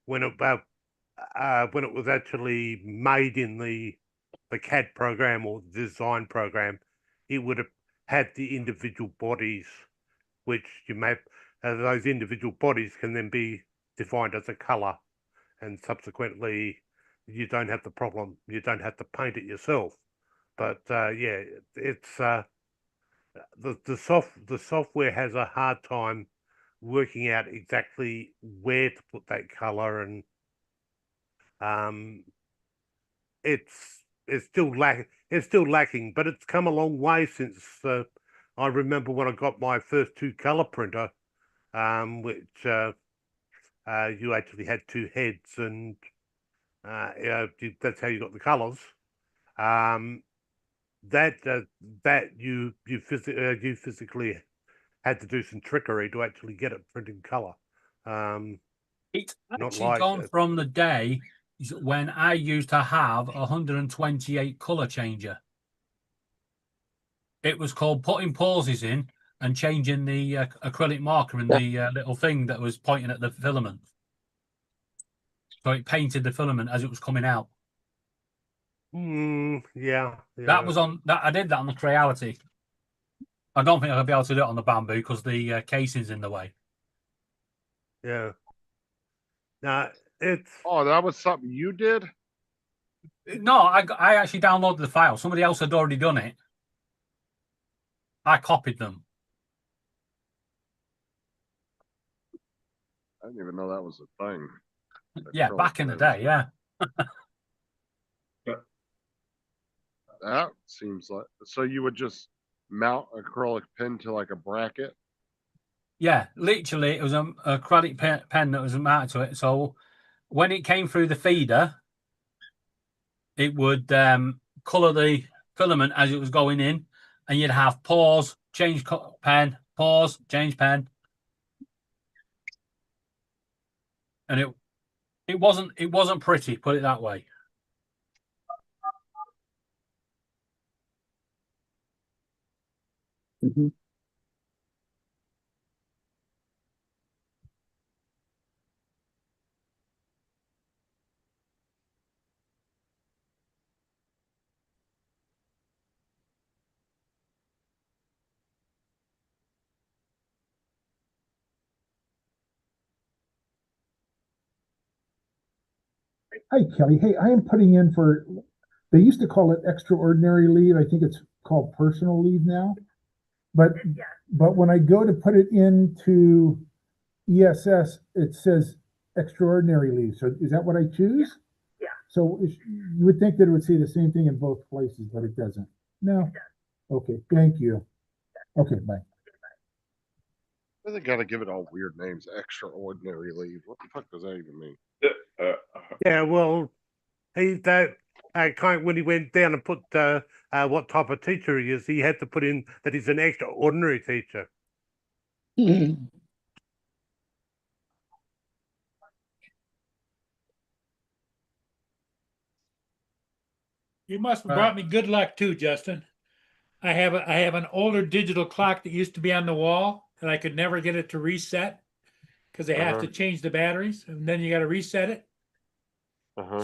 when it was actually made in the CAD program or the design program, it would have had the individual bodies, which you may those individual bodies can then be defined as a color, and subsequently you don't have the problem. You don't have to paint it yourself. But yeah, it's the software has a hard time working out exactly where to put that color, and it's still lacking, but it's come a long way since I remember when I got my first 2 color printer, which you actually had 2 heads, and that's how you got the colors. That you physically had to do some trickery to actually get it printing color. It's actually gone from the day when I used to have a 128 color changer. It was called putting pauses in and changing the acrylic marker in the little thing that was pointing at the filament. So it painted the filament as it was coming out. Yeah. That was on that. I did that on the Creality. I don't think I'll be able to do it on the Bamboo because the casing's in the way. Yeah. Now it's. Oh, that was something you did? No, I actually downloaded the file. Somebody else had already done it. I copied them. I didn't even know that was a thing. Yeah, back in the day, yeah. That seems like so. You would just mount an acrylic pen to like a bracket. Yeah, literally, it was an acrylic pen that was mounted to it. So when it came through the feeder, it would color the filament as it was going in, and you'd have pause, change pen, pause, change pen, and it wasn't pretty. Put it that way. Mm-hmm. Hi, Kelly. Hey, I am putting in for, they used to call it extraordinary leave. I think it's called personal leave now. But when I go to put it into ESS, it says extraordinary leave. So is that what I choose? Yeah. So you would think that it would say the same thing in both places, but it doesn't. No. Okay. Thank you. Okay. Bye. They gotta give it all weird names. Extraordinary leave. What the fuck does that even mean? Yeah, well, he that kind when he went down and put what type of teacher he is, he had to put in that he's an extraordinary teacher. You must have brought me good luck too, Justin. I have an older digital clock that used to be on the wall and I could never get it to reset because they have to change the batteries and then you got to reset it.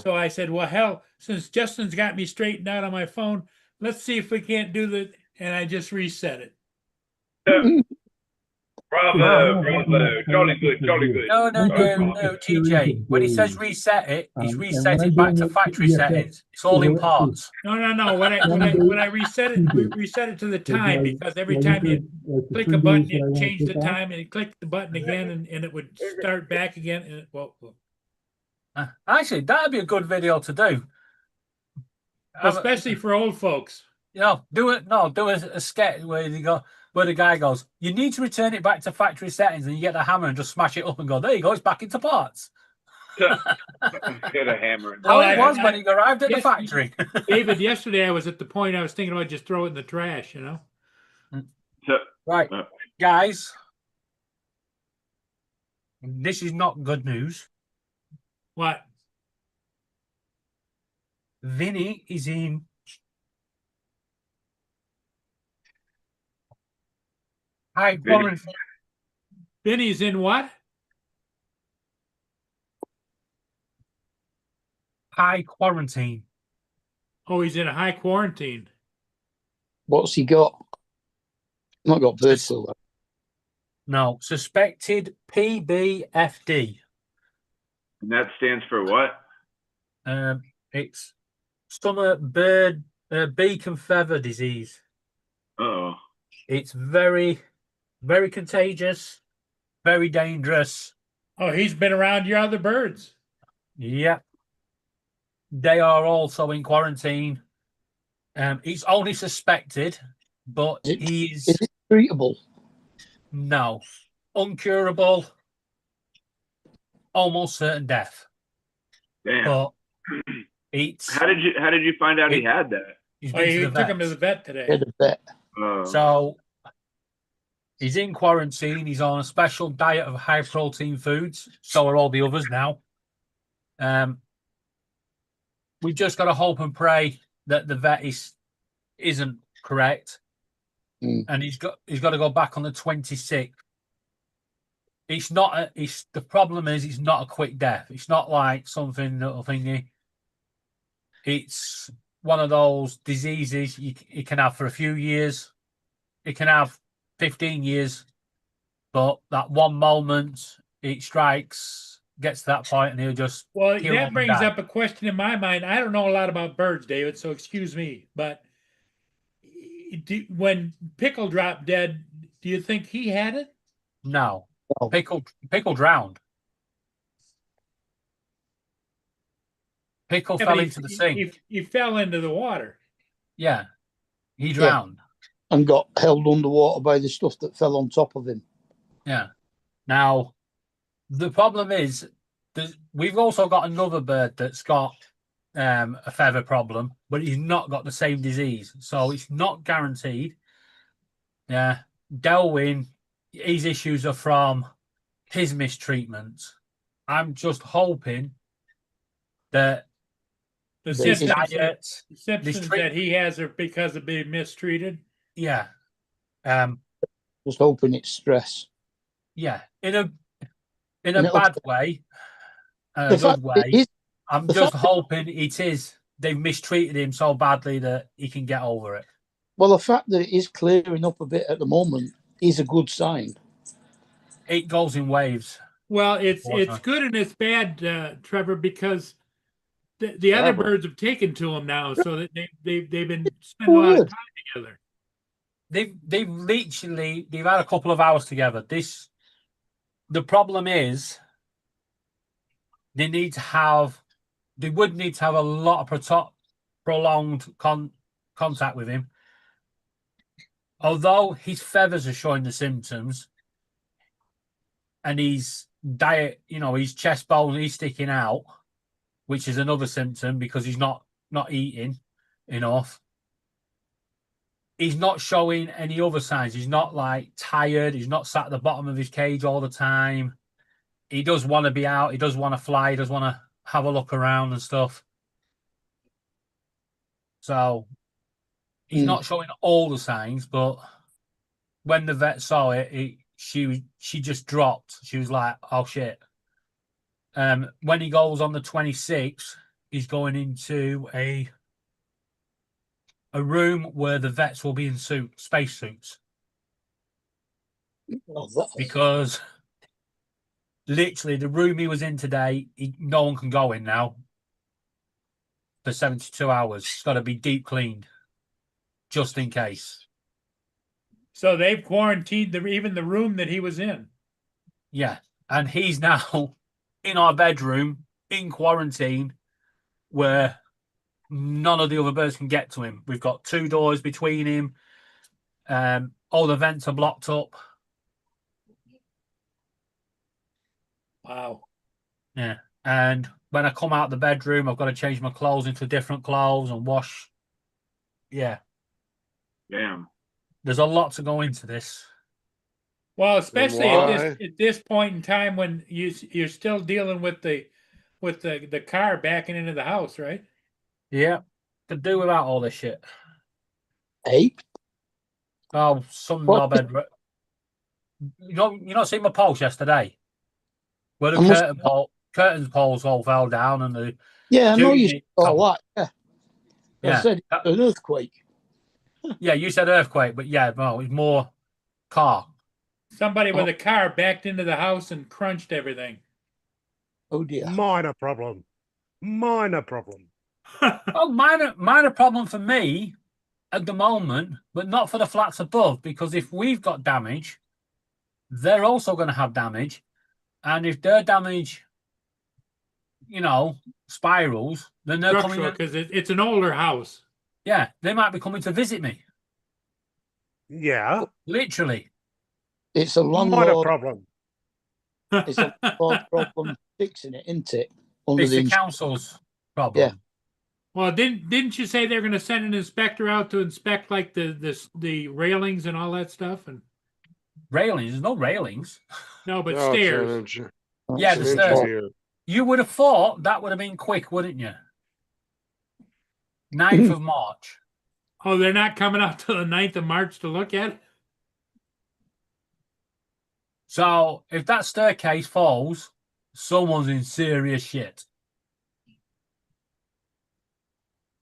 So I said, well, hell, since Justin's got me straightened out on my phone, let's see if we can't do that. And I just reset it. Bravo, jolly good. No, TJ. When he says reset it, he's reset it back to factory settings. It's all in parts. No. When I reset it, we reset it to the time because every time you click a button, it changed the time, and you click the button again, and it would start back again. And Actually, that'd be a good video to do, especially for old folks. You know, do a sketch where the guy goes, you need to return it back to factory settings, and you get the hammer and just smash it up and go, there you go, it's back into parts. Get a hammer. How it was when he arrived at the factory. David, yesterday I was at the point I was thinking about just throw it in the trash, you know? Right, guys, this is not good news. What? Vinny is in high quarantine. Vinny's in what? High quarantine. Oh, he's in a high quarantine. What's he got? Not got bird flu. No, suspected PBFD. And that stands for what? It's stomach bird beak and feather disease. Oh. It's very, very contagious, very dangerous. Oh, he's been around your other birds. Yep. They are also in quarantine. He's only suspected, but is it treatable? No. Uncurable. Almost certain death. Damn. But it's how did you find out he had that? He took him to the vet today. Yeah, the vet. So he's in quarantine. He's on a special diet of high protein foods. So are all the others now. We've just got to hope and pray that the vet isn't correct, and he's got to go back on the 26th. It's not. The problem is it's not a quick death. It's not like something that'll thingy. It's one of those diseases you can have for a few years. It can have 15 years, but that one moment it strikes, gets to that point, and he'll just. Well, that brings up a question in my mind. I don't know a lot about birds, David, so excuse me. But when Pickle dropped dead, do you think he had it? No. Pickle drowned. Pickle fell into the sink. He fell into the water. Yeah, he drowned. And got held underwater by the stuff that fell on top of him. Yeah. Now, the problem is, we've also got another bird that's got a feather problem, but he's not got the same disease. So it's not guaranteed. Yeah. Delwyn, his issues are from his mistreatment. I'm just hoping that the symptoms that he has are because of being mistreated. Yeah. Just hoping it's stress. Yeah. In a bad way. A good way. I'm just hoping it is. They've mistreated him so badly that he can get over it. Well, the fact that it is clearing up a bit at the moment is a good sign. It goes in waves. Well, it's good and it's bad, Trevor, because the other birds have taken to him now, so that they've been spending a lot of time together. They've had a couple of hours together. The problem is they would need to have a lot of prolonged contact with him. Although his feathers are showing the symptoms, and his diet, his chest bone, he's sticking out, which is another symptom because he's not eating enough. He's not showing any other signs. He's not like tired. He's not sat at the bottom of his cage all the time. He does want to be out. He does want to fly. He does want to have a look around and stuff. So he's not showing all the signs, but when the vet saw it, she just dropped. She was like, "Oh shit!" When he goes on the 26th, he's going into a room where the vets will be in spacesuits, because literally the room he was in today, no one can go in now for 72 hours. It's got to be deep cleaned, just in case. So they've quarantined even the room that he was in. Yeah, and he's now in our bedroom in quarantine, where none of the other birds can get to him. We've got 2 doors between him. All the vents are blocked up. Wow. Yeah. And when I come out the bedroom, I've got to change my clothes into different clothes and wash. Yeah. Damn. There's a lot to go into this. Well, especially at this point in time when you're still dealing with the car backing into the house, right? Yeah. Could do without all this shit. Hey? Oh, some our bed. You not seen my post yesterday? Where the curtains poles all fell down and the I know you saw that. Yeah. I said an earthquake. Yeah, you said earthquake, but yeah, no, it's more car. Somebody with a car backed into the house and crunched everything. Oh dear. Minor problem. Well, minor problem for me at the moment, but not for the flats above, because if we've got damage, they're also going to have damage. And if their damage, spirals, then they're coming in. Because it's an older house. Yeah, they might be coming to visit me. Yeah. Literally. It's a landlord problem. It's a landlord problem fixing it, isn't it? It's the council's problem. Yeah. Well, didn't you say they're going to send an inspector out to inspect like the railings and all that stuff? And railings? There's no railings. No, but stairs. Yeah, the stairs. You would have thought that would have been quick, wouldn't you? 9th of March. Oh, they're not coming out till the 9th of March to look at it? So if that staircase falls, someone's in serious shit.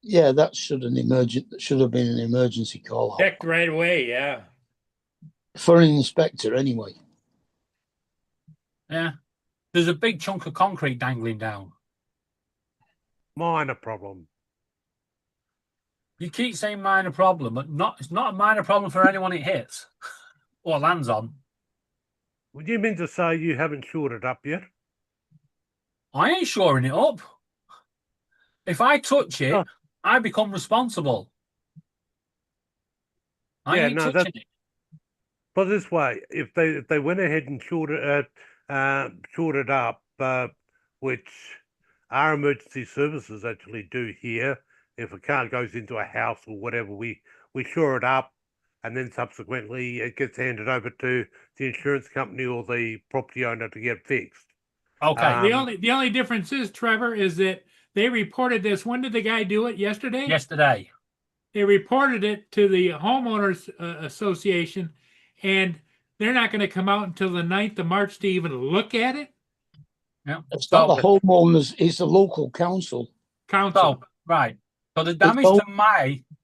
Yeah, that should have been an emergency call. Checked right away, yeah. For an inspector, anyway. Yeah. There's a big chunk of concrete dangling down. Minor problem. You keep saying minor problem, but it's not a minor problem for anyone it hits or lands on. Would you mean to say you haven't shored it up yet? I ain't shoring it up. If I touch it, I become responsible. I ain't touching it. But this way, if they went ahead and shored it up, which our emergency services actually do here, if a car goes into a house or whatever, we shore it up, and then subsequently it gets handed over to the insurance company or the property owner to get fixed. Okay. The only difference is, Trevor, is that they reported this. When did the guy do it? Yesterday? Yesterday. They reported it to the homeowners association, and they're not going to come out until the 9th of March to even look at it. Yeah. It's not the homeowners, it's the local council. Right. So the damage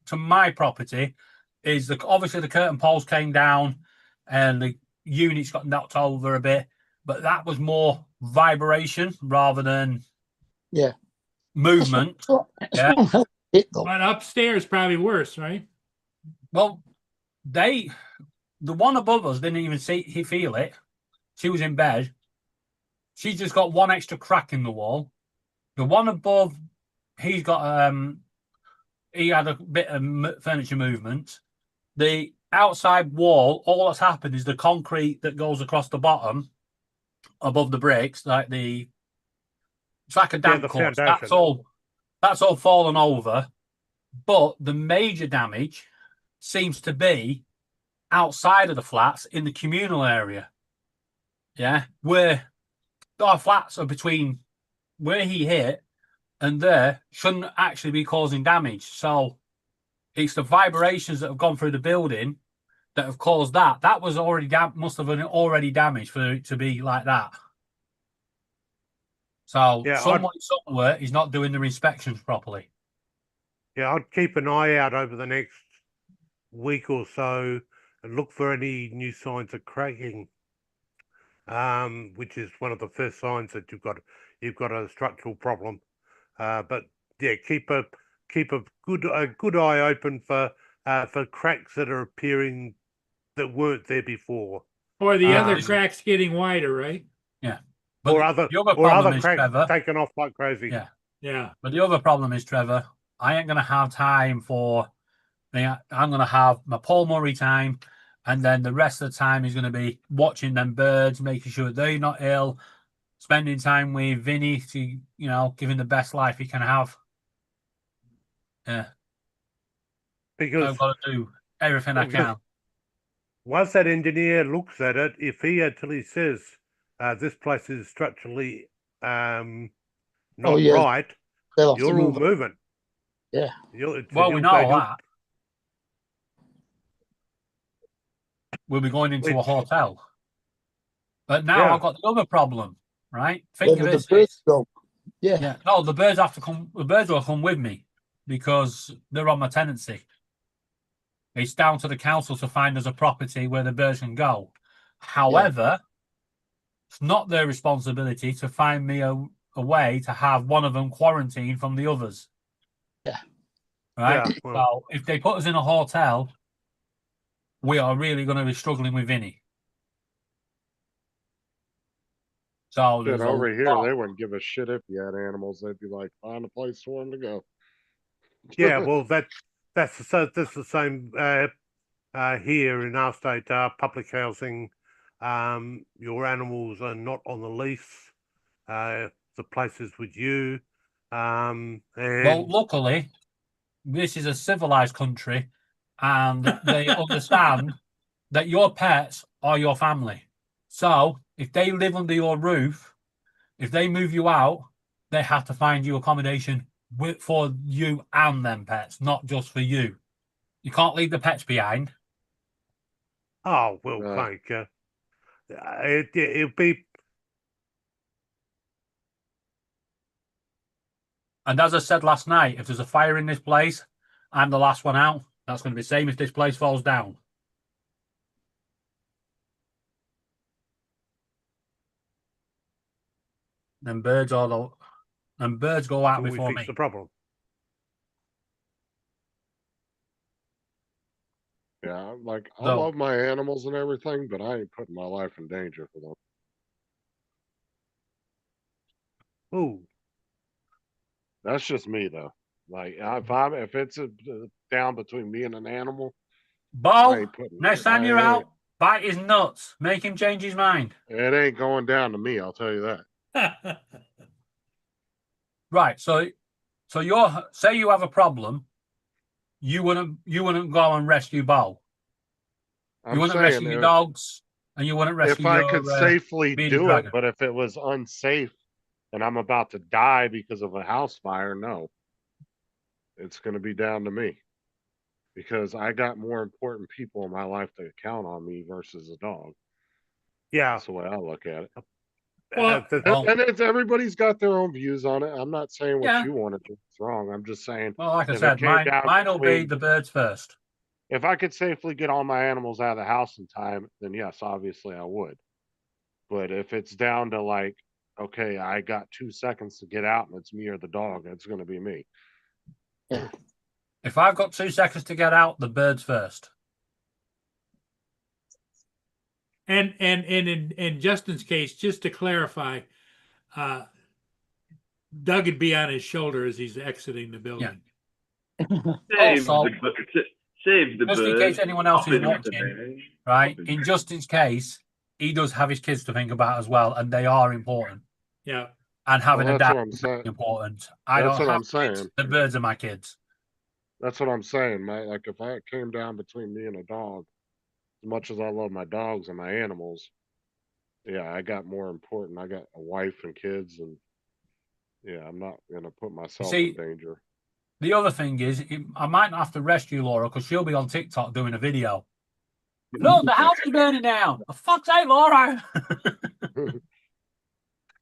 to my property is obviously the curtain poles came down and the units got knocked over a bit, but that was more vibration rather than movement. But upstairs probably worse, right? Well, the one above us didn't even feel it. She was in bed. She's just got one extra crack in the wall. The one above, he had a bit of furniture movement. The outside wall, all that's happened is the concrete that goes across the bottom above the bricks, like it's like a damp the course. foundation. That's all fallen over. But the major damage seems to be outside of the flats in the communal area. Yeah, where our flats are between where he hit and there shouldn't actually be causing damage. So it's the vibrations that have gone through the building that have caused that. That was already must have been already damaged for it to be like that. So Yeah, someone somewhere is not doing their inspections properly. Yeah, I'd keep an eye out over the next week or so and look for any new signs of cracking, which is one of the first signs that you've got a structural problem. But yeah, keep a good eye open for cracks that are appearing that weren't there before, Or the other cracks getting wider, right? Yeah, but or other cracks Trevor, taking off like crazy. Yeah, yeah. But the other problem is, Trevor, I ain't gonna have time for. I'm gonna have my Paul Murray time, and then the rest of the time is gonna be watching them birds, making sure they're not ill, spending time with Vinny to give him the best life he can have. Yeah, Because I've got to do everything I can. Once that engineer looks at it, if he actually says this place is structurally not right, you're all moving. Yeah. Well, we know all that. We'll be going into a hotel. But now I've got the other problem, right? Think of it. Yeah. No, the birds have to come. The birds will come with me because they're on my tenancy. It's down to the council to find us a property where the birds can go. However, it's not their responsibility to find me a way to have one of them quarantined from the others. Yeah. Right? Yeah, well. So if they put us in a hotel, we are really going to be struggling with Vinny. So over here, they wouldn't give a shit if you had animals. They'd be like, find a place for them to go. Yeah, well, that's the same here in our state. Public housing, your animals are not on the lease. The places with you. And well, luckily, this is a civilized country, and they understand that your pets are your family. So if they live under your roof, if they move you out, they have to find you accommodation for you and them pets, not just for you. You can't leave the pets behind. Oh, well, thank you. It'll be. And as I said last night, if there's a fire in this place, I'm the last one out. That's going to be the same if this place falls down. Then birds go out before we fix me. the problem. Yeah, I love my animals and everything, but I ain't putting my life in danger for them. Ooh. That's just me though. If it's down between me and an animal, Bo, next time you're out, bite his nuts. Make him change his mind. It ain't going down to me, I'll tell you that. Right. So say you have a problem, you wouldn't go and rescue Bo. You wouldn't rescue your dogs, and you wouldn't rescue. If I could safely do it, but if it was unsafe and I'm about to die because of a house fire, no. It's going to be down to me because I got more important people in my life that count on me versus a dog. Yeah, that's the way I look at it. Well, and everybody's got their own views on it. I'm not saying what you want to do is wrong. I'm just saying. Well, like I said, mine will be the birds first. If I could safely get all my animals out of the house in time, then yes, obviously I would. But if it's down to okay, I got 2 seconds to get out and it's me or the dog, it's going to be me. If I've got 2 seconds to get out, the birds first. And in Justin's case, just to clarify, Doug would be on his shoulder as he's exiting the building. Save the just in case anyone else is watching, right? In Justin's case, he does have his kids to think about as well, and they are important. Yeah. And having Well, a that's dad what I'm is saying. important. I That's don't what have I'm kids. saying. The birds are my kids. That's what I'm saying, mate. Like if I came down between me and a dog, as much as I love my dogs and my animals, yeah, I got more important. I got a wife and kids, and yeah, I'm not gonna put myself see, in danger. The other thing is, I might not have to rescue Laura because she'll be on TikTok doing a video. Look, the house is burning down. For fuck's sake, Laura.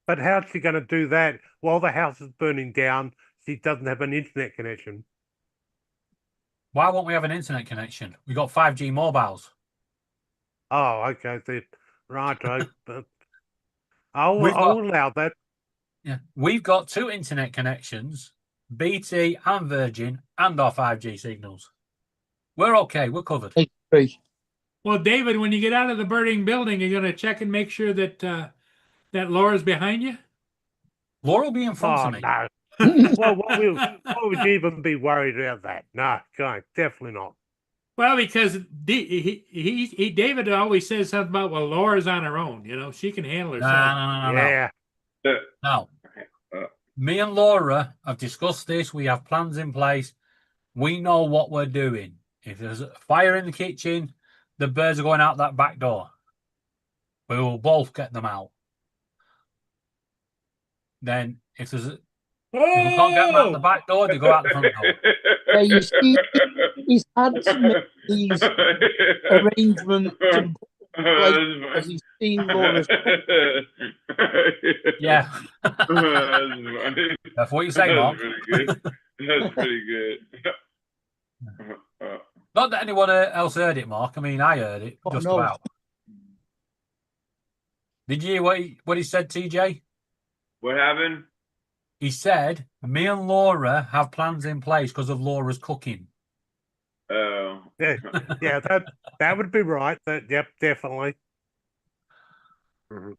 But how's she going to do that while the house is burning down? She doesn't have an internet connection. Why won't we have an internet connection? We got 5G mobiles. Oh, okay. Right. We've got- I'll allow that. Yeah, we've got 2 internet connections, BT and Virgin, and our 5G signals. We're okay. We're covered. Well, David, when you get out of the burning building, you're going to check and make sure that that Laura's behind you? Laura will be in front of me. No. Well, why would you even be worried about that? No, God, definitely not. Well, because David always says something about, well, Laura's on her own. You know, she can handle herself. No. Yeah. No. Me and Laura have discussed this. We have plans in place. We know what we're doing. If there's a fire in the kitchen, the birds are going out that back door. We will both get them out. Then, if there's if we can't get them out the back door, they go out the front door. Yeah, you see, he's had to make these arrangements in place because he's seen Laura's. Yeah. That's what you say, Mark. That's pretty good. Not that anyone else heard it, Mark. I mean, I heard it just no. about. Did you hear what he said, TJ? What happened? He said, me and Laura have plans in place because of Laura's cooking. Oh. Yeah, that would be right. Yep, definitely. Mm-hmm.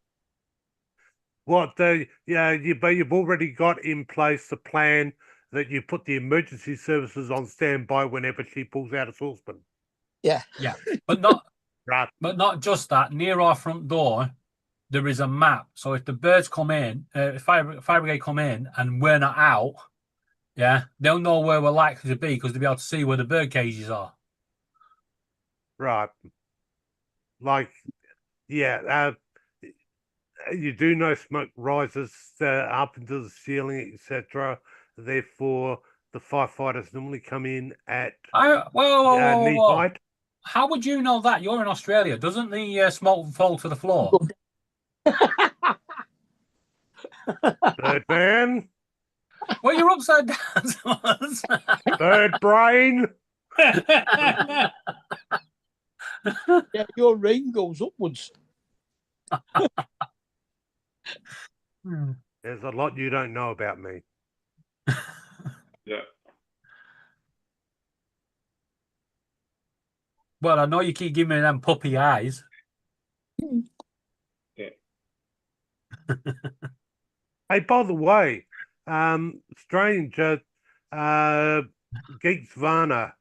What? But you've already got in place the plan that you put the emergency services on standby whenever she pulls out a saucepan. Yeah, but not right. But not just that. Near our front door, there is a map. So if the birds come in, fire brigade come in, and we're not out, yeah, they'll know where we're likely to be because they'll be able to see where the bird cages are. Right. Like, yeah, you do know smoke rises up into the ceiling, etc. Therefore, the firefighters normally come in at knee height. How would you know that? You're in Australia. Doesn't the smoke fall to the floor? Birdman. Well, you're upside down. Bird brain. Yeah, your rain goes upwards. There's a lot you don't know about me. Yeah. Well, I know you keep giving me them puppy eyes. Yeah. Hey, by the way, strange, Geeks Varna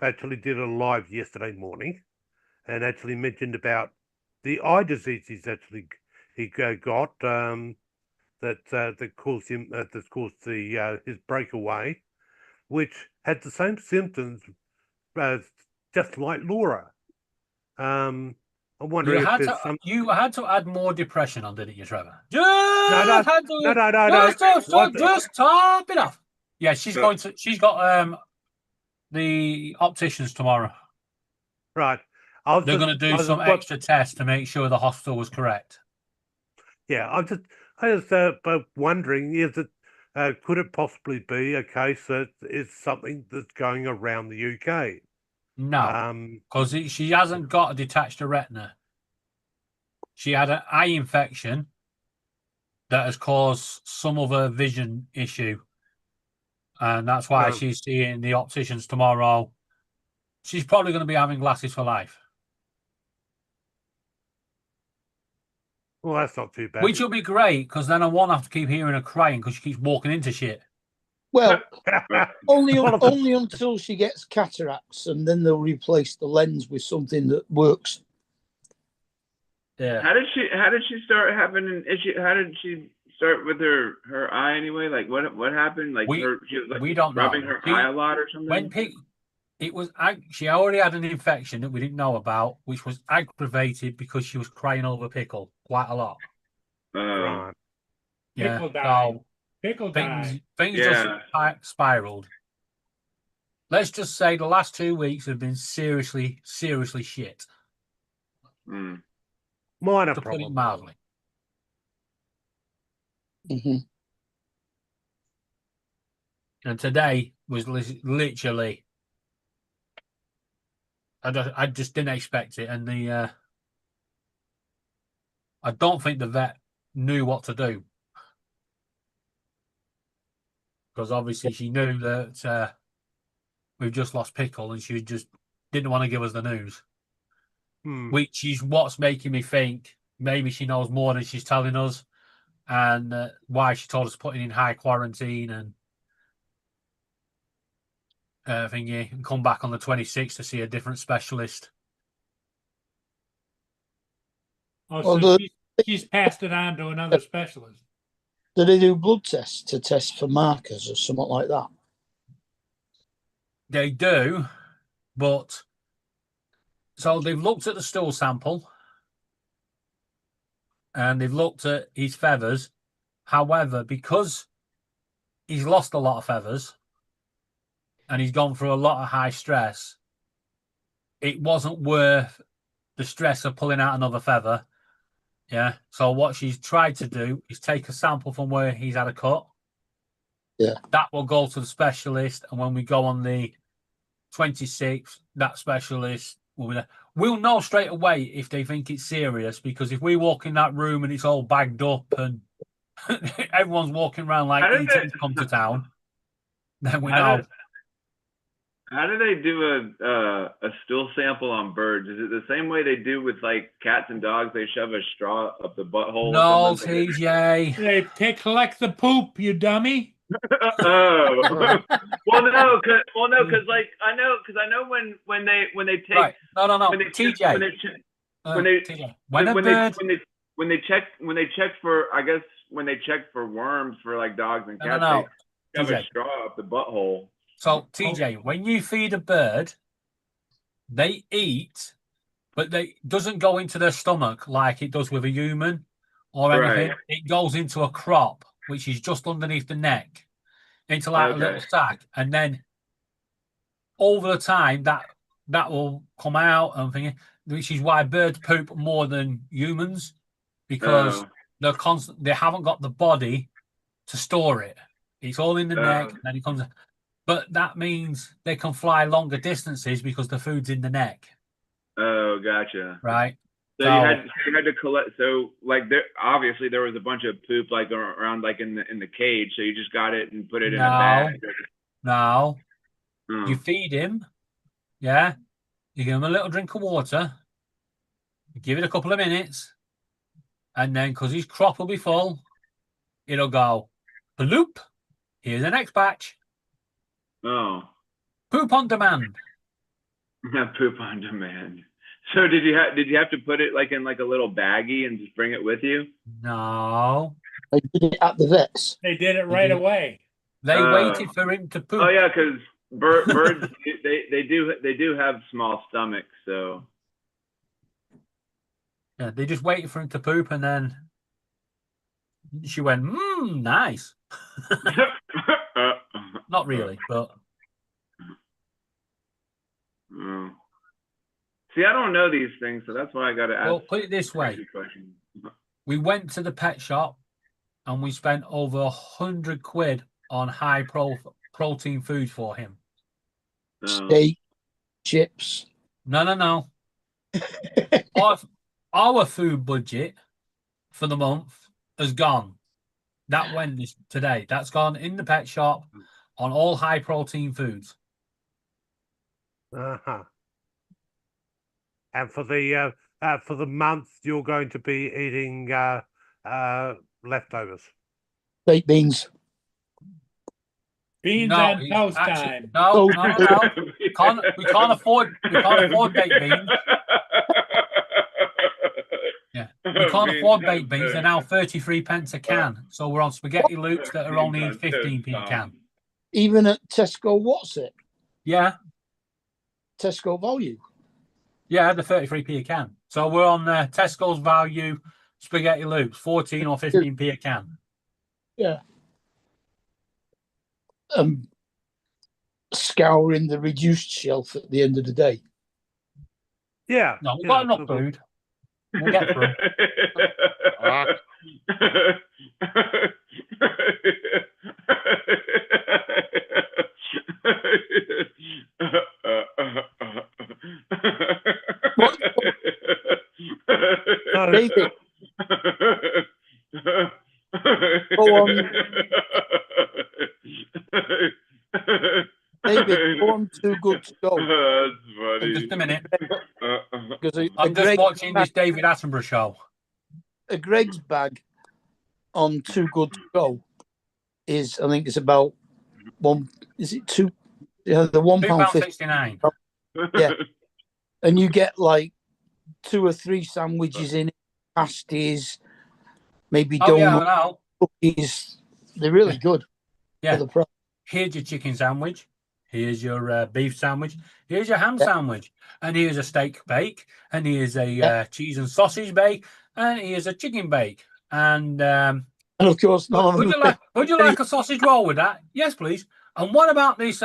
actually did a live yesterday morning and actually mentioned about the eye disease he got that caused him that caused his breakaway, which had the same symptoms just like Laura. I'm wondering if there's some. You had to add more depression on, didn't you, Trevor? No. Just top it off. Yeah, she's going to. She's got the opticians tomorrow. Right. They're going to do some extra tests to make sure the hospital was correct. Yeah, I was wondering, is it could it possibly be a case that it's something that's going around the UK? No, because she hasn't got a detached retina. She had an eye infection that has caused some other vision issue, and that's why she's seeing the opticians tomorrow. She's probably going to be having glasses for life. Well, that's not too bad. Which will be great, because then I won't have to keep hearing her crying because she keeps walking into shit. Well, only until she gets cataracts, and then they'll replace the lens with something that works. Yeah. How did she start having an issue? How did she start with her eye anyway? Like what happened? Like We- she was like we don't rubbing know. her She- eye a lot or something. When it was she already had an infection that we didn't know about, which was aggravated because she was crying over Pickle quite a lot. Right. Yeah, Pickle died. so Pickle things died. things Yeah. just spiraled. Let's just say the last 2 weeks have been seriously shit, Mm. Minor to put it problem. mildly. hmm And today was literally, I just didn't expect it, and I don't think the vet knew what to do, because obviously she knew that we've just lost Pickle, and she just didn't want to give us the news, which is what's making me think maybe she knows more than she's telling us, and why she told us putting in high quarantine and thingy, and come back on the 26th to see a different specialist. Oh, Well, so she's passed it on to another specialist. Do they do blood tests to test for markers or something like that? They do, but so they've looked at the stool sample and they've looked at his feathers. However, because he's lost a lot of feathers and he's gone through a lot of high stress, it wasn't worth the stress of pulling out another feather. Yeah. So what she's tried to do is take a sample from where he's had a cut. Yeah. That will go to the specialist, and when we go on the 26th, that specialist will be there. We'll know straight away if they think it's serious, because if we walk in that room and it's all bagged up and everyone's walking around like ET's come to town, then we know. How do they do a stool sample on birds? Is it the same way they do with like cats and dogs? They shove a straw up the butthole. No, or something? TJ. They collect the poop, you dummy. Oh, because like I know when they take Right. No. when they check, TJ. when they check for, I guess when they check for worms for like dogs and cats, No. they shove a TJ. straw up the butthole. So, TJ, when you feed a bird, they eat, but it doesn't go into their stomach like it does with a human or anything. Right. It goes into a crop, which is just underneath the neck, into like a little sack. And then over the time, that will come out and thing, which is why birds poop more than humans, because they haven't got the body to store it. It's all in the neck, and then it comes. But that means they can fly longer distances because the food's in the neck. Oh, gotcha. Right. So you had to collect. So like there obviously there was a bunch of poop like around like in the cage. So you just got it and put it in a bag. No. You feed him. Yeah. You give him a little drink of water. You give it a couple of minutes, and then because his crop will be full, it'll go bloop. Here's the next batch. Oh. Poop on demand. Poop on demand. So did you have to put it like in like a little baggie and just bring it with you? No. They did it at the vets. They did it right away. They waited for him to poop. Oh yeah, because birds they do have small stomachs, so yeah, they just waited for him to poop, and then she went, nice. Not really, but see, I don't know these things, so that's why I got to ask. Well, put it this way: we went to the pet shop and we spent over 100 quid on high protein food for him. Steak, chips. No. Our food budget for the month has gone. That went today. That's gone in the pet shop on all high protein foods. Uh-huh. And for the month, you're going to be eating leftovers. Baked beans. Beans No, on it's toast actually- time. No. We can't afford baked beans. Yeah. We can't Beans afford on baked beans. They're now 33 pence a can. So we're on spaghetti loops that are only 15p a can. Even at Tesco, what's it? Yeah. Tesco value. Yeah, the 33p a can. So we're on Tesco's value spaghetti loops, 14 or 15p a can. Yeah. Scouring the reduced shelf at the end of the day. Yeah. No, we've got enough food. We'll get through. David, go on. David, go on Too Good to Go. That's funny. Just a minute. Because I'm just watching this David Attenborough show. A Greg's bag on Too Good to Go is, I think it's about one. Is it two? Yeah, the £1.69. Yeah, and you get like 2 or 3 sandwiches in it, pasties, maybe donuts, cookies. They're really good. Yeah. For the price. Here's your chicken sandwich. Here's your beef sandwich. Here's your ham sandwich. And here's a steak bake. And here's a cheese and sausage bake. And here's a chicken bake. And of course, would you like a sausage roll with that? Yes, please. And what about this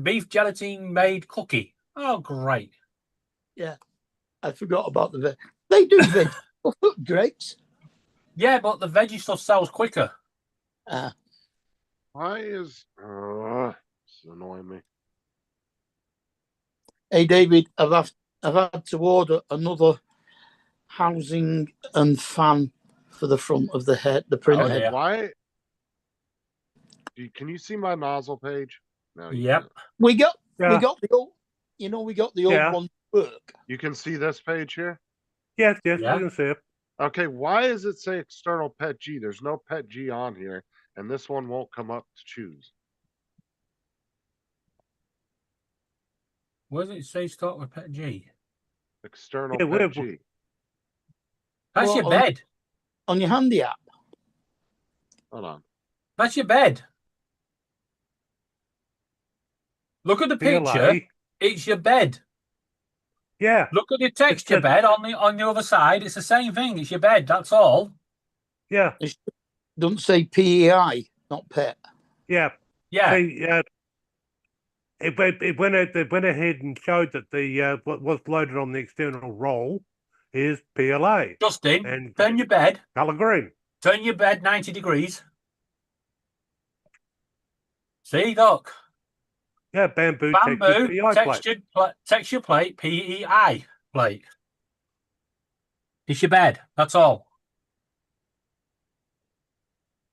beef gelatine made cookie? Oh, great. Yeah, I forgot about the veg. They do veg. Greg's. Yeah, but the veggie stuff sells quicker. Why is it's annoying me? Hey, David, I've had to order another housing and fan for the front of the printer head. Why? Can you see my nozzle page? No. Yep. We got the old. We got the old one to work. You can see this page here. Yes, you can see it. Okay, why does it say external pet G? There's no pet G on here, and this one won't come up to choose. Where does it say start with pet G? External pet G. That's your bed. On your handy app. Hold on. That's your bed. Look at the picture. It's your bed. Yeah. Look at the texture bed on the other side. It's the same thing. It's your bed. That's all. Yeah. It doesn't say PEI, not pet. Yeah. Yeah. It went ahead and showed that the what was loaded on the external roll is PLA. Justin, and turn your bed. Color green. Turn your bed 90 degrees. See, look. Yeah, bamboo texture plate, PEI plate. It's your bed. That's all.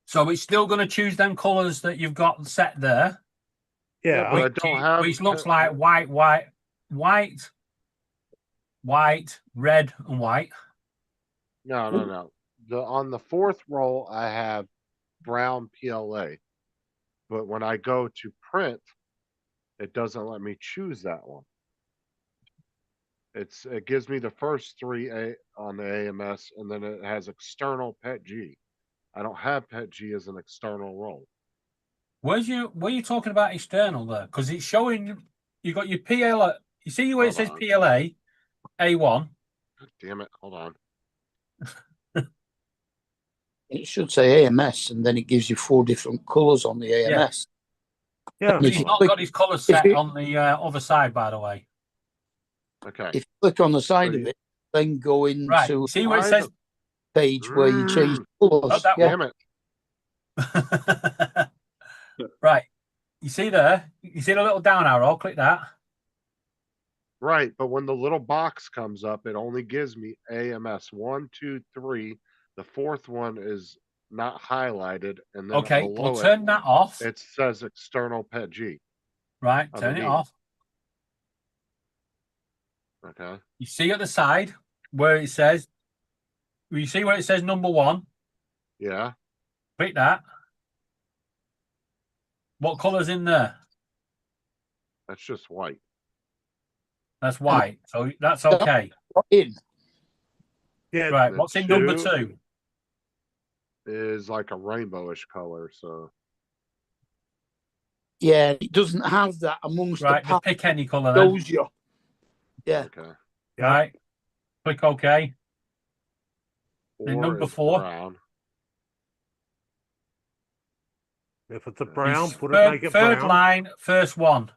So it's still going to choose them colours that you've got set there. Yeah, but I don't have. Which looks like white, red, and white. No. On the 4th roll, I have brown PLA, but when I go to print, it doesn't let me choose that one. It gives me the first 3 on the AMS, and then it has external pet G. I don't have pet G as an external roll. Where are you talking about external there? Because it's showing you got your PLA. You see where it says PLA A1. God damn it! Hold on. It should say AMS, and then it gives you 4 different colours on the AMS. Yeah, he's not got his colours set on the other side, by the way. Okay. If you click on the side of it, then go into see where it says page where you change colours. Damn it! Right. You see there? You see the little down arrow? Click that. Right, but when the little box comes up, it only gives me AMS 1, 2, 3. The 4th one is not highlighted, and then okay, below we'll turn that off. It says external pet G. Right, turn it off. Okay. You see at the side where it says. You see where it says number 1. Yeah. Click that. What colour's in there? That's just white. That's white. So that's okay. In. Yeah, Right. the What's in number two- 2? is like a rainbowish color, so Yeah, it doesn't have that amongst Right. the Just pack. pick any colour then. Shows you. Yeah. okay. Yeah. Right. Click OK. Then 4 number is 4. brown. If it's a brown, It's put it, make it third brown. line, first one.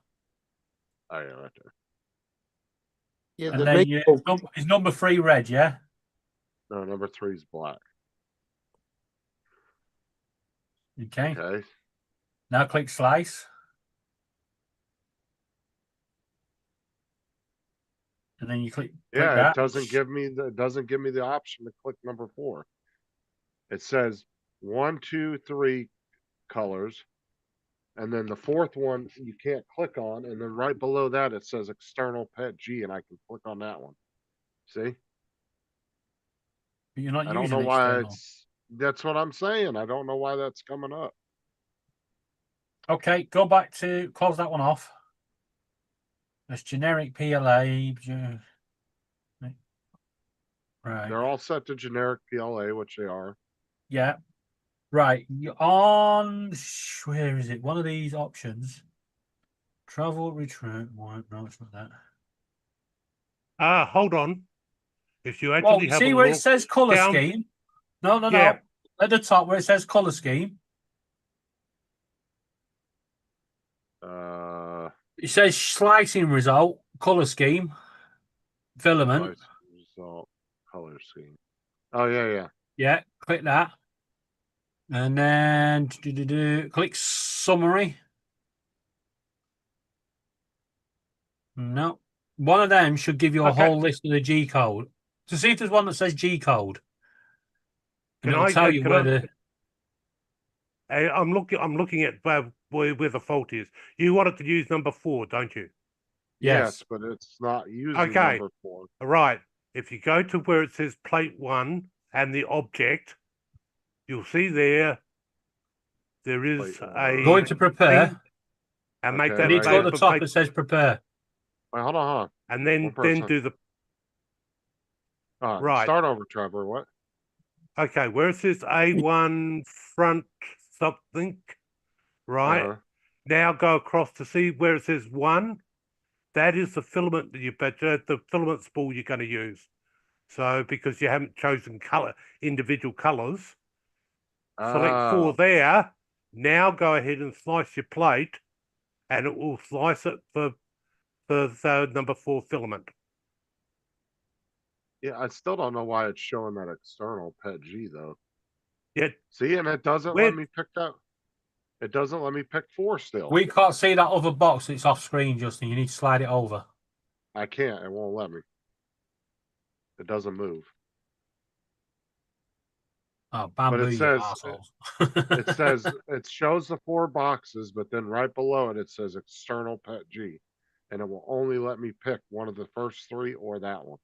Oh yeah, right there. Yeah, And the then you, rainbow. is number 3 red, yeah? No, number 3 is black. Okay. Okay. Now click slice. And then you click Yeah, that. it doesn't give me the option to click number 4. It says 1, 2, 3 colors, and then the fourth one you can't click on, and then right below that it says external pet G, and I can click on that one. See? But you're not I don't using know why external. that's what I'm saying. I don't know why that's coming up. Okay, go back to close that one off. That's generic PLA. Right. They're all set to generic PLA, which they are. Yeah. Right. You're on where is it? One of these options. Travel return. No, it's not that. Hold on. If you Well, actually you have see a where it look says color down- scheme? No. Yeah. At the top where it says color scheme, it says slicing result, color scheme, filament. Slice result, color scheme. Oh yeah. Yeah, click that. And then click summary. No. One of them should give you a Okay. whole list of the G code. To see if there's one that says G code. And Can it'll I- tell you can where I- the I'm looking at where the fault is. You wanted to use number 4, don't you? yes. But it's not using Okay. number 4. Right. If you go to where it says plate 1 and the object, you'll see there is Plate a one. Go into prepare. thing, and make Okay, that You need to go to the for top. plate- It says prepare. Wait, hold on. and then 1%. do the All right. Right. Start over, Trevor. What? okay where it says A1 front something, right? Uh-huh. Now go across to see where it says 1. That is the filament that the filament spool you're going to use. So because you haven't chosen individual colors, select 4 Oh, there. Now go ahead and slice your plate, and it will slice it for the number 4 filament. yeah. I still don't know why it's showing that external pet G though. Yeah, See, and it doesn't Where- let me pick that. It doesn't let me pick 4 still. We can't see that other box. It's off screen, Justin. You need to slide it over. I can't. It won't let me. It doesn't move. Oh, bamboo, you says- assholes. It says it shows the 4 boxes, but then right below it, it says external pet G, and it will only let me pick one of the first 3 or that one.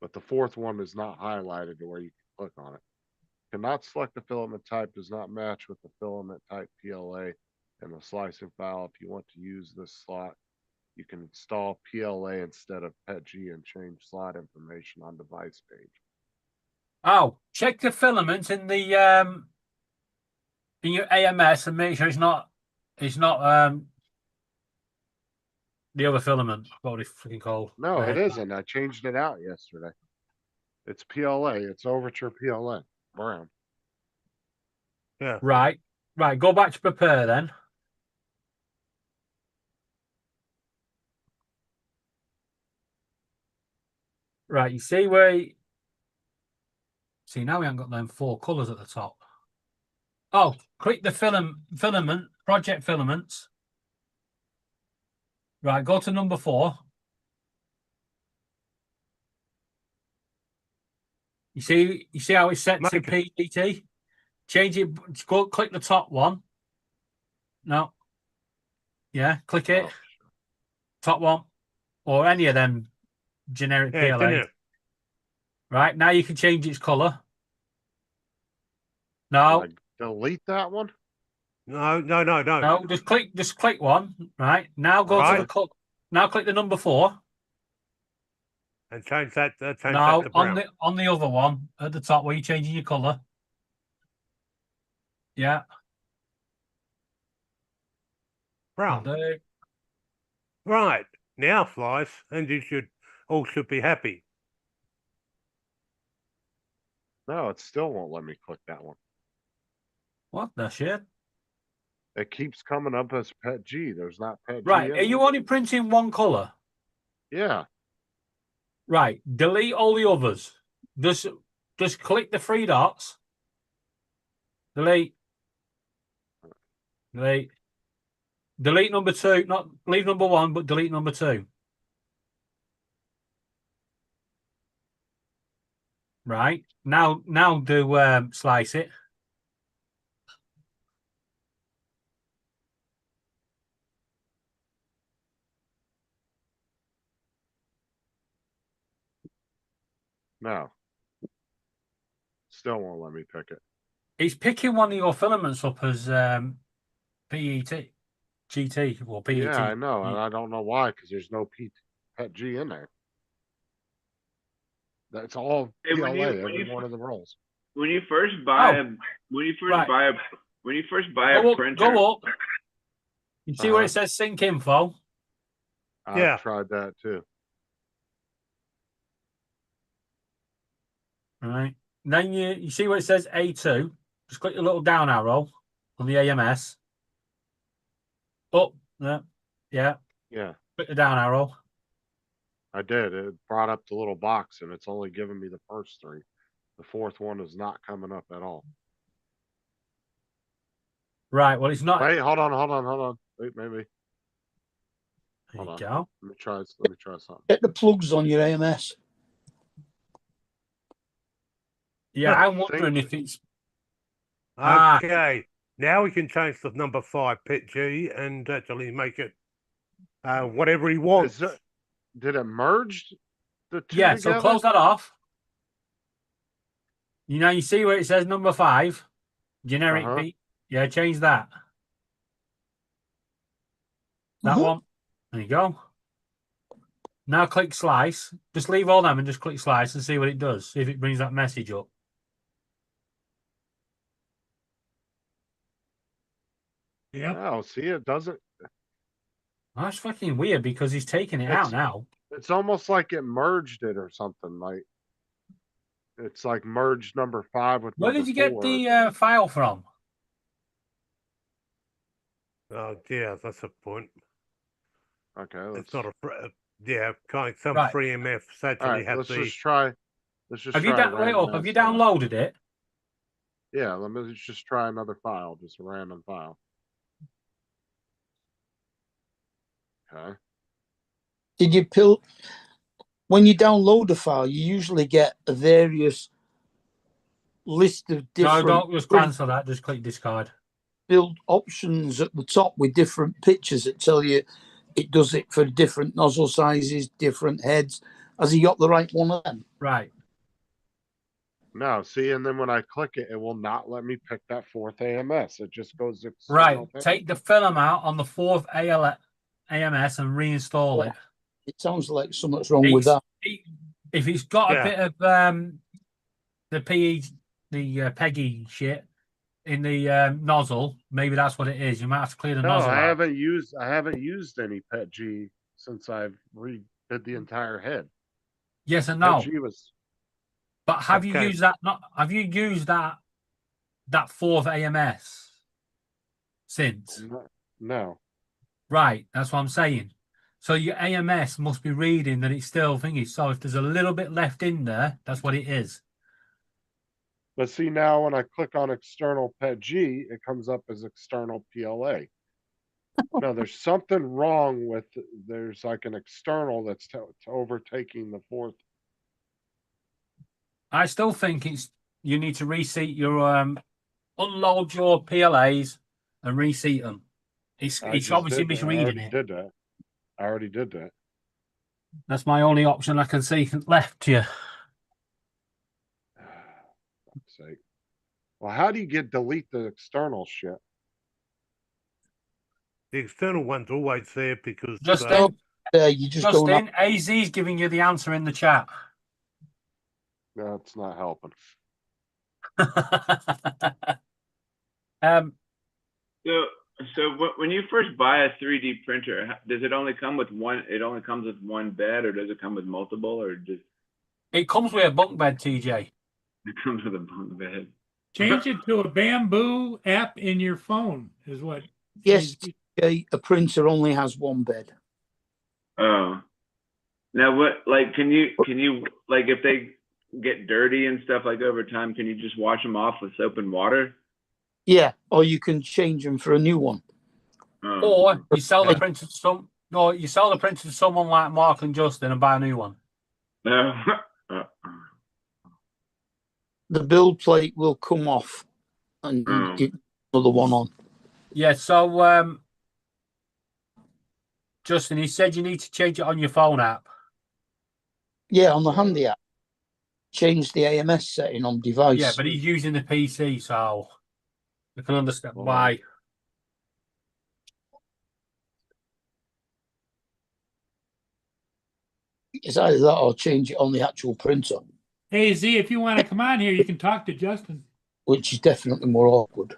But the 4th one is not highlighted to where you can click on it. Cannot select the filament type, does not match with the filament type PLA in the slicing file. If you want to use this slot, you can install PLA instead of PETG and change slot information on device page. Oh, check the filament in the in your AMS and make sure it's not the other filament. What it's freaking called? No, it isn't. I changed it out yesterday. It's PLA. It's Overture PLA. Brown. Right. Go back to prepare then. Right, you see where see now we haven't got them 4 colours at the top. Oh, click the filament, project filaments. Right, go to number 4. You see how it's set to PDT? Change it, go click the top one. No. Yeah, click it. Oh. Top one. Or any of them generic Yeah, PLA. didn't it? Right, now you can change its colour. No, Did I delete that one? No. no, just click one. Right. Now go to Right. the now click the number 4. and change that. Change that No, to brown. on the other one at the top where you're changing your colour. Yeah. Brown. That'll do. Right now, Slice, and you should be happy. No, it still won't let me click that one. What the shit? It keeps coming up as Pet G. There's not Pet G. Right. in Are you there. only printing one colour? Yeah. Right. Delete all the others. Just click the three dots. Delete. Delete. Delete number 2. Not leave number 1, but delete number 2. Right. Now do slice it. No. Still won't let me pick it. It's picking one of your filaments up as PET, GT, or PET. Yeah, I know, and I don't know why, because there's no Pet G in there. That's all Hey, PLA, when you- every one of the rolls. When you first buy Oh. a when you first Right. buy a when you first buy a Go up, printer, go up. You see where Uh-huh. it says sync info? Yeah. I've tried that too. Right. Then you see where it says A2. Just click the little down arrow on the AMS. Up. Yeah. Yeah. Yeah, Click the down arrow. I did. It brought up the little box, and it's only giving me the first 3. The 4th one is not coming up at all. Right. Well, it's not. Wait, hold on. Wait, maybe. There you Hold on. go. Let me try something. Get the plugs on your AMS. Yeah, I I'm wondering think- if it's. Ah. Okay. Now we can change the number 5 Pet G and actually make it whatever he wants. Did it merge the 2 Yeah. together? So close that off. You see where it says number 5, generic Uh-huh. P. Yeah, change that. That Mhm. one. There you go. Now click slice. Just leave all them and just click slice and see what it does. See if it brings that message up. Yep. No, see, it doesn't. That's fucking weird because he's taking it It's- out now. It's almost like it merged it or something. Like it's like merged number 5 with Where number did you get 4. the file from? Oh, yeah, that's a point. Okay, It's not yeah, kind of some Right. 3MFs actually all right. have Let's the. just try. Let's just Have you try. wait up? Have you downloaded it? Yeah, let's just try another file, just a random file. Okay. Did you pull when you download a file? You usually get a various list of different No, don't just cancel that. Just click discard. build options at the top with different pictures that tell you it does it for different nozzle sizes, different heads. Has he got the right one of them? Right. No, see, and then when I click it, it will not let me pick that 4th AMS. It just goes to Right. external pin. Take the film out on the 4th AMS and reinstall it. It sounds like something's wrong with that. If it's got Yeah. a bit of the Peggy shit in the nozzle, maybe that's what it is. You might have to clear the No, nozzle I out. haven't used any Pet G since I've redid the entire head. Yes and no. Pet G was But have you Okay. used that? Have you used that 4th AMS since? no. Right, that's what I'm saying. So your AMS must be reading that it's still thingy. So if there's a little bit left in there, that's what it is. But see now when I click on external Pet G, it comes up as external PLA. No, there's something wrong with there's like an external that's overtaking the 4th. I still think you need to reseat your unload your PLAs and reseat them. It's obviously misreading it. I already did that. That's my only option I can see left to you. Fuck's sake. Well, how do you delete the external shit? The external one's always there because Just You just don't have, Justin, AZ's giving you the answer in the chat. That's not helping. So when you first buy a 3D printer, does it only come with one? It only comes with one bed, or does it come with multiple, or just It comes with a bunk bed, TJ. it comes with a bunk bed? Change it to a bamboo app in your phone is what. yes, a printer only has one bed. Oh, now what? Like, can you like if they get dirty and stuff like over time, can you just wash them off with soap and water? Yeah, or you can change them for a new one. Oh. Or you sell the printer to someone like Mark and Justin and buy a new one. No. The build plate will come off and get another one on. Yeah, so Justin, he said you need to change it on your phone app. Yeah, on the Handy app. Change the AMS setting on device. Yeah, but he's using the PC, so I can understand why. It's either that or change it on the actual printer, Hey Z, if you want to come on here, you can talk to Justin. which is definitely more awkward.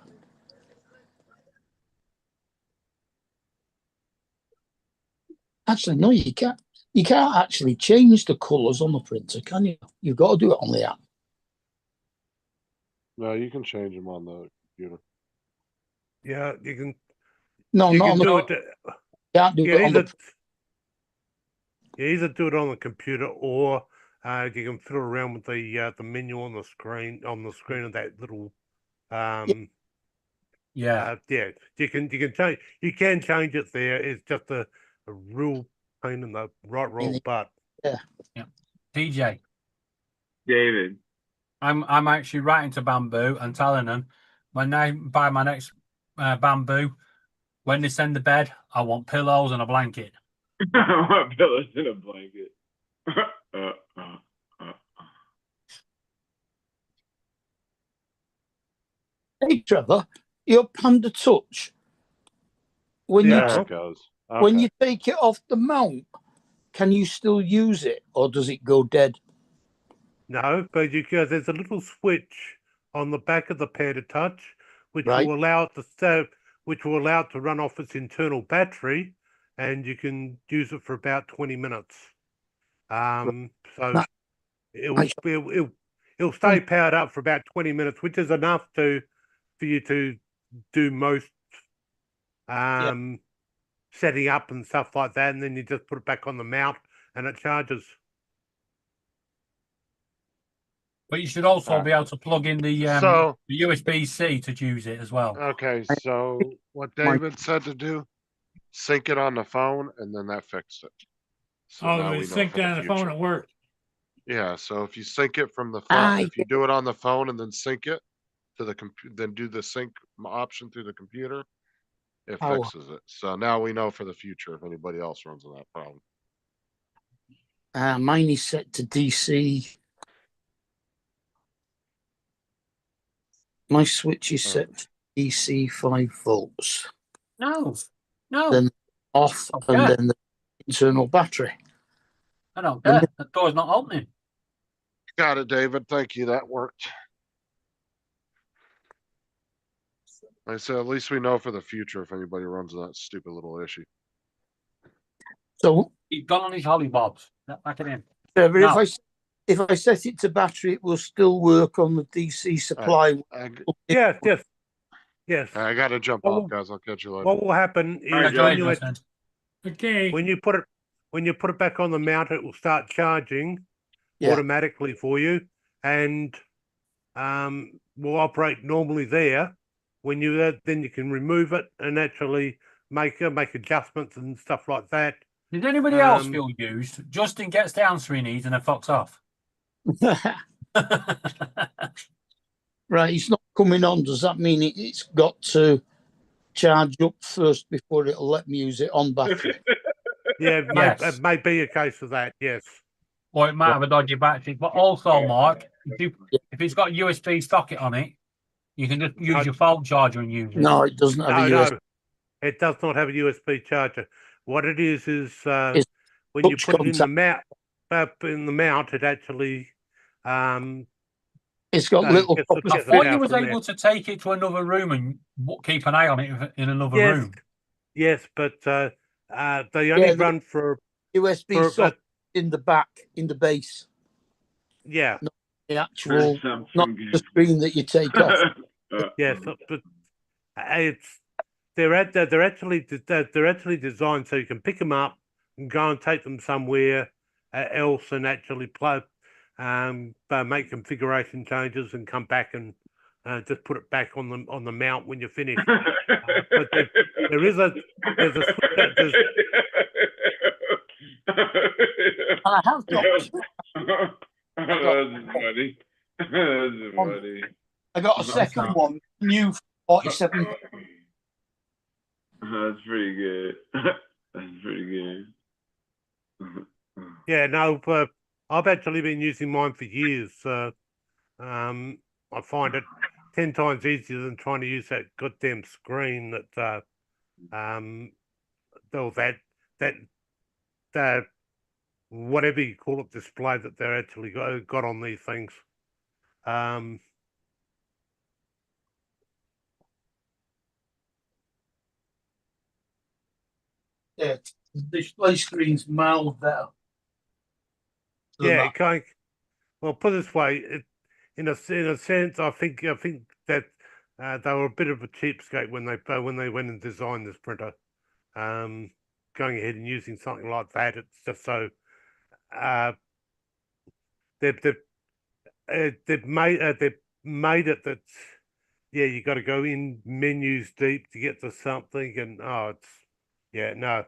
Actually, no, you can't. You can't actually change the colours on the printer, can you? You've got to do it on the app. No, you can change them on the computer. Yeah, you can. No, you not can on do the. it. Can't do You it on either, the. you either do it on the computer or you can fiddle around with the menu on the screen of that little. Yeah. Yeah, you can change it there. It's just a real pain in the right roll butt. Yeah. TJ, David, I'm actually writing to Bamboo and telling them when I buy my next Bamboo, when they send the bed, I want pillows and a blanket. I want pillows and a blanket. Hey, Trevor, your Panda Touch. When Yeah, you it goes. when Okay. you take it off the mount, can you still use it, or does it go dead? No, but there's a little switch on the back of the Panda Touch, which Right. will allow it to run off its internal battery, and you can use it for about 20 minutes. So That- it'll stay powered up for about 20 minutes, which is enough for you to do most setting up and stuff like that, and then you just put it back on the mount and it charges. But you should also be able to plug in the So- USB-C to use it as well. Okay, so what David said to do, sync it on the phone, and then that fixed it. So now Oh, we it's know synced for the on the phone, future. it worked. Yeah, so if you sync it from the phone, if you do it on the phone and then sync it to the computer, then do the sync option through the computer, it Oh. fixes it. So now we know for the future if anybody else runs into that problem. Mine is set to DC. My switch is set to DC 5 volts. No. Then off, Okay. and then the internal battery. I don't care. The door's not opening. Got it, David. Thank you. That worked. I said, at least we know for the future if anybody runs into that stupid little issue. So, He's gone on his hollybobs. Back it in. Trevor, No. if I set it to battery, it will still work on the DC supply. Yes. I gotta jump Well, off, guys. I'll catch you later. What will happen is Alright, go ahead, Okay. when you put it back on the mount, it will start charging Yeah. automatically for you, and will operate normally there. When then you can remove it and actually make adjustments and stuff like that. Did anybody else feel used? Justin gets the answer he needs and then fucks off. Right, it's not coming on. Does that mean it's got to charge up first before it'll let me use it on battery? Yeah, Yes. it may be a case of that. Yes. Or it might have a dodgy battery. But also, Mark, if it's got USB socket on it, you can just use your phone charger and use it. No, it doesn't have a USB. No, it does not have a USB charger. What it is when you Touch put it in the contact. mount, it actually It's got No, little gets proper the- I gets thought it you out was from able there. to take it to another room and keep an eye on it in another Yes, room. yes, but they only Yeah, run for USB for socket in the back, in the base. yeah, The actual, Samsung not the screen that you take off. yes, but it's they're actually designed so you can pick them up and go and take them somewhere else and actually play, make configuration changes and come back and just put it back on the mount when you're finished. But there's a there's And I have got That's funny. That's funny. I got a second one, new 47. That's pretty good. That's pretty good. Yeah, no, I've actually been using mine for years. I find it 10 times easier than trying to use that goddamn screen that that whatever you call it, display that they're actually got on these things. Yeah, the display screen's mild better. Yeah, kind. Well, put it this way, in a sense, I think that they were a bit of a cheapskate when they went and designed this printer. Going ahead and using something like that, it's just so they've made it that yeah, you got to go in menus deep to get to something, and it's yeah, no.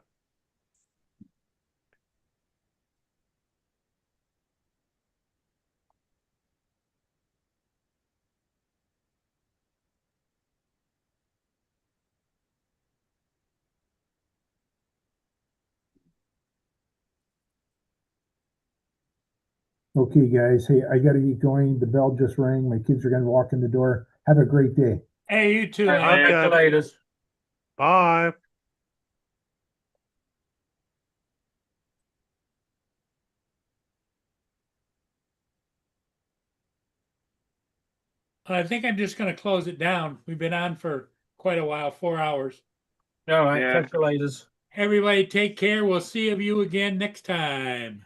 Okay, guys. Hey, I got to get going. The bell just rang. My kids are going to walk in the door. Have a great day. Hey, you too. Catch you later. Bye. I think I'm just going to close it down. We've been on for quite a while, 4 hours. All right, Yeah. catch you later. Everybody take care. We'll see you again next time.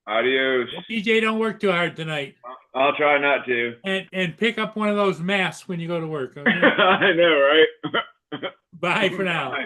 Adios. DJ, don't work too hard tonight. I'll try not to. And pick up one of those masks when you go to work. Okay? I know, right? Bye for now. Bye.